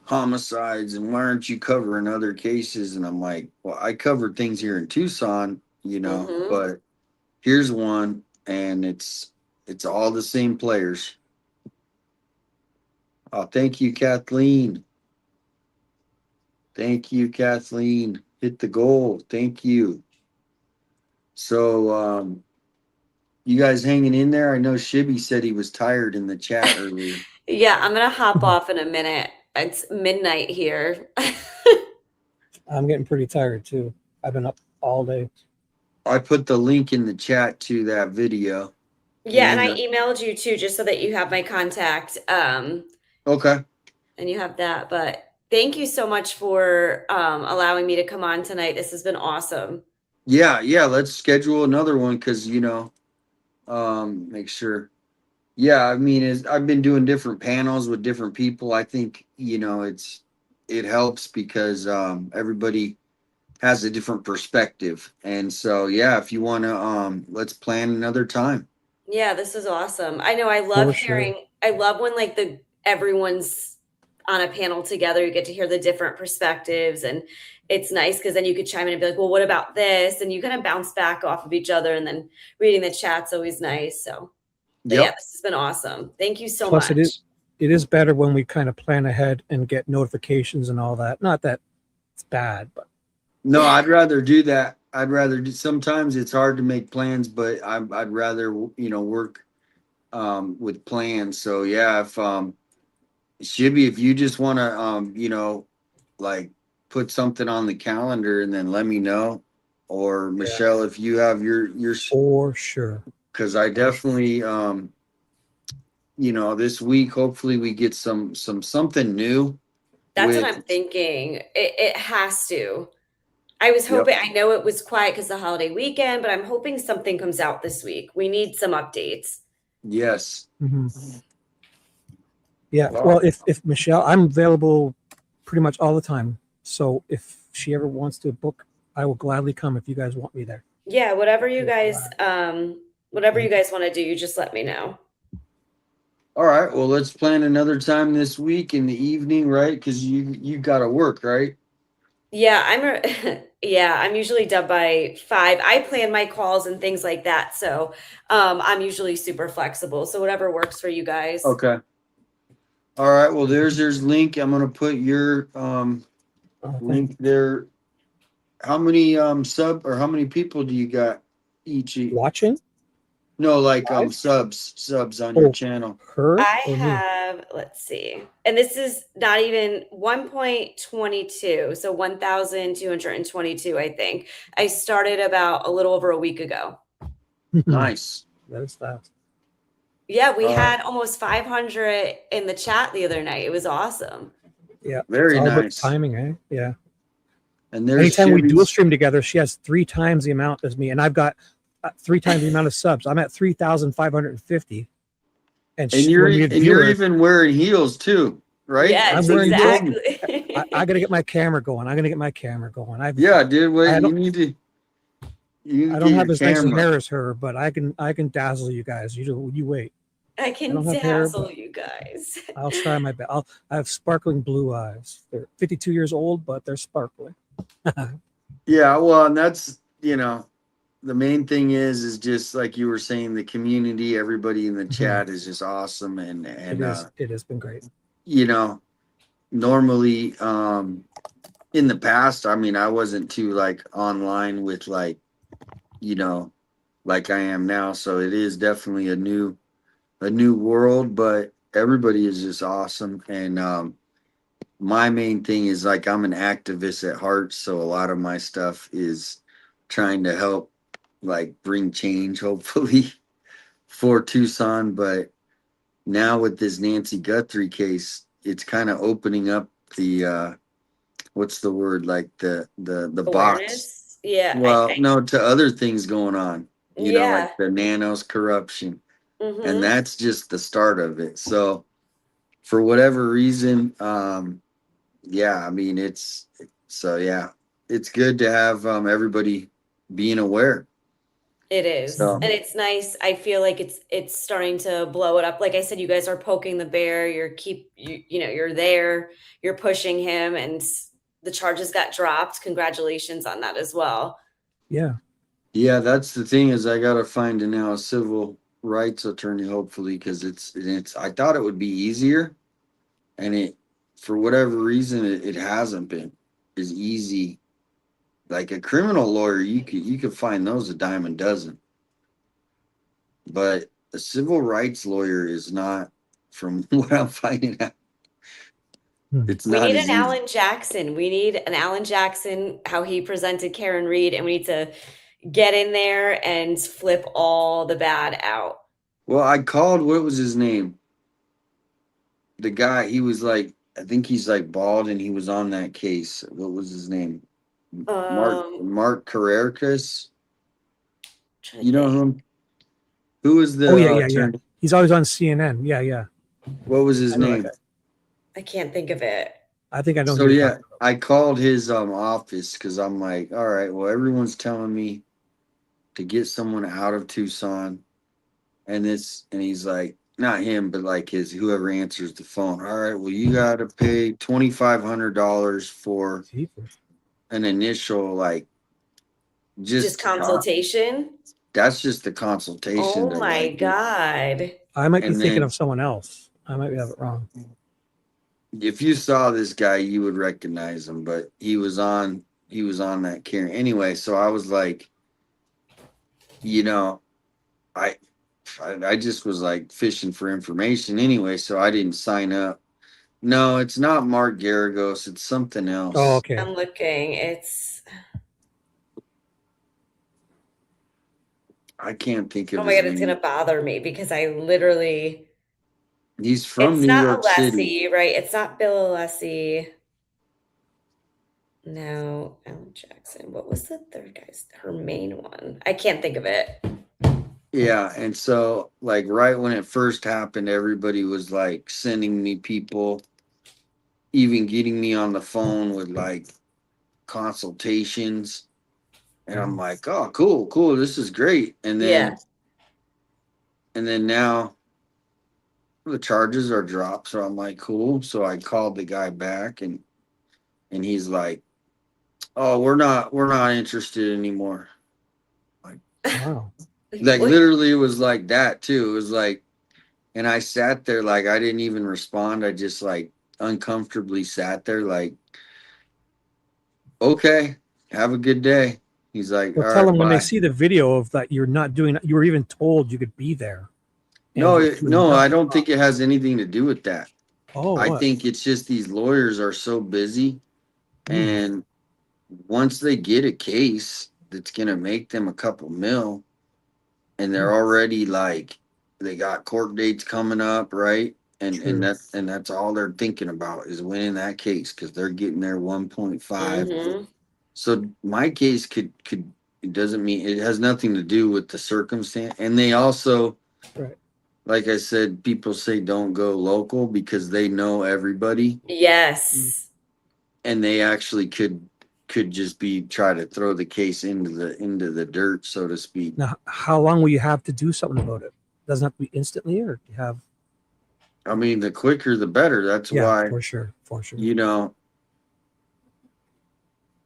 homicides, and why aren't you covering other cases? And I'm like, well, I covered things here in Tucson, Mhm. but here's one, and it's all the same players. Oh, thank you, Kathleen. Thank you, Kathleen. Hit the goal. Thank you. So you guys hanging in there? I know Shibby said he was tired in the chat earlier. Yeah, I'm gonna hop off in a minute. It's midnight here. I'm getting pretty tired too. I've been up all day. I put the link in the chat to that video. Yeah, and And I emailed you too, just so that you have my contact. okay. And you have that. But thank you so much for allowing me to come on tonight. This has been awesome. Yeah, let's schedule another one because make sure. Yeah, I mean, I've been doing different panels with different people. I think it helps because everybody has a different perspective, and so yeah, if you want to, let's plan another time. Yeah, this is awesome. I know I love For sure. hearing, I love when like everyone's on a panel together, you get to hear the different perspectives, and it's nice because then you could chime in and be like, well, what about this? And you kind of bounce back off of each other, and then reading the chat's always nice. So yeah, Yep. this has been awesome. Thank you so Plus, much. it is better when we kind of plan ahead and get notifications and all that. Not that it's bad, but No, I'd rather do that. I'd rather do. Sometimes it's hard to make plans, but I'd rather work with plans. So yeah, if Shibby, if you just want to like put something on the calendar and then let me know, or Michelle, if you have your for sure. because I definitely this week hopefully we get something new. That's what I'm thinking. It has to. I was hoping, I know it was quiet because the holiday weekend, but I'm hoping something comes out this week. We need some updates. Yes. Mm-hmm. Yeah. Well, if Michelle, I'm available pretty much all the time. So if she ever wants to book, I will gladly come if you guys want me there. Yeah, whatever you guys want to do, you just let me know. All right. Well, let's plan another time this week in the evening, right? Because you got to work, right? Yeah, I'm usually done by 5. I plan my calls and things like that, so I'm usually super flexible. So whatever works for you guys. Okay. All right. Well, there's link. I'm gonna put your link there. How many how many people do you got each watching? No, like subs on your channel. I have, let's see. And this is not even 1.22, so 1,222, I think. I started about a little over a week ago. Nice. That is fast. Yeah, we had almost 500 in the chat the other night. It was awesome. Yeah. Very nice. nice. Timing, eh? Yeah. And there's anytime we dual stream together, she has 3 times the amount as me, and I've got 3 times the amount of subs. I'm at 3,550. And you're even wearing heels too, right? Yes, exactly. I gotta get my camera going. Yeah, dude. Wait, I don't have as nice hair as her, but I can dazzle you guys. You wait. I can dazzle you guys. I'll try my best. I have sparkling blue eyes. They're 52 years old, but they're sparkling. Yeah, well, and that's the main thing is just like you were saying, the community, everybody in the chat is just awesome. And It has been great. you know, normally, in the past, I mean, I wasn't too like online with like, you know, like I am now. So it is definitely a new world, but everybody is just awesome. And my main thing is like I'm an activist at heart, so a lot of my stuff is trying to help like bring change, hopefully, for Tucson. But now with this Nancy Guthrie case, it's kind of opening up the what's the word, like the box. Awareness. Yeah. Well, no, to other things going on, you know, Yeah. like the nanos corruption, Mhm. and that's just the start of it. So for whatever reason, yeah, I mean, it's good to have everybody being aware. It is. So And it's nice. I feel like it's starting to blow it up. Like I said, you guys are poking the bear. You're there. You're pushing him, and the charges got dropped. Congratulations on that as well. Yeah. yeah, that's the thing, is I gotta find now a civil rights attorney, hopefully, because it's I thought it would be easier, and it, for whatever reason, it hasn't been as easy. Like a criminal lawyer, you could find those a dime a dozen, but a civil rights lawyer is not, from what I'm finding out. It's We not need as an easy. Alan Jackson. We need an Alan Jackson, how he presented Karen Reed, and we need to get in there and flip all the bad out. Well, I called, what was his name? The guy, he was like, I think he's like bald, and he was on that case. What was his name? Mark Carreras. You know whom? Who was the Yeah. attorney? He's always on CNN. Yeah. What was his I know that name? guy. I can't think of it. I think I know. So who you're yeah, talking about. I called his office because I'm like, all right, well, everyone's telling me to get someone out of Tucson, and he's like, not him, but like his, whoever answers the phone. All right, well, you got to pay $2,500 for an initial, like, Just consultation. That's just the consultation. Oh my God. I might be And thinking then- of someone else. I might have it wrong. If you saw this guy, you would recognize him, but he was on that Karen anyway. So I was like, you know, I just was like fishing for information anyway, so I didn't sign up. No, it's not Mark Garagos, it's something else. Oh, okay. I'm looking. It's, I can't think of oh my his God, it's name. gonna bother me because I literally, He's from it's New not York City. Alessi, right? It's not Bill Alessi. No, Alan Jackson. What was the third guy's, her main one? I can't think of it. Yeah, and so like right when it first happened, everybody was like sending me people, even getting me on the phone with like consultations. And I'm like, oh, cool, this is great. And then now the charges are dropped. So I'm like, cool. So I called the guy back, and he's like, oh, we're not interested anymore. Wow. Like literally it was like that too. It was like, and I sat there like I didn't even respond. I just like uncomfortably sat there like, okay, have a good day. He's like, Well, all tell right, them when they bye. see the video of that you're not doing. You were even told you could be there. No, And you're no, doing I don't think it has anything to do with that. Oh, I what? think it's just these lawyers are so busy, and once they get a case that's gonna make them a couple mil, and they're already like, they got court dates coming up, right? And that's all they're thinking about is winning that case because they're getting their 1.5. Mhm. So my case could it doesn't mean, it has nothing to do with the circumstance. And they also, like I said, people say don't go local because they know everybody, Yes. and they actually could just be try to throw the case into the dirt, so to speak. Now, how long will you have to do something about it? Doesn't have to be instantly, or do you have? I mean, the quicker the better. That's why, for sure. you know.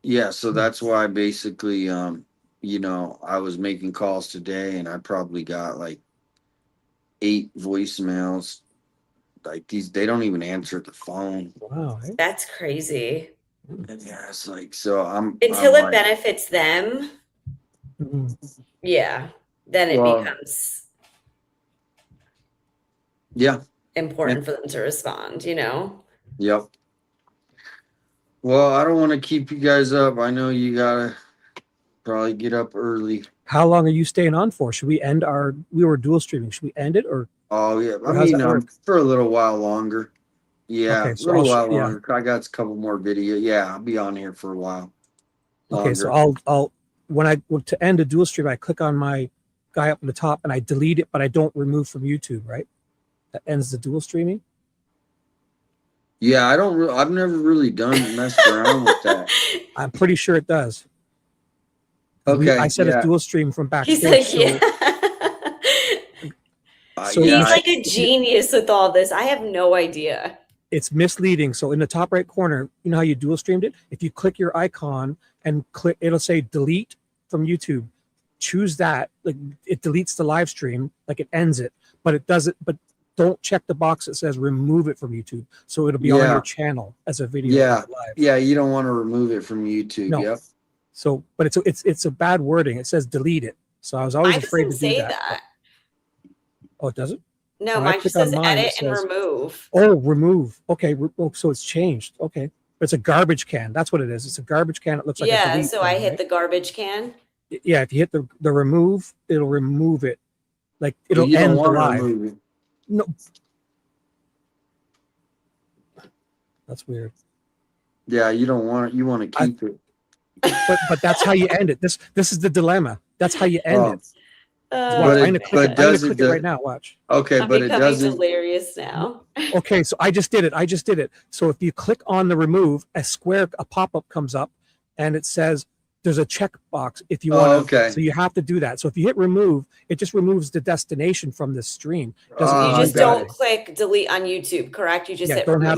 Yeah, so that's why basically, you know, I was making calls today and I probably got like 8 voicemails. Like they don't even answer the phone. Wow. Hey? That's crazy. And yeah, it's like, so Until I'm it like, benefits them, yeah, then it Well, becomes yeah. important for them to respond, you know? Yep. Well, I don't want to keep you guys up. I know you gotta probably get up early. How long are you staying on for? Should we end we were dual streaming. Should we end it or? Oh yeah, I Or how's mean, that work? for a little while longer. Yeah, Okay, a so little I'll while longer. I got a couple more video. Yeah, I'll be on here for a while. Okay, so Longer. I'll to end a dual stream, I click on my guy up on the top and I delete it, but I don't remove from YouTube, right? That ends the dual streaming. Yeah, I've never really messed around with that. I'm pretty sure it does. Okay, I said yeah. a dual stream from backstage. He's like, so, yeah. so yeah, He's like a genius with all this. I have no idea. it's misleading. So in the top right corner, you know how you dual streamed it? If you click your icon and click, it'll say delete from YouTube. Choose that. Like it deletes the live stream, like it ends it, but it doesn't. But don't check the box that says remove it from YouTube. So it'll be on Yeah. your channel as a video. yeah, Live. yeah. You don't want to remove it from YouTube. No. Yep. So, but it's a bad wording. It says delete it. So I was always Mine afraid to doesn't do say that. that. Oh, it doesn't? No, When I mine just click on says mine, edit it and says- remove. Oh, remove. Okay. So it's changed. Okay. But it's a garbage can. That's what it is. It's a garbage can. It looks like a Yeah, delete so I thing, hit right? the garbage can. Yeah, if you hit the remove, it'll remove it. Like it'll You don't end the want to live. remove it. No. That's weird. Yeah, you don't want it. You want to keep it. But that's how you end it. This is the dilemma. That's how you end Oh. it. Uh, Watch, I'm gonna click it. I'm gonna click it the- right now. Watch. Okay, I'm but it becoming doesn't. delirious now. Okay, so I just did it. So if you click on the remove, a pop-up comes up and it says there's a check box if you Oh, want to. okay. So you have to do that. So if you hit remove, it just removes the destination from the stream. Doesn't Oh, You I just got don't it. click delete on YouTube, correct? You just Yeah, hit don't have